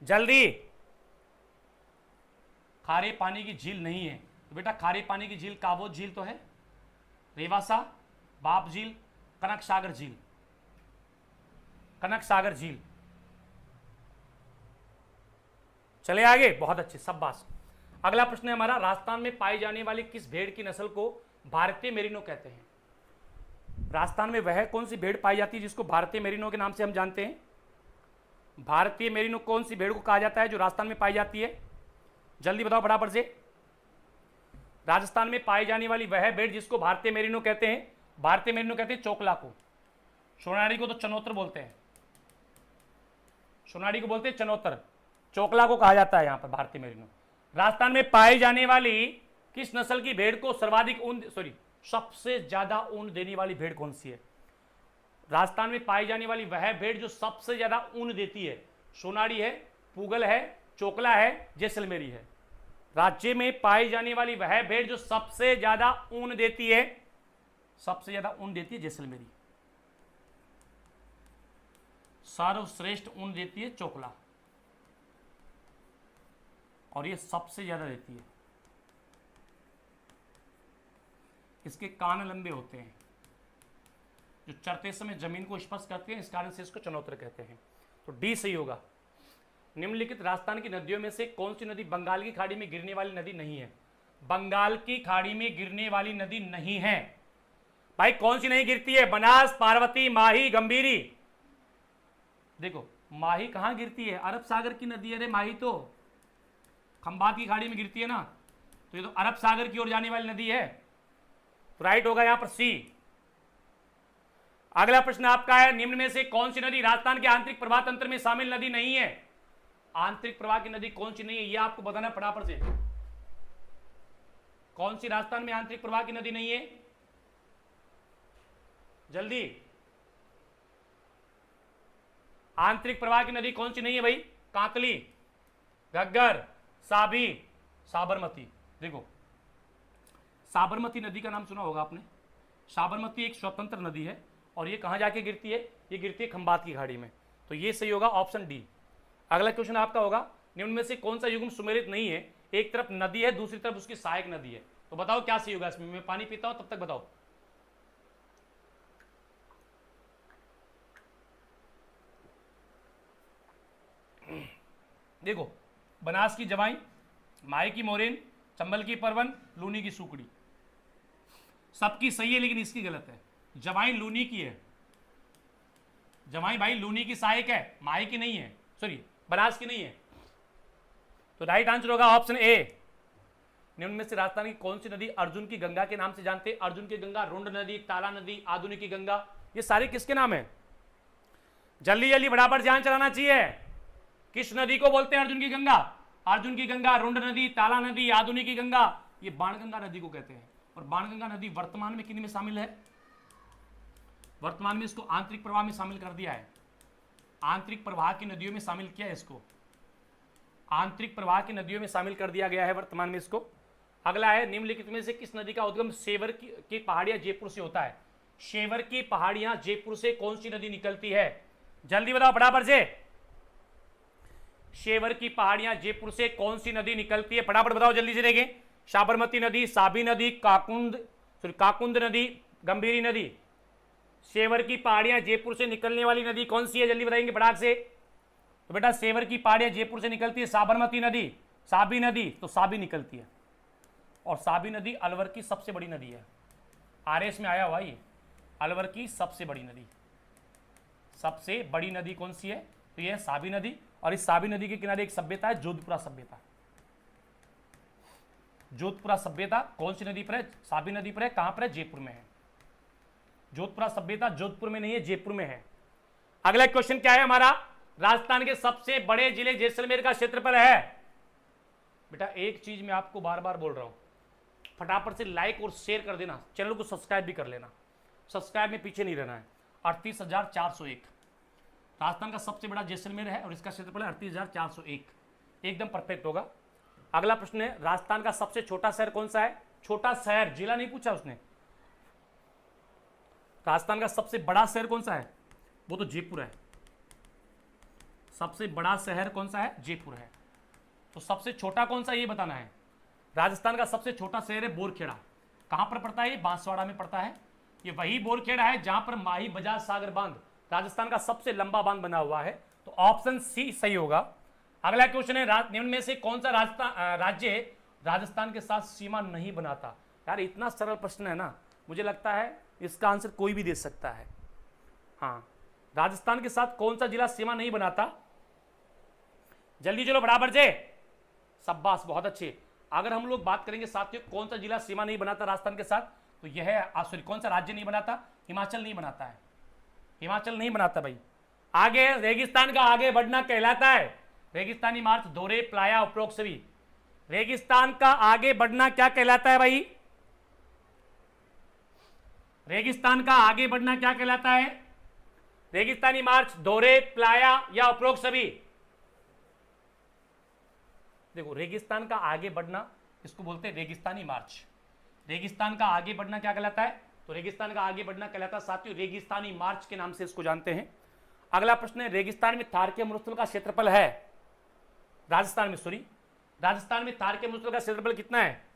जल्दी। खारे पानी की झील नहीं है तो बेटा खारे पानी की झील काबोद झील तो है, रेवासा, बाप झील, कनक सागर झील, कनक सागर झील। चले आगे, बहुत अच्छे, शाबाश। अगला प्रश्न है हमारा, राजस्थान में पाई जाने वाली किस भेड़ की नस्ल को भारतीय मेरिनो कहते हैं? राजस्थान में वह कौन सी भेड़ पाई जाती है जिसको भारतीय मेरिनो के नाम से हम जानते हैं? भारतीय मेरिनो कौन सी भेड़ को कहा जाता है जो राजस्थान में पाई जाती है? जल्दी बताओ फटाफट से। राजस्थान में पाई जाने वाली वह भेड़ जिसको भारतीय मेरिनो कहते हैं, भारतीय मेरिनो कहते हैं चोकला को। सोनारी को तो चनोतर बोलते हैं, सोनारी को बोलते हैं चनोतर, चोकला को कहा जाता है यहां पर भारतीय मेरिनो। राजस्थान में पाई जाने वाली किस नस्ल की भेड़ को सर्वाधिक ऊन, सॉरी सबसे ज्यादा ऊन देने वाली भेड़ कौन सी है? राजस्थान में पाई जाने वाली वह भेड़ जो सबसे ज्यादा ऊन देती है? सोनाड़ी है, पूगल है, चोकला है, जैसलमेरी है। राज्य में पाई जाने वाली वह भेड़ जो सबसे ज्यादा ऊन देती है, सबसे ज्यादा ऊन देती है जैसलमेरी। सर्वश्रेष्ठ ऊन देती है चोकला, और ये सबसे ज्यादा देती है। इसके कान लंबे होते हैं, जो चरते समय जमीन को स्पर्श करते हैं, इस कारण से इसको चनौतर कहते हैं। तो डी सही होगा। निम्नलिखित राजस्थान की नदियों में से कौन सी नदी बंगाल की खाड़ी में गिरने वाली नदी नहीं है? बंगाल की खाड़ी में गिरने वाली नदी नहीं है भाई। कौन सी नहीं गिरती है? बनास, पार्वती, माही, गंभीरी। देखो माही कहां गिरती है? अरब सागर की नदी है रे माही, तो खंबात की खाड़ी में गिरती है ना, तो ये तो अरब सागर की ओर जाने वाली नदी है। तो राइट होगा यहां पर सी। अगला प्रश्न आपका है, निम्न में से कौन सी नदी राजस्थान के आंतरिक प्रवाह तंत्र में शामिल नदी नहीं है? आंतरिक प्रवाह की नदी कौन सी नहीं है, यह आपको बताना फटाफट से। कौन सी राजस्थान में आंतरिक प्रवाह की नदी नहीं है? जल्दी, आंतरिक प्रवाह की नदी कौन सी नहीं है भाई? कांतली, घग्गर, साभी, साबरमती। देखो साबरमती नदी का नाम सुना होगा आपने। साबरमती एक स्वतंत्र नदी है, और ये कहां जाके गिरती है? ये गिरती है खंबात की खाड़ी में। तो ये सही होगा ऑप्शन डी। अगला क्वेश्चन आपका होगा, निम्न में से कौन सा युग्म सुमेलित नहीं है? एक तरफ नदी है, दूसरी तरफ उसकी सहायक नदी है। तो बताओ क्या सही होगा इसमें। मैं पानी पीता हूं तब तक बताओ। देखो बनास की जवाई, माई की मोरेन, चंबल की परवन, लूनी की सुकड़ी। सबकी सही है लेकिन इसकी गलत है। जवाई लूनी की है, जवाई भाई लूनी की सहायक है, माई की नहीं है, सॉरी बनास की नहीं है। तो राइट आंसर होगा ऑप्शन ए। निम्न में से राजस्थान की कौन सी नदी अर्जुन की गंगा के नाम से जानते हैं? अर्जुन की गंगा, रुंड नदी, ताला नदी, आधुनिक की गंगा, ये सारे किसके नाम है? जल्दी जल्दी बराबर ध्यान चलाना चाहिए। किस नदी को बोलते हैं अर्जुन की गंगा? अर्जुन की गंगा, रुंड नदी, ताला नदी, आधुनिक की गंगा, ये बाणगंगा नदी को कहते हैं। और बाणगंगा नदी वर्तमान में किन में शामिल है? वर्तमान में इसको आंतरिक प्रवाह में शामिल कर दिया है। आंतरिक प्रवाह की नदियों में शामिल किया है इसको, आंतरिक प्रवाह की नदियों में शामिल कर दिया गया है वर्तमान में इसको। अगला है, निम्नलिखित में से किस नदी का उद्गम सेवर की पहाड़ियां जयपुर से होता है? शेवर की पहाड़ियां जयपुर से कौन सी नदी निकलती है? जल्दी बताओ फटाफट से। शेवर की पहाड़ियां जयपुर से कौन सी नदी निकलती है? फटाफट बताओ जल्दी से। देखें, साबरमती नदी, साबी नदी, काकुंद नदी, गंभीरी नदी। शेवर की पहाड़ियां जयपुर से निकलने वाली नदी कौन सी है? जल्दी बताएंगे फटाक से। तो बेटा शेवर की पहाड़ियां जयपुर से निकलती है साबरमती नदी, साबी नदी, तो साबी निकलती है। और साबी नदी अलवर की सबसे बड़ी नदी है। आरएस में आया हुआ ये, अलवर की सबसे बड़ी नदी। सबसे बड़ी नदी कौन सी है? तो यह है साबी नदी। और इस साबी नदी के किनारे एक सभ्यता है, जोधपुरा सभ्यता। जोधपुरा सभ्यता कौन सी नदी पर है? साबी नदी पर है। कहां पर है? जयपुर में है। जोधपुरा सभ्यता जोधपुर में नहीं है, जयपुर में है। अगला क्वेश्चन क्या है हमारा? राजस्थान के सबसे बड़े जिले जैसलमेर का क्षेत्रफल है। बेटा एक चीज मैं आपको बार बार बोल रहा हूं, फटाफट से लाइक और शेयर कर देना, चैनल को सब्सक्राइब भी कर लेना। सब्सक्राइब में पीछे नहीं रहना है। 38,401 राजस्थान का सबसे बड़ा जैसलमेर है और इसका क्षेत्रफल है 38,401। एकदम परफेक्ट होगा। अगला प्रश्न है, राजस्थान का सबसे छोटा शहर कौन सा है? छोटा शहर, जिला नहीं पूछा उसने। राजस्थान का सबसे बड़ा शहर कौन सा है? वो तो जयपुर है। सबसे बड़ा शहर कौन सा है? जयपुर है। तो सबसे छोटा कौन सा ये बताना है। राजस्थान का सबसे छोटा शहर है बोरखेड़ा। कहां पर पड़ता है? ये बांसवाड़ा में पड़ता है। ये वही बोरखेड़ा है जहां पर माही बजाज सागर बांध, राजस्थान का सबसे लंबा बांध बना हुआ है। तो ऑप्शन सी सही होगा। अगला क्वेश्चन है, निम्न में से कौन सा राज्य राजस्थान के साथ सीमा नहीं बनाता? यार इतना सरल प्रश्न है ना, मुझे लगता है इसका आंसर कोई भी दे सकता है। हाँ, राजस्थान के साथ कौन सा जिला सीमा नहीं बनाता? जल्दी चलो बराबर से। शाबाश, बहुत अच्छे। अगर हम लोग बात करेंगे साथियों कौन सा जिला सीमा नहीं बनाता राजस्थान के साथ, तो यह है, सॉरी कौन सा राज्य नहीं बनाता? हिमाचल नहीं बनाता है। हिमाचल नहीं बनाता भाई। आगे रेगिस्तान का आगे बढ़ना कहलाता है रेगिस्तानी मार्च, दौरे, प्लाया, उपरोक्त सभी। रेगिस्तान का आगे बढ़ना क्या कहलाता है भाई? रेगिस्तान का आगे बढ़ना क्या कहलाता है? रेगिस्तानी मार्च, दोहरे, प्लाया या उपरोक्त सभी? देखो रेगिस्तान का आगे बढ़ना इसको बोलते हैं रेगिस्तानी मार्च। रेगिस्तान का आगे बढ़ना क्या कहलाता है? तो रेगिस्तान का आगे बढ़ना कहलाता है साथियों रेगिस्तानी मार्च के नाम से इसको जानते हैं। अगला प्रश्न है, रेगिस्तान में थार के मरुस्थल का क्षेत्रफल है, राजस्थान में थार के मरुस्थल का क्षेत्रफल कितना है?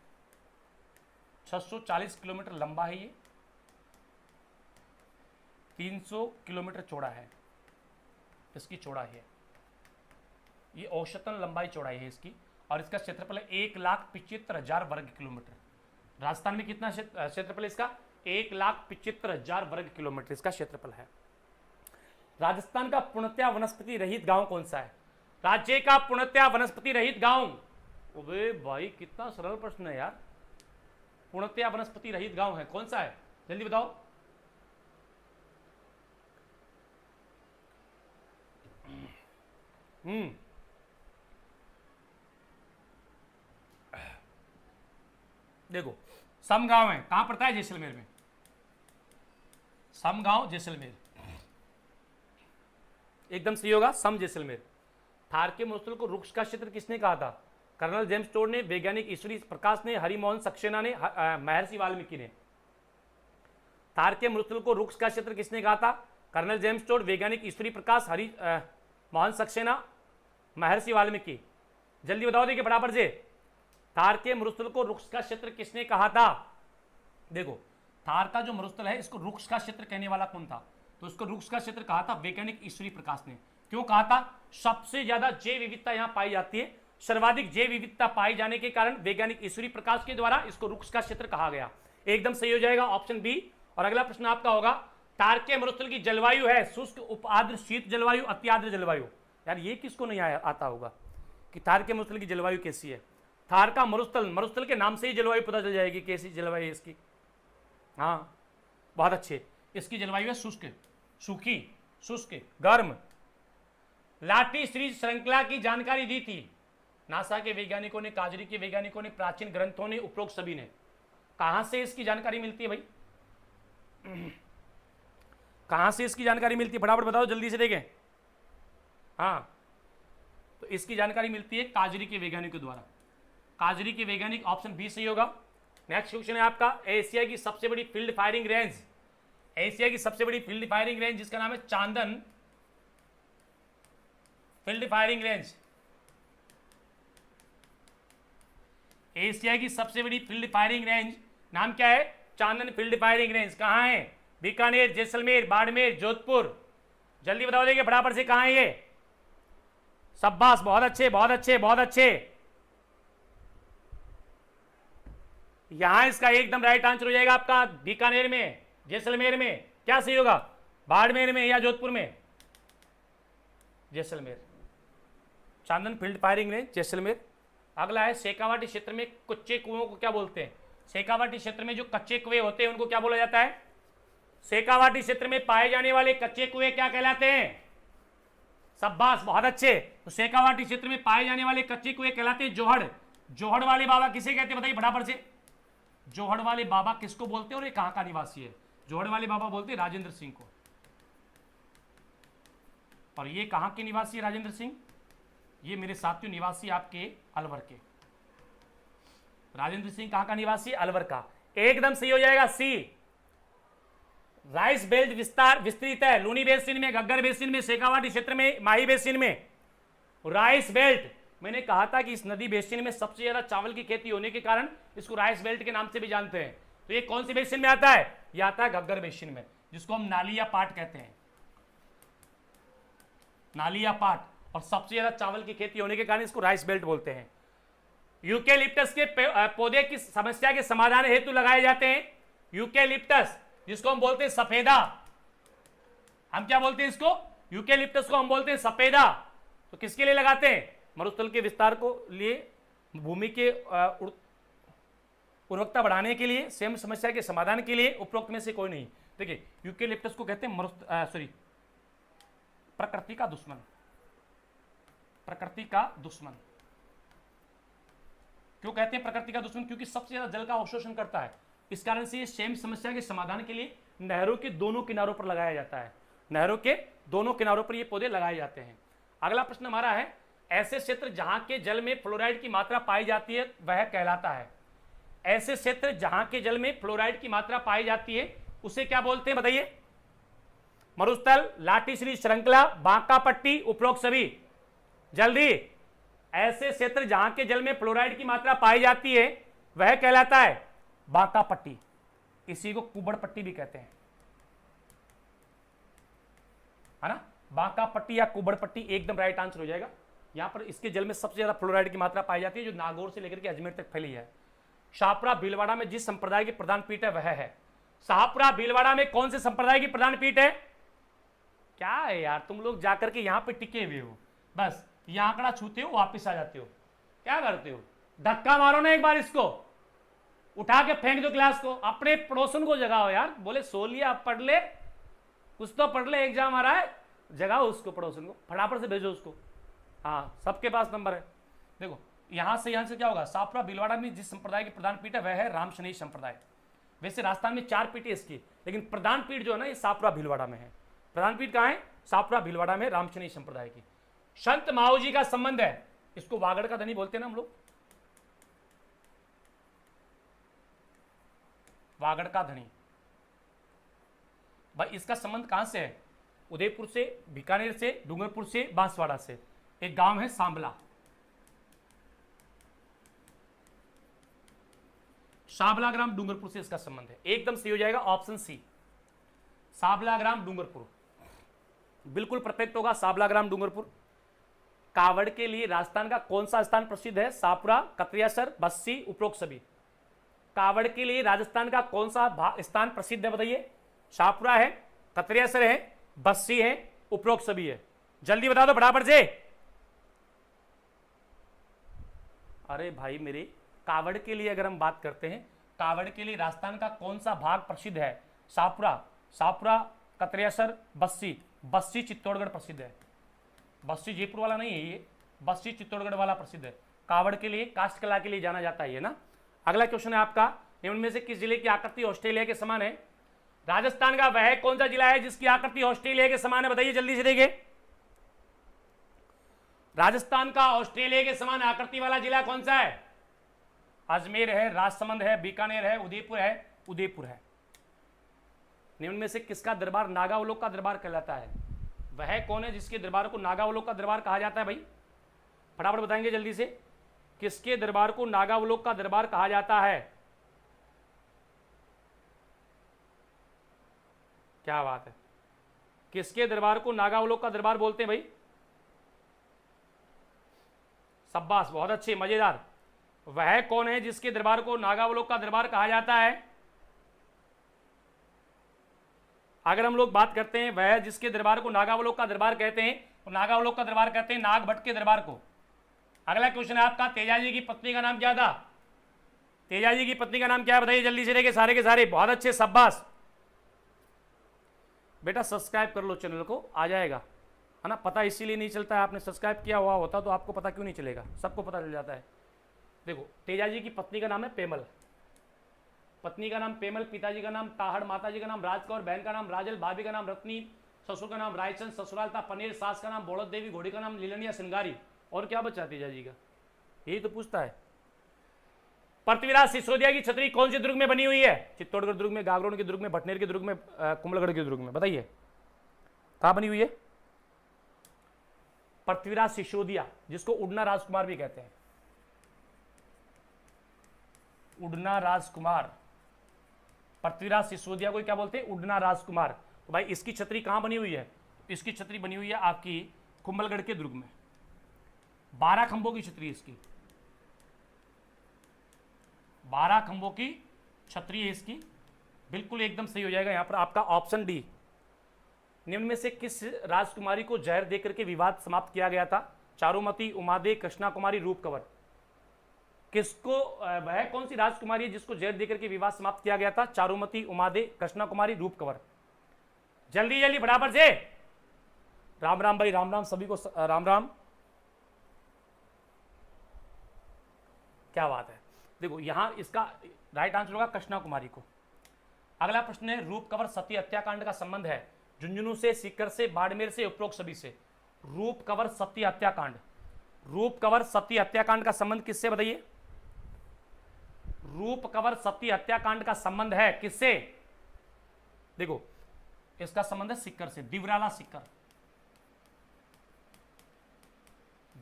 640 किलोमीटर लंबा है ये, 300 किलोमीटर चौड़ा है इसकी चौड़ाई है, ये औसतन लंबाई चौड़ाई है इसकी, और इसका क्षेत्रफल है 1,75,000 वर्ग किलोमीटर। राजस्थान में कितना क्षेत्रफल इसका? 1,75,000 वर्ग किलोमीटर इसका क्षेत्रफल है। राजस्थान का पूर्णतया वनस्पति रहित गांव कौन सा है? राज्य का पूर्णतया वनस्पति रहित गांव। ओबे भाई कितना सरल प्रश्न है यार। पूर्णतया वनस्पति रहित गांव है कौन सा है? जल्दी बताओ। देखो सम गांव है, कहां पड़ता है? जैसलमेर में। सम गांव जैसलमेर, एकदम सही होगा, सम जैसलमेर। थार के मरुस्थल को रुक्ष का क्षेत्र किसने कहा था? कर्नल जेम्स टोड ने, वैज्ञानिक ईश्वरी प्रकाश ने, हरिमोहन सक्सेना ने, महर्षि वाल्मीकि ने। थार के मरुस्थल को रुक्ष का क्षेत्र किसने कहा था? कर्नल जेम्स टोड, वैज्ञानिक ईश्वरी प्रकाश, मोहन सक्सेना, महर्षि वाल्मीकि। जल्दी बताओ, देखिए बराबर से। थार के मरुस्थल को रुक्ष का क्षेत्र किसने कहा था? देखो थार का जो मरुस्थल है इसको रुक्ष का क्षेत्र कहने वाला कौन था? तो इसको रुक्ष का क्षेत्र कहा था वैज्ञानिक ईश्वरी प्रकाश ने। क्यों कहा था? सबसे ज्यादा जैव विविधता यहां पाई जाती है, सर्वाधिक जैव विविधता पाई जाने के कारण वैज्ञानिक ईश्वरी प्रकाश के द्वारा इसको रुक्ष का क्षेत्र कहा गया। एकदम सही हो जाएगा ऑप्शन बी। और अगला प्रश्न आपका होगा, थार के मरुस्थल की जलवायु है शुष्क, उपाद्र, शीत जलवायु, अत्याद्र जलवायु। यार ये किसको नहीं आता होगा कि थार के मरुस्थल की जलवायु कैसी है? थार का मरुस्थल के नाम से ही जलवायु पता चल जाएगी कैसी जलवायु है इसकी। हाँ बहुत अच्छे, इसकी जलवायु है शुष्क, सूखी, शुष्क, गर्म। लाटी सीरीज श्रृंखला की जानकारी दी थी नासा के वैज्ञानिकों ने, काजरी के वैज्ञानिकों ने, प्राचीन ग्रंथों ने, उपरोक्त सभी ने। कहां से इसकी जानकारी मिलती है भाई? कहां से इसकी जानकारी मिलती है? फटाफट बताओ जल्दी से, देखें। हाँ तो इसकी जानकारी मिलती है काजरी के वैज्ञानिकों द्वारा। काजरी के वैज्ञानिक, ऑप्शन बी सही होगा। नेक्स्ट क्वेश्चन है आपका, एशिया की सबसे बड़ी फील्ड फायरिंग रेंज। एशिया की सबसे बड़ी फील्ड फायरिंग रेंज जिसका नाम है चांदन फील्ड फायरिंग रेंज। एशिया की सबसे बड़ी फील्ड फायरिंग रेंज नाम क्या है? चांदन फील्ड फायरिंग रेंज। कहां है? बीकानेर, जैसलमेर, बाड़मेर, जोधपुर। जल्दी बताओ देंगे फटाफट से, कहां है ये? शाबाश, बहुत अच्छे बहुत अच्छे बहुत अच्छे। यहां इसका एकदम राइट आंसर हो जाएगा आपका बीकानेर में, जैसलमेर में। क्या सही होगा? बाड़मेर में या जोधपुर में? जैसलमेर। चांदन फील्ड फायरिंग रेंज जैसलमेर। अगला है, शेखावाटी क्षेत्र में कच्चे कुओं को क्या बोलते हैं? शेखावाटी क्षेत्र में जो कच्चे कुएं होते हैं उनको क्या बोला जाता है? शेखावाटी क्षेत्र में पाए जाने वाले कच्चे कुएं क्या कहलाते हैं? शाबाश, बहुत अच्छे। तो शेखावाटी क्षेत्र में पाए जाने वाले कच्चे कुएं कहलाते हैं जोहड़। जोहड़ वाले बाबा किसे कहते हैं बताइए फटाफट से। जोहड़ वाले बाबा किसको बोलते हैं और ये कहां का निवासी है? जोहड़ वाले बाबा बोलते हैं राजेंद्र सिंह को। और ये कहां के निवासी है राजेंद्र सिंह? ये मेरे साथियों निवासी आपके अलवर के। राजेंद्र सिंह कहां का निवासी? अलवर का। एकदम सही हो जाएगा सी। राइस बेल्ट विस्तृत है लूनी बेसिन में, घग्गर बेसिन में, शेखावाटी क्षेत्र में, माही बेसिन में। राइस बेल्ट, मैंने कहा था कि इस नदी बेसिन में सबसे ज्यादा चावल की खेती होने के कारण इसको राइस बेल्ट के नाम से भी जानते हैं। तो ये कौन सी बेसिन में आता है? ये आता है घग्गर बेसिन में, जिसको हम नाली या पाट कहते हैं। नाली या पाट। और सबसे ज्यादा चावल की खेती होने के कारण इसको राइस बेल्ट बोलते हैं। यूकेलिप्टस के पौधे की समस्या के समाधान हेतु लगाए जाते हैं। यूकेलिप्टस, जिसको हम बोलते हैं सफेदा। हम क्या बोलते हैं इसको? यूकेलिप्टस को हम बोलते हैं सफेदा। तो किसके लिए लगाते हैं? मरुस्थल के विस्तार को लिए, भूमि के उर्वरकता बढ़ाने के लिए, स्वयं समस्या के समाधान के लिए। उपरोक्त में से कोई नहीं। देखिए यूकेलिप्टस को कहते हैं प्रकृति का दुश्मन। प्रकृति का दुश्मन क्यों कहते हैं प्रकृति का दुश्मन? क्योंकि सबसे ज्यादा जल का अवशोषण करता है। इस कारण से ये स्वयं समस्या के समाधान के लिए नहरों के दोनों किनारों पर लगाया जाता है। नहरों के दोनों किनारों पर ये पौधे लगाए जाते हैं। अगला प्रश्न हमारा है, ऐसे क्षेत्र जहां के जल में फ्लोराइड की मात्रा पाई जाती है वह कहलाता है। ऐसे क्षेत्र जहां के जल में फ्लोराइड की मात्रा पाई जाती है उसे क्या बोलते हैं बताइए? मरुस्थल, लाटीश्री श्रृंखला, बांका पट्टी, उपरोक्त सभी। जल्दी। ऐसे क्षेत्र जहां के जल में फ्लोराइड की मात्रा पाई जाती है वह कहलाता है बांका पट्टी। इसी को कुबड़ पट्टी भी कहते हैं, है ना? बांका पट्टी या कुबड़ पट्टी एकदम राइट आंसर हो जाएगा। यहां पर इसके जल में सबसे ज्यादा फ्लोराइड की मात्रा पाई जाती है, जो नागौर से लेकर के अजमेर तक फैली है। शाहपुरा भीलवाड़ा में जिस संप्रदाय की प्रधान पीठ है वह है। शाहपुरा भीलवाड़ा में कौन से संप्रदाय की प्रधान पीठ है? क्या है यार, तुम लोग जाकर के यहां पे टिके हुए हो, बस ये आंकड़ा छूते हो वापिस आ जाते हो, क्या करते हो? धक्का मारो ना एक बार, इसको उठा के फेंक दो क्लास को, अपने पड़ोसन को जगाओ यार। बोले सो लिया, पढ़ ले, कुछ तो पढ़ ले, एग्जाम आ रहा है, जगाओ उसको, पड़ोसन को फटाफट से भेजो उसको। हाँ, सबके पास नंबर है। देखो यहां से क्या होगा? शाहपुरा भीलवाड़ा में जिस संप्रदाय की प्रधान पीठ है वह है रामशनेई संप्रदाय। वैसे राजस्थान में 4 पीठ है इसकी, लेकिन प्रधान पीठ जो है ना ये शाहपुरा भीलवाड़ा में है। प्रधान पीठ कहां है? शाहपुरा भीलवाड़ा में, रामशनेई संप्रदाय की। संत माऊजी का संबंध है, इसको वागड़ का धनी बोलते हैं ना हम लोग, वागड़ का धनी। भाई इसका संबंध कहां से है? उदयपुर से, बीकानेर से, डूंगरपुर से, बांसवाड़ा से। एक गांव है सांबला, साबला ग्राम डूंगरपुर से इसका संबंध है। एकदम सही हो जाएगा ऑप्शन सी, साबला ग्राम डूंगरपुर, बिल्कुल परफेक्ट होगा। साबला ग्राम डूंगरपुर। कावड़ के लिए राजस्थान का कौन सा स्थान प्रसिद्ध है? शाहपुरा, कतरियासर, बस्सी, उपरोक्त सभी। कावड़ के लिए राजस्थान का कौन सा स्थान प्रसिद्ध है बताइए? शाहपुरा है, कतरियासर है, बस्सी है, उपरोक्त सभी है। जल्दी बता दो फटाफट से। अरे भाई मेरे, कावड़ के लिए अगर हम बात करते हैं, कावड़ के लिए राजस्थान का कौन सा भाग प्रसिद्ध है? शाहपुरा, कतरियासर, बस्सी। बस्सी चित्तौड़गढ़ प्रसिद्ध है। बस्सी जयपुर वाला नहीं है ये, बस्सी चित्तौड़गढ़ वाला प्रसिद्ध है। कावड़ के लिए, काष्ठ कला के लिए जाना जाता है ये ना। अगला क्वेश्चन है आपका, निम्न में से किस जिले की आकृति ऑस्ट्रेलिया के समान है? राजस्थान का वह कौन सा जिला है जिसकी आकृति ऑस्ट्रेलिया के समान है? बताइए जल्दी से। देखिए राजस्थान का ऑस्ट्रेलिया के समान आकृति वाला जिला कौन सा है? अजमेर है, राजसमंद है, बीकानेर है, उदयपुर है, उदयपुर है। निम्न में से किसका दरबार नागावलोक का दरबार कहलाता है? वह कौन है जिसके दरबार को नागावलोक का दरबार कहा जाता है? भाई फटाफट बताएंगे जल्दी से, किसके दरबार को नागावलोक का दरबार कहा जाता है? क्या बात है, किसके दरबार को नागावलोक का दरबार बोलते हैं भाई? शाबाश, बहुत अच्छे, मजेदार। वह कौन है जिसके दरबार को नागावलोक का दरबार कहा जाता है? अगर हम लोग बात करते हैं वह जिसके दरबार को नागावलोक का दरबार कहते हैं, तो नागावलोक का दरबार कहते हैं नागभट्ट के दरबार को। अगला क्वेश्चन है आपका, तेजाजी की पत्नी का नाम क्या था? तेजाजी की पत्नी का नाम क्या है बताइए जल्दी से। के सारे के सारे बहुत अच्छे, शाबाश बेटा। सब्सक्राइब कर लो चैनल को, आ जाएगा, है ना। पता इसीलिए नहीं चलता है, आपने सब्सक्राइब किया हुआ होता तो आपको पता क्यों नहीं चलेगा? सबको पता चल जाता है। देखो तेजाजी की पत्नी का नाम है पेमल, पत्नी का नाम पेमल, पिताजी का नाम ताहड़, माताजी का नाम राजकौर, बहन का नाम राजल, भाभी का नाम रत्नी, ससुर का नाम रायचंद, ससुराल था पनीर, सास का नाम बोलत देवी, घोड़ी का नाम लीलनिया सिंगारी। और क्या बचा तेजाजी का? यही तो पूछता है। पृथ्वीराज सिसोदिया की छतरी कौन से दुर्ग में बनी हुई है? चित्तौड़गढ़ दुर्ग में, गागरोन के दुर्ग में, भटनेर के दुर्ग में, कुंभलगढ़ के दुर्ग में। बताइए कहां बनी हुई है? पृथ्वीराज सिसोदिया, जिसको उड़ना राजकुमार भी कहते हैं, उड़ना राजकुमार। पृथ्वीराज सिसोदिया को क्या बोलते हैं? उड़ना राजकुमार। तो भाई इसकी छतरी कहां बनी हुई है? इसकी छतरी बनी हुई है आपकी कुंभलगढ़ के दुर्ग में। 12 खंभों की छतरी इसकी, 12 खंभों की छतरी है इसकी, बिल्कुल एकदम सही हो जाएगा यहां पर आपका ऑप्शन डी। निम्न में से किस राजकुमारी को जहर देकर के विवाद समाप्त किया गया था? चारुमती, उमादे, कृष्णा कुमारी, रूपकंवर। किसको, वह कौन सी राजकुमारी है जिसको जहर देकर के विवाद समाप्त किया गया था? चारुमती, उमादे, कृष्णा कुमारी, रूपकंवर। जल्दी जल्दी फटाफट से। राम राम भाई, राम राम सभी को, राम राम। क्या बात है। देखो यहां इसका राइट आंसर होगा कृष्णा कुमारी को। अगला प्रश्न है, रूपकंवर सती हत्याकांड का संबंध है झुंझुनू से, सीकर से, बाड़मेर से, उपरोक्त सभी से। रूप कंवर सती हत्याकांड, रूप कंवर सती हत्याकांड का संबंध किससे बताइए? रूप कंवर सती हत्याकांड का संबंध है किससे? देखो इसका संबंध है सीकर से, दिवराला सीकर,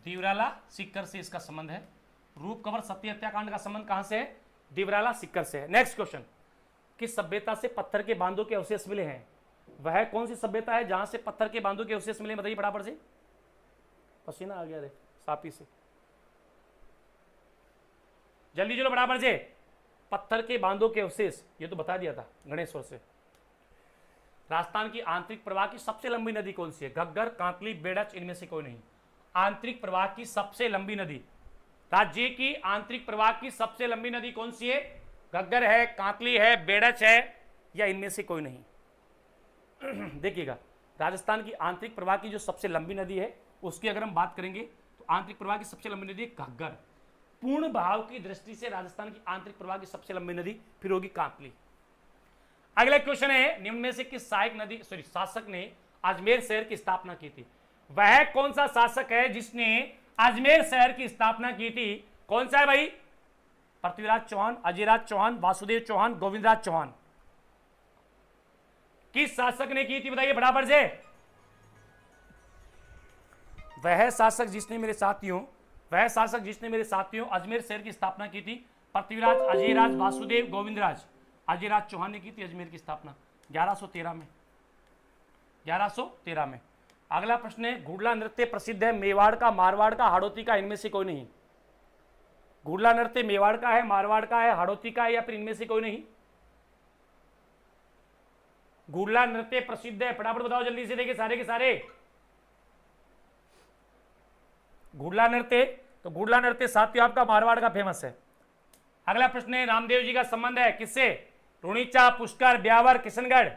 दिवराला सीकर से इसका संबंध है। रूप कंवर सती हत्याकांड का संबंध कहां से है? दिवराला सीकर से है। नेक्स्ट क्वेश्चन, किस सभ्यता से पत्थर के बांधों के अवशेष मिले हैं? वह कौन सी सभ्यता है जहां से पत्थर के बांधों के अवशेष मिले? बताइए फटाफट से। पसीना आ गया रे सापी से, जल्दी चलो फटाफट से। पत्थर के बांधों के अवशेष, ये तो बता दिया था गणेश्वर से। राजस्थान की आंतरिक प्रवाह की सबसे लंबी नदी कौन सी है? घग्गर, कांतली, बेड़च, इनमें से कोई नहीं। आंतरिक प्रवाह की सबसे लंबी नदी, राज्य की आंतरिक प्रवाह की सबसे लंबी नदी कौन सी है? घग्गर है, कांतली है, बेड़च है, या इनमें से कोई नहीं? देखिएगा, राजस्थान की आंतरिक प्रवाह की जो सबसे लंबी नदी है उसकी अगर हम बात करेंगे तो आंतरिक प्रवाह की सबसे लंबी नदी है घग्गर। पूर्ण बहाव की दृष्टि से राजस्थान की आंतरिक प्रवाह की सबसे लंबी नदी फिर होगी कांतली। अगला क्वेश्चन है, निम्न में से किस शासक ने अजमेर शहर की स्थापना की थी? वह कौन सा शासक है जिसने अजमेर शहर की स्थापना की थी? कौन सा है भाई? पृथ्वीराज चौहान, अजयराज चौहान, वासुदेव चौहान, गोविंदराज चौहान। किस शासक ने की थी बताइए फटाफट से। वह शासक जिसने मेरे साथियों अजमेर शहर की स्थापना की थी। पृथ्वीराज, अजयराज, वासुदेव, गोविंदराज। अजयराज चौहान ने की थी अजमेर की स्थापना 1113 में, 1113 में। अगला प्रश्न है, घुड़ला नृत्य प्रसिद्ध है मेवाड़ का, मारवाड़ का, हाड़ौती का, इनमें से कोई नहीं? घुड़ला नृत्य मेवाड़ का है, मारवाड़ का है, हाड़ौती का है, या फिर इनमें से कोई नहीं? घुड़ला नृत्य प्रसिद्ध है, फटाफट बताओ जल्दी से, देखिए सारे के सारे। घुड़ला नृत्य, तो घुड़ला नृत्य साथियों आपका मारवाड़ का फेमस है। अगला प्रश्न है, रामदेव जी का संबंध है किससे? रुणीचा, पुष्कर, ब्यावर, किशनगढ़।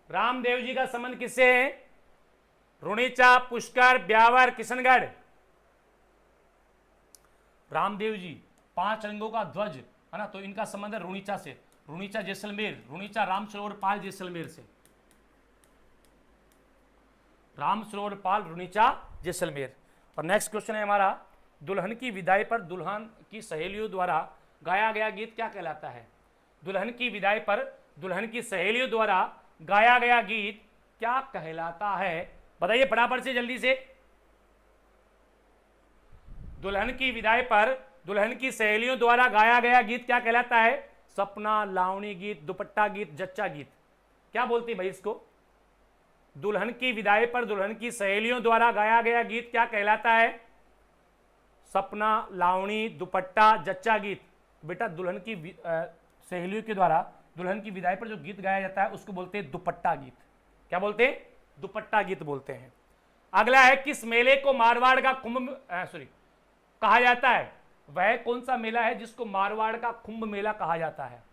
रामदेव जी का संबंध किससे है? रुणीचा, पुष्कर, ब्यावर, किशनगढ़। रामदेव जी 5 रंगों का ध्वज है ना, तो इनका संबंध है रुणीचा से। रुणीचा जैसलमेर, रुणीचा रामसरोवर पाल जैसलमेर से। रामसरोवर पाल, रुणीचा, जैसलमेर। और नेक्स्ट क्वेश्चन है हमारा, दुल्हन की विदाई पर दुल्हन की सहेलियों द्वारा गाया गया गीत क्या कहलाता है? दुल्हन की विदाई पर दुल्हन की सहेलियों द्वारा गाया गया गीत क्या कहलाता है? बताइए फटाफट से जल्दी से। दुल्हन की विदाई पर दुल्हन की सहेलियों द्वारा गाया गया गीत क्या कहलाता है? सपना, लावणी गीत, दुपट्टा गीत, जच्चा गीत। क्या बोलती भाई इसको? दुल्हन की विदाई पर दुल्हन की सहेलियों द्वारा गाया गया गीत क्या कहलाता है? सपना, लावणी, दुपट्टा, जच्चा गीत। बेटा दुल्हन की सहेलियों के द्वारा दुल्हन की विदाई पर जो गीत गाया जाता है उसको बोलते हैं दुपट्टा गीत। क्या बोलते हैं? दुपट्टा गीत बोलते हैं। अगला है, किस मेले को मारवाड़ का कुंभ कहा जाता है? वह कौन सा मेला है जिसको मारवाड़ का कुंभ मेला कहा जाता है?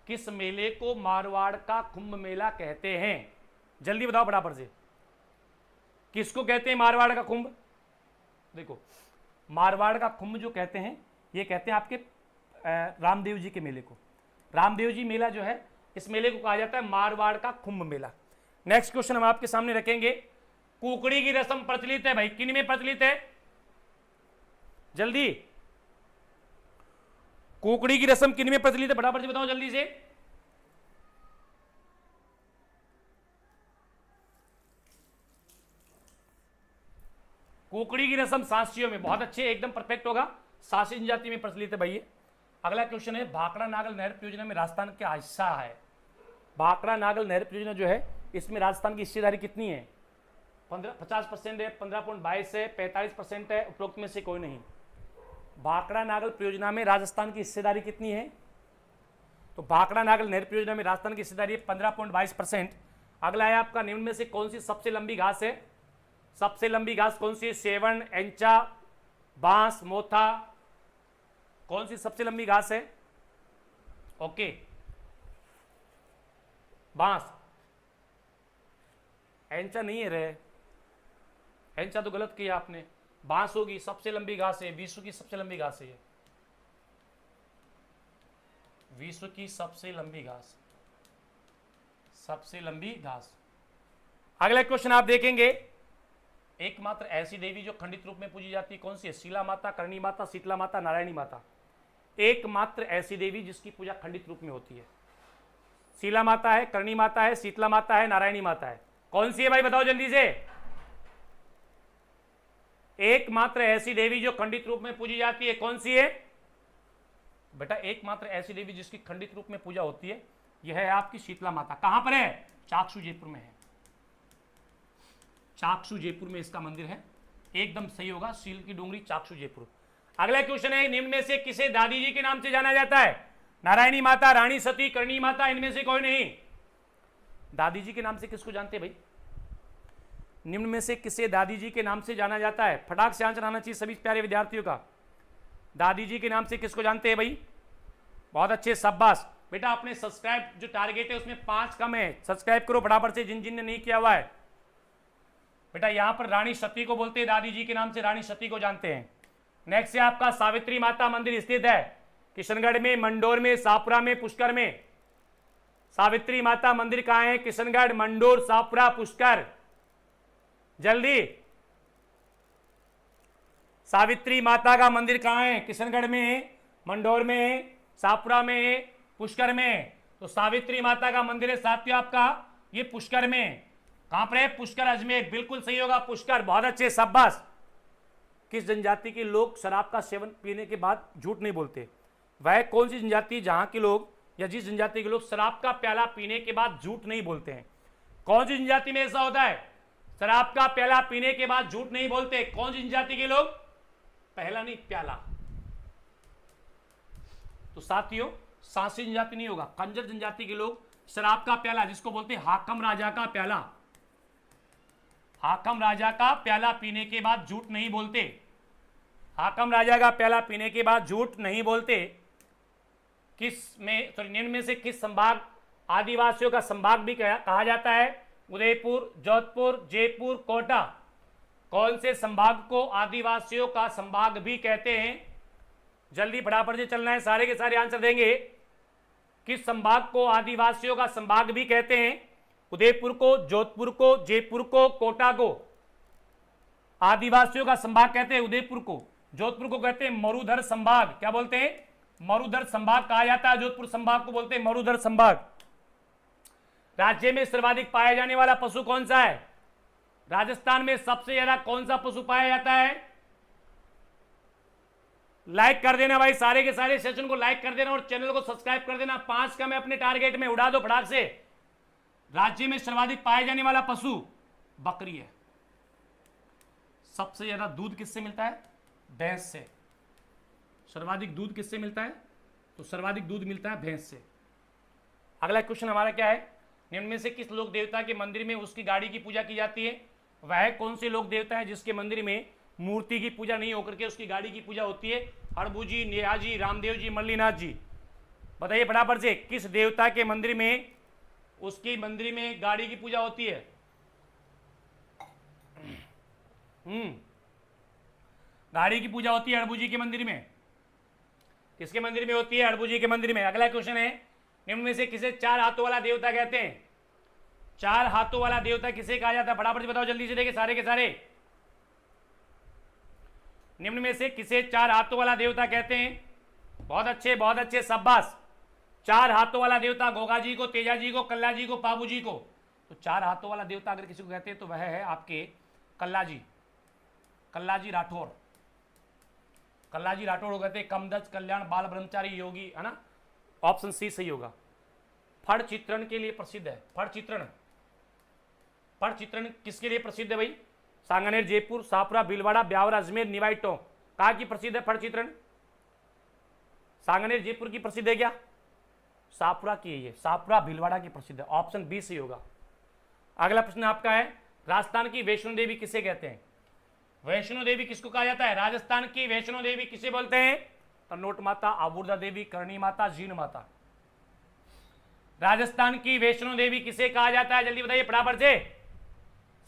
किस मेले को मारवाड़ का कुंभ मेला कहते हैं? जल्दी बताओ फटाफट से, किसको कहते हैं मारवाड़ का कुंभ? देखो, मारवाड़ का कुंभ जो कहते हैं, ये कहते हैं आपके रामदेव जी के मेले को। रामदेव जी मेला जो है, इस मेले को कहा जाता है मारवाड़ का कुंभ मेला। नेक्स्ट क्वेश्चन हम आपके सामने रखेंगे, कुकड़ी की रस्म प्रचलित है भाई, किन में प्रचलित है? जल्दी, कुकड़ी की रस्म किन में प्रचलित है? फटाफट से बताओ जल्दी से। कुकड़ी की रस्म सासियों में, बहुत अच्छे, एकदम परफेक्ट होगा, सासी जनजाति में प्रचलित है भाई। अगला क्वेश्चन है, भाखड़ा नागल नहर परियोजना में राजस्थान क्या हिस्सा है? भाखड़ा नागल नहर परियोजना जो है, इसमें राजस्थान की हिस्सेदारी कितनी है? 50% है, 15.22 है, 45% है, उपरोक्त में से कोई नहीं। भाखड़ा नागल परियोजना में राजस्थान की हिस्सेदारी कितनी है? तो भाखड़ा नागल नहर परियोजना में राजस्थान की हिस्सेदारी 15.22%। अगला है आपका, निम्न में से कौन सी सबसे लंबी घास है? सबसे लंबी घास कौन सी है? सेवन, एंचा, बांस, मोथा, कौन सी सबसे लंबी घास है? ओके, बांस। एंचा नहीं है रे, एंचा तो गलत किया आपने, बांस होगी, सबसे लंबी घास है, विश्व की सबसे लंबी घास है ये, विश्व की सबसे लंबी घास सबसे लंबी घास। अगला क्वेश्चन आप देखेंगे, एकमात्र ऐसी देवी जो खंडित रूप में पूजी जाती है कौन सी है? शीला माता, करणी माता, शीतला माता, नारायणी माता। एकमात्र ऐसी देवी जिसकी पूजा खंडित रूप में होती है। शीला माता है, करणी माता है, शीतला माता है, नारायणी माता है। कौन सी है भाई बताओ जल्दी से। एकमात्र ऐसी देवी जो खंडित रूप में पूजी जाती है कौन सी है बेटा? एकमात्र ऐसी देवी जिसकी खंडित रूप में पूजा होती है यह है आपकी शीतला माता। कहां पर है? चाकसू जयपुर में है। चाकसू जयपुर में इसका मंदिर है। एकदम सही होगा, सील की डोंगरी, चाकसू जयपुर। अगला क्वेश्चन है, निम्न में से किसे दादी जी के नाम से जाना जाता है? नारायणी माता, रानी सती, करणी माता, इनमें से कोई नहीं। दादी जी के नाम से किसको जानते हैं भाई? निम्न में से किसे दादी जी के नाम से जाना जाता है? फटाक से आंसर आना चाहिए सभी प्यारे विद्यार्थियों का। दादी जी के नाम से किसको जानते हैं भाई? बहुत अच्छे, शाबाश बेटा। अपने सब्सक्राइब जो टारगेट है उसमें 5 कम है, सब्सक्राइब करो फटाफट से जिन जिन ने नहीं किया हुआ है। बेटा यहां पर रानी सती को बोलते हैं, दादी जी के नाम से रानी सती को जानते हैं। नेक्स्ट है आपका सावित्री माता मंदिर स्थित है किशनगढ़ में, मंडोर में, शाहपुरा में, पुष्कर में। सावित्री माता मंदिर कहां है? किशनगढ़, मंडोर, शाहपुरा, पुष्कर। जल्दी, सावित्री माता का मंदिर कहां है? किशनगढ़ में, मंडोर में, शाहपुरा में, पुष्कर में। तो सावित्री माता का मंदिर है साथियों आपका ये पुष्कर में। कहां पर है? पुष्कर, अजमेर। बिल्कुल सही होगा, पुष्कर। बहुत अच्छे, शाबाश। किस जनजाति के लोग शराब का सेवन पीने के बाद झूठ नहीं बोलते? वह कौन सी जनजाति जहां के लोग या जिस जनजाति के लोग शराब का प्याला पीने के बाद झूठ नहीं बोलते हैं? कौन सी जनजाति में ऐसा होता है? शराब का प्याला पीने के बाद झूठ नहीं बोलते। कौन सी जनजाति के लोग? पहला नहीं, प्याला। तो साथियों सांसी जनजाति नहीं होगा, कंजर जनजाति के लोग शराब का प्याला, जिसको बोलते हैं हाकम राजा का प्याला, हाकम राजा का प्याला पीने के बाद झूठ नहीं बोलते। हाकम राजा का प्याला पीने के बाद झूठ नहीं बोलते। किस में, सॉरी, निम्न में से किस संभाग आदिवासियों का संभाग भी कहा जाता है? उदयपुर, जोधपुर, जयपुर, कोटा। कौन से संभाग को आदिवासियों का संभाग भी कहते हैं? जल्दी फटाफट से चलना है, सारे के सारे आंसर देंगे। किस संभाग को आदिवासियों का संभाग भी कहते हैं? उदयपुर को, जोधपुर को, जयपुर को, कोटा को। आदिवासियों का संभाग कहते हैं उदयपुर को, जोधपुर को कहते हैं मरुधर संभाग। क्या बोलते हैं? मरुधर संभाग कहा जाता है। जोधपुर संभाग को बोलते हैं मरुधर संभाग। राज्य में सर्वाधिक पाया जाने वाला पशु कौन सा है? राजस्थान में सबसे ज्यादा कौन सा पशु पाया जाता है? लाइक कर देना भाई, सारे के सारे सेशन को लाइक कर देना और चैनल को सब्सक्राइब कर देना। 5 का मैं अपने टारगेट में उड़ा दो फटाक से। राज्य में सर्वाधिक पाया जाने वाला पशु बकरी है। सबसे ज्यादा दूध किससे मिलता है? भैंस से। सर्वाधिक दूध किससे मिलता है? तो सर्वाधिक दूध मिलता है भैंस से। अगला क्वेश्चन हमारा क्या है? निम्न में से किस लोक देवता के मंदिर में उसकी गाड़ी की पूजा की जाती है? वह कौन से लोक देवता है जिसके मंदिर में मूर्ति की पूजा नहीं होकर के उसकी गाड़ी की पूजा होती है? हड़बू जी, नेहा जी, रामदेव जी, मल्लीनाथ जी। बताइए फटाफट से, किस देवता के मंदिर में उसकी मंदिर में गाड़ी की पूजा होती है? गाड़ी की पूजा होती है हड़बू जी के मंदिर में। किसके मंदिर में होती है? हड़बू जी के मंदिर में। अगला क्वेश्चन है, निम्न में से किसे 4 हाथों वाला देवता कहते हैं? 4 हाथों वाला देवता किसे कहा जाता है? फटाफट से बताओ जल्दी से, देखे सारे के सारे। निम्न में से किसे 4 हाथों वाला देवता कहते हैं? बहुत अच्छे, बहुत अच्छे, शाबाश। 4 हाथों वाला देवता गोगा जी को, तेजा जी को, कल्ला जी को, पाबू जी को। तो 4 हाथों वाला देवता अगर किसी को कहते हैं तो वह है आपके कल्ला जी, कल्ला जी राठौर। कल्ला जी राठौर को कहते हैं कमदच, कल्याण, बाल ब्रह्मचारी, योगी, है ना। ऑप्शन सी सही होगा। फड़ चित्रण के लिए प्रसिद्ध है। फड़ चित्रण, फड़ चित्रण किसके लिए प्रसिद्ध है भाई? सांगानेर, जयपुर, शाहपुरा, भीलवाड़ा, ब्यावर, अजमेर, निवाई, टोंक। कहाँ की प्रसिद्ध है फड़ चित्रण? सांगानेर, जयपुर की प्रसिद्ध है क्या? शाहपुरा की है ये, शाहपुरा भीलवाड़ा की प्रसिद्ध है। ऑप्शन बी सही होगा। अगला प्रश्न आपका है, राजस्थान की वैष्णो देवी किसे कहते हैं? वैष्णो देवी किसको कहा जाता है? राजस्थान की वैष्णो देवी किसे बोलते हैं? तनोट माता, आबूर्दा देवी, करणी माता, जीन माता। राजस्थान की वैष्णो देवी किसे कहा जाता है? जल्दी बताइए फटाफट से।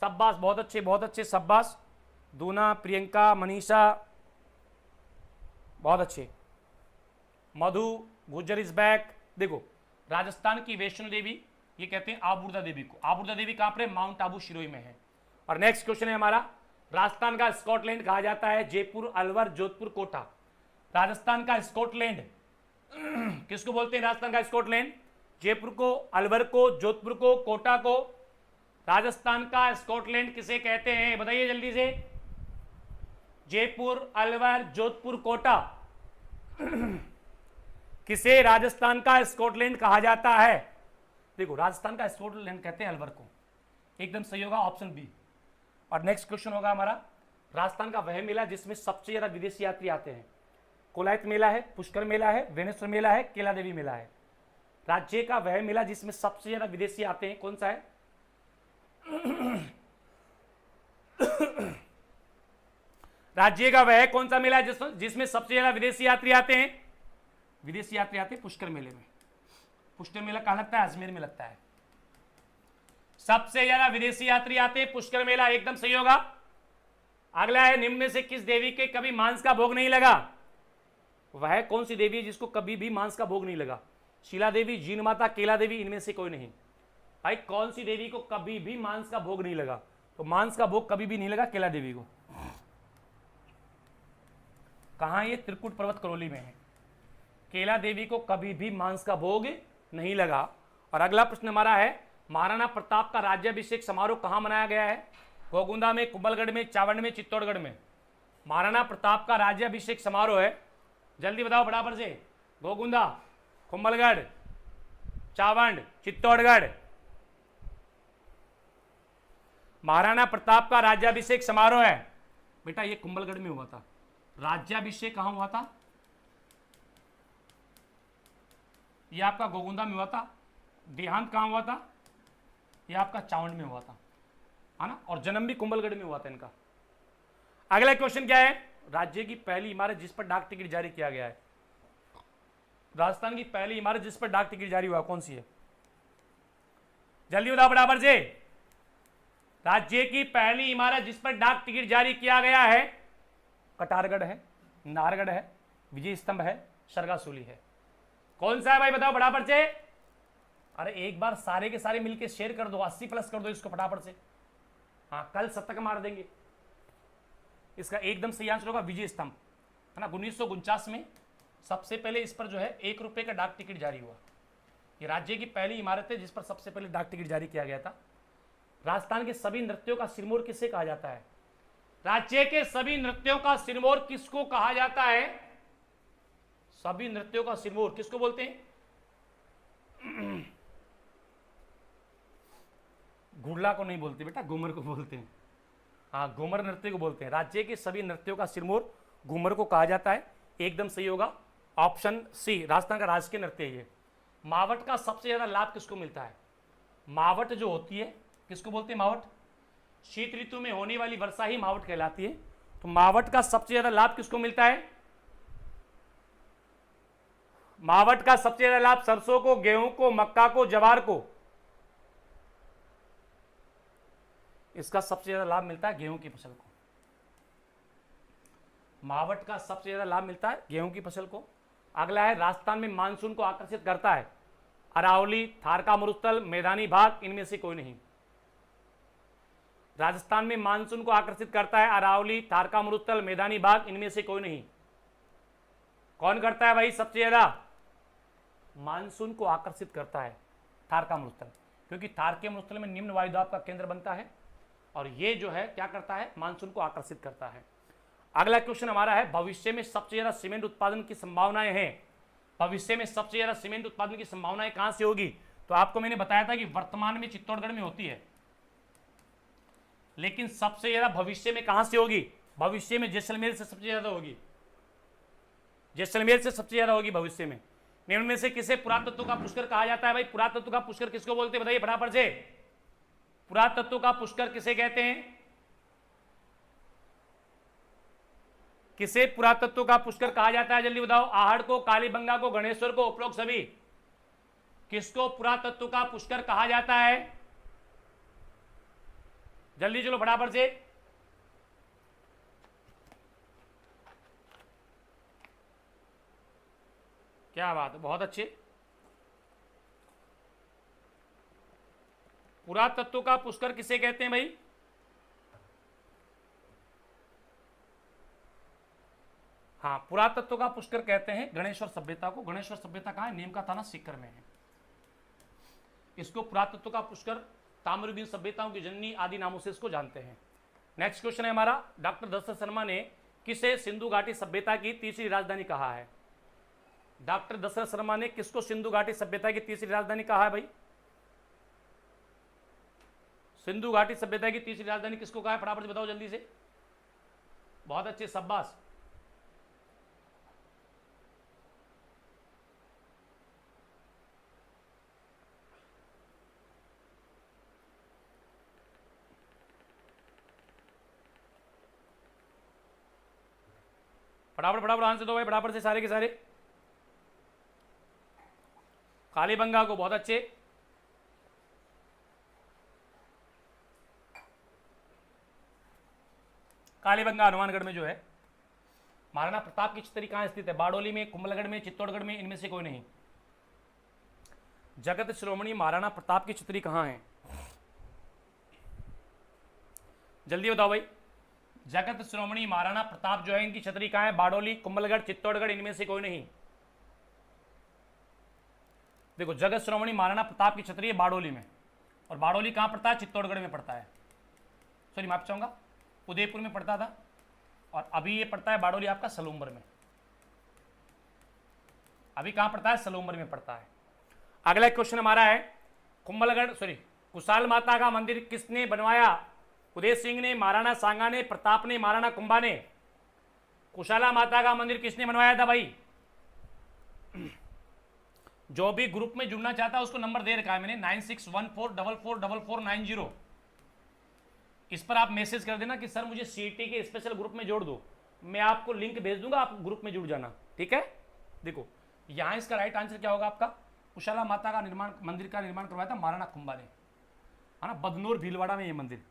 शाबाश, बहुत अच्छे, बहुत अच्छे, शाबाश। दूना, प्रियंका, मनीषा, बहुत अच्छे। मधु, गुजर इज बैक। देखो, राजस्थान की वैष्णो देवी ये कहते हैं आबूर्दा देवी को। आबूर्दा देवी कहां पर है? माउंट आबू शिरोई में है। और नेक्स्ट क्वेश्चन है हमारा, राजस्थान का स्कॉटलैंड कहा जाता है जयपुर, अलवर, जोधपुर, कोटा। राजस्थान का स्कॉटलैंड किसको बोलते हैं? राजस्थान का स्कॉटलैंड जयपुर को, अलवर को, जोधपुर को, कोटा को। राजस्थान का स्कॉटलैंड किसे कहते हैं? बताइए जल्दी से। जयपुर, अलवर, जोधपुर, कोटा, किसे राजस्थान का स्कॉटलैंड कहा जाता है? देखो, राजस्थान का स्कॉटलैंड कहते हैं अलवर को, एकदम सही होगा ऑप्शन बी। और नेक्स्ट क्वेश्चन होगा हमारा, राजस्थान का वह मेला जिसमें सबसे ज्यादा विदेशी यात्री आते हैं। कोलायत मेला है, पुष्कर मेला है, वेनेश्वर मेला है, केला देवी मेला है। राज्य का वह मेला जिसमें सबसे ज्यादा विदेशी आते हैं, कौन सा है? राज्य का वह कौन सा मेला है जिसमें सबसे ज्यादा विदेशी यात्री आते हैं? विदेशी यात्री आते हैं पुष्कर मेले में। पुष्कर मेला कहां लगता है? अजमेर में लगता है। सबसे ज्यादा विदेशी यात्री आते हैं पुष्कर मेला, एकदम सही होगा। अगला है, निम्न में से किस देवी के कभी मांस का भोग नहीं लगा? वह कौन सी देवी है जिसको कभी भी मांस का भोग नहीं लगा? शीला देवी, जीन माता, केला देवी, इनमें से कोई नहीं। भाई कौन सी देवी को कभी भी मांस का भोग नहीं लगा? तो मांस का भोग कभी भी नहीं लगा केला देवी को। कहां? ये त्रिकुट पर्वत करौली में है। केला देवी को कभी भी मांस का भोग नहीं लगा। और अगला प्रश्न हमारा है, महाराणा प्रताप का राज्याभिषेक समारोह कहां मनाया गया है? गोगुंदा में, कुंभलगढ़ में, चावंड में, चित्तौड़गढ़ में। महाराणा प्रताप का राज्याभिषेक समारोह है, जल्दी बताओ बराबर से। गोगुंदा, कुंभलगढ़, चावंड, चित्तौड़गढ़। महाराणा प्रताप का राज्याभिषेक समारोह है बेटा, ये कुंभलगढ़ में हुआ था। राज्याभिषेक कहां हुआ था? ये आपका गोगुंदा में हुआ था। देहांत कहां हुआ था? ये आपका चावंड में हुआ था, है ना। और जन्म भी कुंभलगढ़ में हुआ था इनका। अगला क्वेश्चन क्या है? राज्य की पहली इमारत जिस पर डाक टिकट जारी किया गया है। राजस्थान की पहली इमारत जिस पर डाक टिकट जारी हुआ कौन सी है? जल्दी बताओ बराबर से। राज्य की पहली इमारत जिस पर डाक टिकट जारी किया गया है, कटारगढ़ है, नाहरगढ़ है, विजय स्तंभ है, सरगासुली है। कौन सा है भाई बताओ बराबर से। अरे एक बार सारे के सारे मिलके शेयर कर दो, 80+ कर दो इसको फटाफट से। हाँ, कल शतक मार देंगे। इसका एकदम सही आंसर होगा विजय स्तंभ, है ना। 1949 में सबसे पहले इस पर जो है 1 रुपए का डाक टिकट जारी हुआ। ये राज्य की पहली इमारत है जिस पर सबसे पहले डाक टिकट जारी किया गया था। राजस्थान के सभी नृत्यों का सिरमौर किसे कहा जाता है? राज्य के सभी नृत्यों का सिरमौर किसको कहा जाता है? सभी नृत्यों का सिरमौर किसको बोलते हैं? घुड़ला को नहीं बोलते बेटा, घूमर को बोलते हैं। हाँ, घूमर नृत्य को बोलते हैं। राज्य के सभी नृत्यों का सिरमौर घूमर को कहा जाता है, एकदम सही होगा ऑप्शन सी। राजस्थान का राजकीय नृत्य है ये। मावट का सबसे ज्यादा लाभ किसको मिलता है? मावट जो होती है किसको बोलते हैं? मावट। शीत ऋतु में होने वाली वर्षा ही मावट कहलाती है। तो मावट का सबसे ज्यादा लाभ किसको मिलता है? मावट का सबसे ज्यादा लाभ सरसों को, गेहूं को, मक्का को, जवार को। इसका सबसे ज्यादा लाभ मिलता है गेहूं की फसल को। मावट का सबसे ज्यादा लाभ मिलता है गेहूं की फसल को। अगला है, राजस्थान में मानसून को आकर्षित करता है। अरावली, थारका मरुस्थल, मैदानी भाग, इनमें से कोई नहीं। राजस्थान में मानसून को आकर्षित करता है अरावली, थारका मरुस्थल, मैदानी भाग, इनमें से कोई नहीं। कौन करता है भाई सबसे ज्यादा? मानसून को आकर्षित करता है थारका मरुस्थल, क्योंकि थारके मरुस्थल में निम्न वायुदाब का केंद्र बनता है और ये जो है क्या करता है? मानसून को आकर्षित करता है। अगला क्वेश्चन हमारा है, भविष्य में सबसे ज्यादा सीमेंट उत्पादन की संभावनाएं हैं। भविष्य में सबसे ज्यादा सीमेंट उत्पादन की संभावनाएं कहां से होगी? तो आपको मैंने बताया था कि वर्तमान में चित्तौड़गढ़ में होती है, लेकिन सबसे ज्यादा भविष्य में कहां से होगी? भविष्य में जैसलमेर से सबसे ज्यादा होगी। जैसलमेर से सबसे ज्यादा होगी भविष्य में। निम्न में से किसे पुरातत्व का पुष्कर कहा जाता है? भाई पुरातत्व का पुष्कर किसको बोलते हैं? बताइए फटाफट से। पुरातत्व का पुष्कर किसे कहते हैं? किसे पुरातत्व का पुष्कर कहा जाता है? जल्दी बताओ। आहड़ को, कालीबंगा को, गणेश्वर को, उपरोक्त सभी। किसको पुरातत्व का पुष्कर कहा जाता है? जल्दी चलो फटाफट से। क्या बात है, बहुत अच्छे। पुरातत्व का पुष्कर किसे कहते हैं भाई? हाँ, पुरातत्व का पुष्कर कहते हैं गणेश्वर सभ्यता को। गणेश्वर सभ्यता कहाँ है? नीम का थाना सीकर में है। इसको पुरातत्व का पुष्कर, ताम्रलिप्त सभ्यताओं की जननी आदि नामों से इसको जानते हैं। नेक्स्ट क्वेश्चन है हमारा, डॉक्टर दशरथ शर्मा ने किसे सिंधु घाटी सभ्यता की तीसरी राजधानी कहा है? डॉक्टर दशरथ शर्मा ने किसको सिंधु घाटी सभ्यता की तीसरी राजधानी कहा है भाई? सिंधु घाटी सभ्यता की तीसरी राजधानी किसको कहा है? फटाफट से बताओ जल्दी से। बहुत अच्छे, शाबाश। फटाफट फटाफट आंसर दो भाई, फटाफट से सारे के सारे। कालीबंगा को, बहुत अच्छे। कालीबंगा हनुमानगढ़ में जो है। महाराणा प्रताप की छतरी कहां स्थित है? बारडोली में, कुंभलगढ़ में, चित्तौड़गढ़ में, इनमें से कोई नहीं। जगत शिरोमणि महाराणा प्रताप की छतरी कहां है? जल्दी बताओ भाई। जगत शिरोमणि महाराणा प्रताप जो है, इनकी छतरी कहां है? बारडोली, कुंभलगढ़, चित्तौड़गढ़, इनमें से कोई नहीं। देखो, जगत शिरोमणि महाराणा प्रताप की छतरी है बारडोली में, और बारडोली कहां पड़ता है? चित्तौड़गढ़ में पड़ता है। सॉरी, माफ चाहूंगा, उदयपुर में पड़ता था, और अभी ये पड़ता है बारडोली आपका सलूम्बर में। अभी कहां पड़ता है? सलूम्बर में पड़ता है। अगला क्वेश्चन हमारा है, कुंभलगढ़ सॉरी कुशाल माता का मंदिर किसने बनवाया? उदय सिंह ने, महाराणा सांगा ने, प्रताप ने, महाराणा कुंभा ने? कुशाला माता का मंदिर किसने बनवाया था भाई? जो भी ग्रुप में जुड़ना चाहता है उसको नंबर दे रखा है मैंने, 9614444490। इस पर आप मैसेज कर देना कि सर मुझे सीटी के स्पेशल ग्रुप में जोड़ दो, मैं आपको लिंक भेज दूंगा, आप ग्रुप में जुड़ जाना, ठीक है। देखो यहां इसका राइट आंसर क्या होगा आपका? कुशाला माता का निर्माण, मंदिर का निर्माण करवाया था महाराणा कुंभा ने, है ना। बदनौर भीलवाड़ा में ये मंदिर,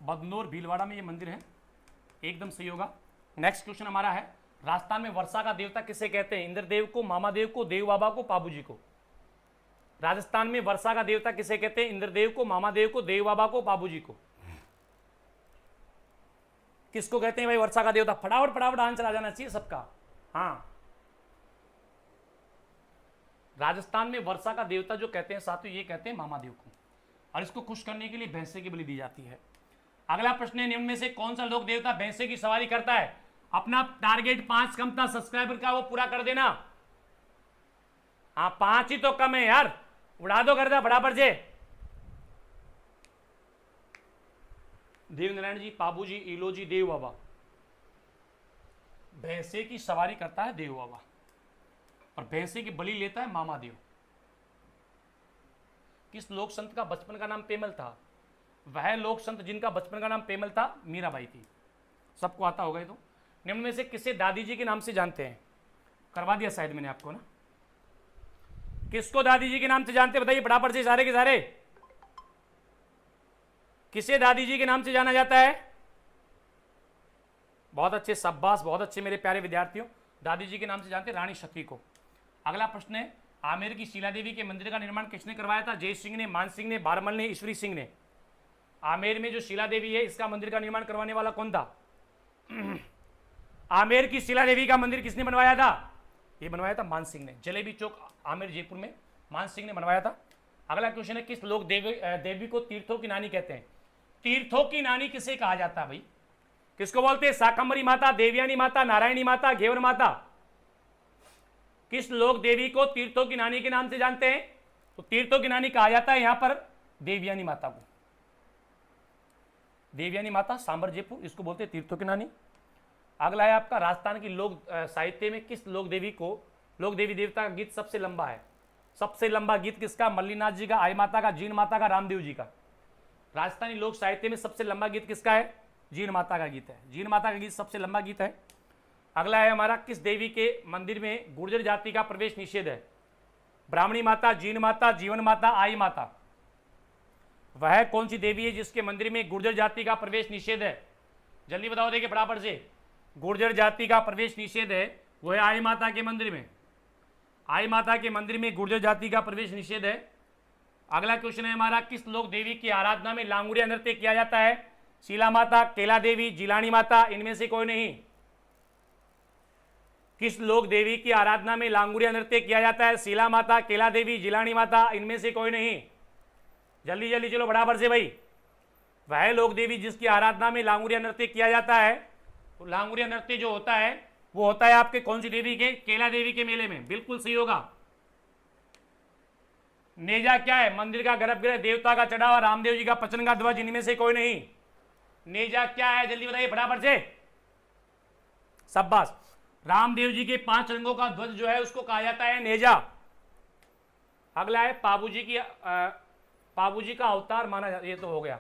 बदनौर भीलवाड़ा में ये मंदिर है, एकदम सही होगा। नेक्स्ट क्वेश्चन हमारा है, राजस्थान में वर्षा का देवता किसे कहते हैं? इंद्रदेव को, मामादेव को, देव बाबा को, पाबूजी को? राजस्थान में वर्षा का देवता किसे कहते हैं? इंद्रदेव को, मामादेव को, देव बाबा को, बाबूजी को? किसको कहते हैं भाई वर्षा का देवता? फटाफट फटाफट आंसर आ जाना चाहिए सबका। हाँ, राजस्थान में वर्षा का देवता जो कहते हैं साथियों, ये कहते हैं मामादेव को, और इसको खुश करने के लिए भैंसे की बलि दी जाती है। अगला प्रश्न है, निम्न में से कौन सा लोक देवता भैंसे की सवारी करता है? अपना टारगेट 5 कम था सब्सक्राइबर का, वो पूरा कर देना। हाँ 5 ही तो कम है यार, उड़ा दो कर दो बराबर से। देवनारायण जी, पाबूजी, इलोजी, देव बाबा। भैंसे की सवारी करता है देव बाबा, और भैंसे की बलि लेता है मामादेव। किस लोक संत का बचपन का नाम पेमल था? वह लोक संत जिनका बचपन का नाम पेमल था मीराबाई थी, सबको आता होगा ये तो। निम्न में से किसे दादी जी के नाम से जानते हैं? करवा दिया शायद मैंने आपको ना। किसको दादी जी के नाम से जानते हैं बताइए फटाफट से सारे के सारे। किसे दादी जी के नाम से जाना जाता है? बहुत अच्छे, शाबाश, बहुत अच्छे मेरे प्यारे विद्यार्थियों, दादी जी के नाम से जानते हैं रानी सती को। अगला प्रश्न है, आमेर की शीला देवी के मंदिर का निर्माण किसने करवाया था? जय सिंह ने, मान सिंह ने, बारमल ने, ईश्वरी सिंह ने? आमेर में जो शीला देवी है इसका मंदिर का निर्माण करवाने वाला कौन था? आमेर की शीला देवी का मंदिर किसने बनवाया था? ये बनवाया था मान सिंह ने। जलेबी चौक आमेर जयपुर में मान सिंह ने बनवाया था। अगला क्वेश्चन है, किस लोक देवी को तीर्थों की नानी कहते हैं? तीर्थों की नानी किसे कहा जाता है भाई? किसको बोलते हैं? शाकंभरी माता, देवयानी माता, नारायणी माता, घेवर माता? किस लोक देवी को तीर्थों की नानी के नाम से जानते हैं? तो तीर्थों की नानी कहा जाता है यहां पर देवयानी माता को। देवयानी माता, सांबर जयपुर, इसको बोलते हैं तीर्थों की नानी। अगला है आपका, राजस्थान की लोक साहित्य में किस लोक देवी को, लोक देवी देवता का गीत सबसे लंबा है? सबसे लंबा गीत किसका? मल्लीनाथ जी का, आई माता का, जीन माता का, रामदेव जी का? राजस्थानी लोक साहित्य में सबसे लंबा गीत किसका है? जीन माता का गीत है। जीन माता का गीत सबसे लंबा गीत है। अगला है हमारा, किस देवी के मंदिर में गुर्जर जाति का प्रवेश निषेध है? ब्राह्मणी माता, जीन माता, जीवन माता, आई माता? वह कौन सी देवी है जिसके मंदिर में गुर्जर जाति का प्रवेश निषेध है? जल्दी बताओ, देखिए बराबर से। गुर्जर जाति का प्रवेश निषेध है वो है आई माता के मंदिर में। आई माता के मंदिर में गुर्जर जाति का प्रवेश निषेध है। अगला क्वेश्चन है हमारा, किस लोक देवी की आराधना में लांगुरिया नृत्य किया जाता है? शीला माता, केला देवी, जिलानी माता, इनमें से कोई नहीं। किस लोक देवी की आराधना में लांगुरिया नृत्य किया जाता है? शीला माता, केला देवी, जिलानी माता, इनमें से कोई नहीं। जल्दी जल्दी चलो बराबर से भाई। वह लोक देवी जिसकी आराधना में लांगुरिया नृत्य किया जाता है, तो लांगुरिया नृत्य जो होता है वो होता है आपके कौन सी देवी के? केला देवी के मेले में। बिल्कुल सही होगा। नेजा क्या है? मंदिर का गर्भगृह, देवता का चढ़ावा, रामदेव जी का पचन का ध्वज, इनमें से कोई नहीं। नेजा क्या है? जल्दी बताइए फटाफट से। शाबाश। रामदेव जी के 5 रंगों का ध्वज जो है उसको कहा जाता है नेजा। अगला है पाबूजी का अवतार माना जाता, ये तो हो गया,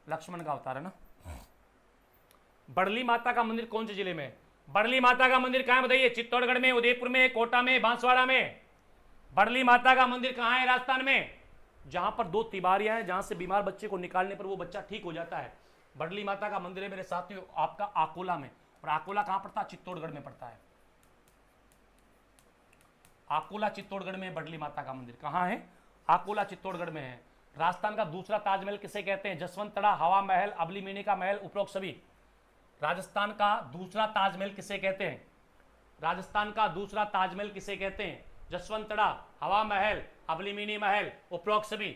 लक्ष्मण का अवतार है ना। बड़ली माता का मंदिर कौन से जिले में? बड़ली माता का मंदिर कहां है बताइए? चित्तौड़गढ़ में, उदयपुर में, कोटा में, बांसवाड़ा में। बड़ली माता का मंदिर कहां है? राजस्थान में, जहां पर 2 तिबारियां हैं, जहां से बीमार बच्चे को निकालने पर वो बच्चा ठीक हो जाता है। बड़ली माता का मंदिर है मेरे साथियों आपका आकोला में। और आकोला कहां पड़ता है? चित्तौड़गढ़ में पड़ता है। आकोला चित्तौड़गढ़ में बड़ली माता का मंदिर कहां है? आकोला चित्तौड़गढ़ में है। राजस्थान का दूसरा ताजमहल किसे कहते हैं? जसवंत तड़ा, हवा महल, अबलीमीनी का महल, उपरोक्त सभी। राजस्थान का दूसरा ताजमहल किसे कहते हैं? राजस्थान का दूसरा ताजमहल किसे कहते हैं? जसवंत तड़ा, हवा महल, अबलीमीनी महल, उपरोक्त सभी।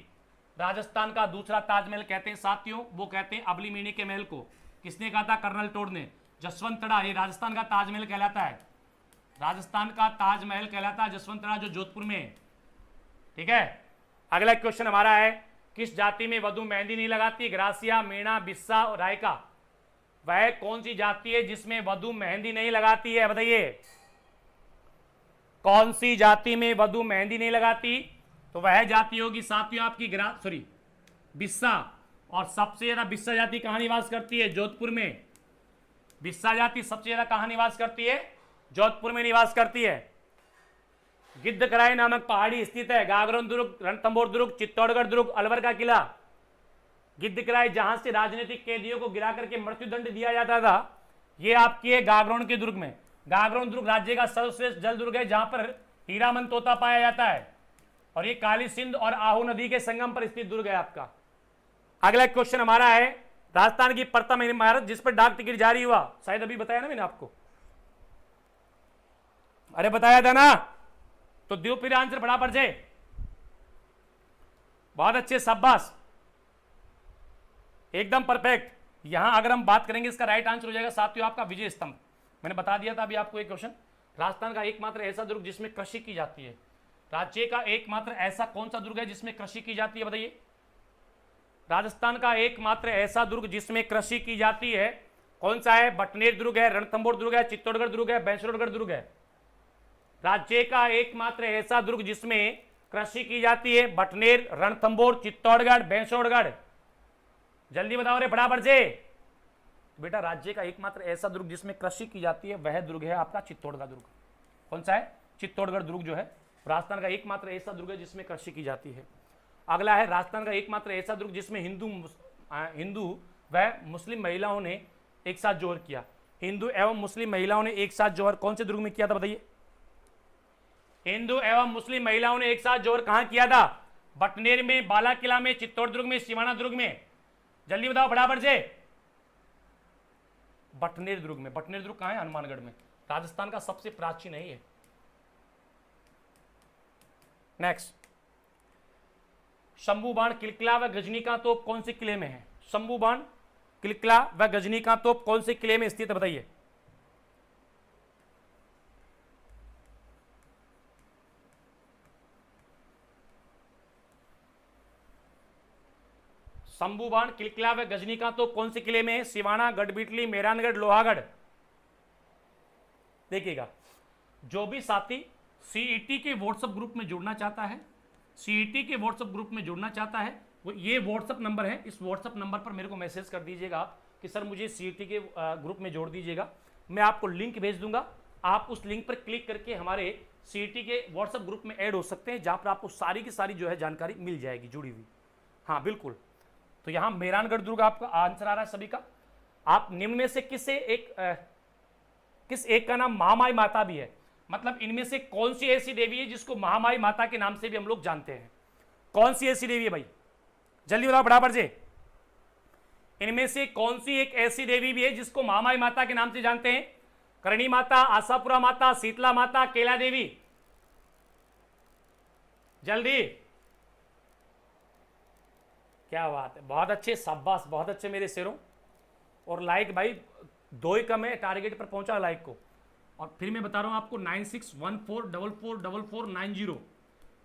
राजस्थान का दूसरा ताजमहल कहते हैं साथियों, वो कहते हैं अबलीमीनी के महल को। किसने कहा था? कर्नल टोड ने। जसवंत तड़ा ये राजस्थान का ताजमहल कहलाता है। राजस्थान का ताजमहल कहलाता है जसवंत तड़ा, जो जोधपुर में है। ठीक है। अगला क्वेश्चन हमारा है, किस जाति में वधु मेहंदी नहीं लगाती? ग्रासिया, मीणा, बिस्सा और रायका। वह कौन सी जाति है जिसमें वधु मेहंदी नहीं लगाती है? बताइए कौन सी जाति में वधु मेहंदी नहीं लगाती? तो वह जाति होगी साथियों आपकी बिस्सा। और सबसे ज्यादा बिस्सा जाति कहां निवास करती है? जोधपुर में। बिस्सा जाति सबसे ज्यादा कहां निवास करती है? जोधपुर में निवास करती है। गिद्धकराय नामक पहाड़ी स्थित है। गागरोन दुर्ग, रणथंभौर दुर्ग, चित्तौड़गढ़ दुर्ग, अलवर का किला। गिद्धकराय जहां से राजनीतिक कैदियों को गिरा करके मृत्युदंड दिया जाता था, ये आपकी है गागरोन के दुर्ग में। गागरोन दुर्ग राज्य का सर्वश्रेष्ठ जल दुर्ग है, जहां पर हीरामन तोता पाया जाता है। और ये काली सिंध और आहू नदी के संगम पर स्थित दुर्ग है आपका। अगला क्वेश्चन हमारा है, राजस्थान की प्रथम इमारत जिस पर डाक टिकट जारी हुआ। शायद अभी बताया ना मैंने आपको, अरे बताया था ना। तो दो फिर आंसर फटाफट से। बहुत अच्छे, शाबाश, एकदम परफेक्ट। यहां अगर हम बात करेंगे इसका राइट आंसर हो जाएगा साथियों आपका विजय स्तंभ। मैंने बता दिया था अभी आपको एक क्वेश्चन। राजस्थान का एकमात्र ऐसा दुर्ग जिसमें कृषि की जाती है। राज्य का एकमात्र ऐसा कौन सा दुर्ग है जिसमें कृषि की जाती है? बताइए। राजस्थान का एकमात्र ऐसा दुर्ग जिसमें कृषि की जाती है कौन सा है? बटनेर दुर्ग है, रणथंभौर दुर्ग है, चित्तौड़गढ़ दुर्ग है, बैंसरोडगढ़ दुर्ग है। राज्य का एकमात्र ऐसा दुर्ग जिसमें कृषि की जाती है बटनेर, रणथंभौर, चित्तौड़गढ़, बैंसरोडगढ़। जल्दी बताओ रे फटाफट से। बेटा राज्य का एकमात्र ऐसा दुर्ग जिसमें कृषि की जाती है वह दुर्ग है आपका चित्तौड़गढ़ दुर्ग। कौन सा है? चित्तौड़गढ़ दुर्ग जो है राजस्थान का एकमात्र ऐसा दुर्ग है जिसमें कृषि की जाती है। अगला है, राजस्थान का एकमात्र ऐसा दुर्ग जिसमें हिंदू व मुस्लिम महिलाओं ने एक साथ जोहर किया। हिंदू एवं मुस्लिम महिलाओं ने एक साथ जोहर कौन से दुर्ग में किया था? बताइए। हिंदू एवं मुस्लिम महिलाओं ने एक साथ जोहर कहां किया था? बटनेर में, बाला किला में, चित्तौड़ दुर्ग में, सिवाना दुर्ग में। जल्दी बताओ फटाफट से। बटनेर दुर्ग में। बटनेर दुर्ग कहां है? हनुमानगढ़ में। राजस्थान का सबसे प्राचीन है ये। नेक्स्ट, शंभू बाण, किलकिला व गजनी का तोप कौन से किले में है? शंभू बाण, किलकिला व गजनी का तोप कौन से किले में स्थित है? बताइए। शंभू बाण, किलकिला व गजनी का तोप कौन से किले में है? सिवाना, गढ़बिटली, मेहरानगढ़, लोहागढ़। देखिएगा, जो भी साथी सीईटी के व्हाट्सएप ग्रुप में जुड़ना चाहता है, सीईटी के व्हाट्सएप ग्रुप में जुड़ना चाहता है, वो ये व्हाट्सएप नंबर है, इस व्हाट्सएप नंबर पर मेरे को मैसेज कर दीजिएगा आप कि सर मुझे सीईटी के ग्रुप में जोड़ दीजिएगा। मैं आपको लिंक भेज दूंगा, आप उस लिंक पर क्लिक करके हमारे सीईटी के व्हाट्सएप ग्रुप में ऐड हो सकते हैं, जहां पर आपको सारी की सारी जो है जानकारी मिल जाएगी जुड़ी हुई। हाँ बिल्कुल। तो यहाँ मेहरानगढ़ दुर्ग आपका आंसर आ रहा है सभी का। आप निम्न में से किस एक का नाम महामाई माता भी है? मतलब इनमें से कौन सी ऐसी देवी है जिसको महामाई माता के नाम से भी हम लोग जानते हैं? कौन सी ऐसी देवी है भाई, जल्दी बताओ फटाफट से। इनमें से कौन सी एक ऐसी देवी भी है जिसको महामाई माता के नाम से जानते हैं? करणी माता, आशापुरा माता, शीतला माता, केला देवी, जल्दी। क्या बात है, बहुत अच्छे, शाबाश, बहुत अच्छे मेरे शेरों। और लाइक भाई 2 ही कम है, टारगेट पर पहुंचा लाइक को। और फिर मैं बता रहा हूं आपको 9614444490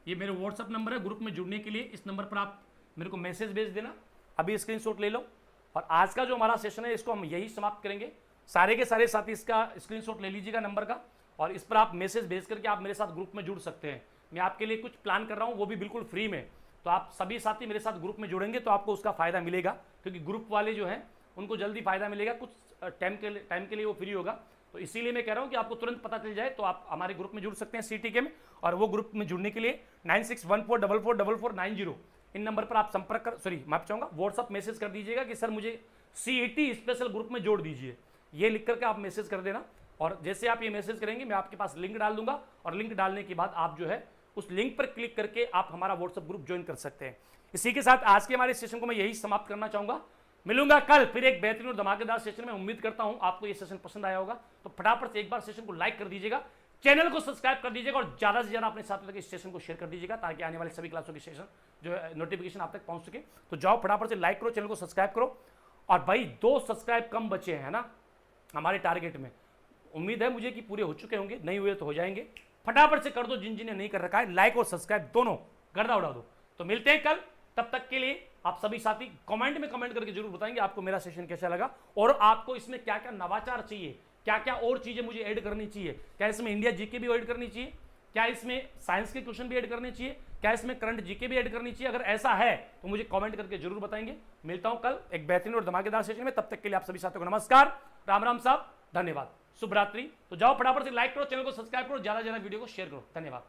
ये मेरे व्हाट्सअप नंबर है ग्रुप में जुड़ने के लिए। इस नंबर पर आप मेरे को मैसेज भेज देना, अभी स्क्रीनशॉट ले लो। और आज का जो हमारा सेशन है इसको हम यही समाप्त करेंगे। सारे के सारे साथी इसका स्क्रीनशॉट ले लीजिएगा नंबर का, और इस पर आप मैसेज भेज करके आप मेरे साथ ग्रुप में जुड़ सकते हैं। मैं आपके लिए कुछ प्लान कर रहा हूँ, वो भी बिल्कुल फ्री में। तो आप सभी साथी मेरे साथ ग्रुप में जुड़ेंगे तो आपको उसका फायदा मिलेगा, क्योंकि ग्रुप वाले जो हैं उनको जल्दी फायदा मिलेगा, कुछ टाइम के लिए वो फ्री होगा। तो इसीलिए मैं कह रहा हूँ कि आपको तुरंत पता चल जाए तो आप हमारे ग्रुप में जुड़ सकते हैं CTK में। और वो ग्रुप में जुड़ने के लिए 9614444490 इन नंबर पर आप संपर्क कर, सॉरी मैं चाहूँगा व्हाट्सअप मैसेज कर दीजिएगा कि सर मुझे CET स्पेशल ग्रुप में जोड़ दीजिए, ये लिख करके आप मैसेज कर देना। और जैसे आप ये मैसेज करेंगे मैं आपके पास लिंक डाल दूंगा, और लिंक डालने के बाद आप जो है उस लिंक पर क्लिक करके आप हमारा व्हाट्सएप ग्रुप ज्वाइन कर सकते हैं। इसी के साथ आज के हमारे सेशन को मैं यही समाप्त करना चाहूंगा। मिलूंगा कल फिर एक बेहतरीन और धमाकेदार सेशन में। उम्मीद करता हूं आपको ये सेशन पसंद आया होगा, तो फटाफट से एक बार सेशन को लाइक कर दीजिएगा, चैनल को सब्सक्राइब कर दीजिएगा, और ज्यादा से ज्यादा अपने साथियों तक इस सेशन को शेयर कर दीजिएगा, ताकि आने वाले सभी क्लासों की सेशन जो है नोटिफिकेशन आप तक पहुंच सके। तो जाओ फटाफट से लाइक करो, चैनल को सब्सक्राइब करो। और भाई 2 सब्सक्राइब कम बचे हैं ना हमारे टारगेट में, उम्मीद है मुझे कि पूरे हो चुके होंगे, नहीं हुए तो हो जाएंगे। फटाफट से कर दो, जिन जिन्हें नहीं कर रखा है लाइक और सब्सक्राइब दोनों गर्दा उड़ा दो। तो मिलते हैं कल, तब तक के लिए आप सभी साथी कमेंट में कमेंट करके जरूर बताएंगे आपको मेरा सेशन कैसा लगा, और आपको इसमें क्या क्या नवाचार चाहिए, क्या क्या और चीजें मुझे ऐड करनी चाहिए। क्या इसमें इंडिया जीके भी ऐड करनी चाहिए, क्या इसमें साइंस के क्वेश्चन भी ऐड करने चाहिए, क्या इसमें करंट जीके भी ऐड करनी चाहिए? अगर ऐसा है तो मुझे कमेंट करके जरूर बताएंगे। मिलता हूं कल एक बेहतरीन और धमाकेदार सेशन में, तब तक के लिए आप सभी साथियों को नमस्कार, राम राम साहब, धन्यवाद, शुभ रात्रि। तो जाओ फटाफट से लाइक करो, चैनल को सब्सक्राइब करो, ज्यादा से ज्यादा वीडियो को शेयर करो। धन्यवाद।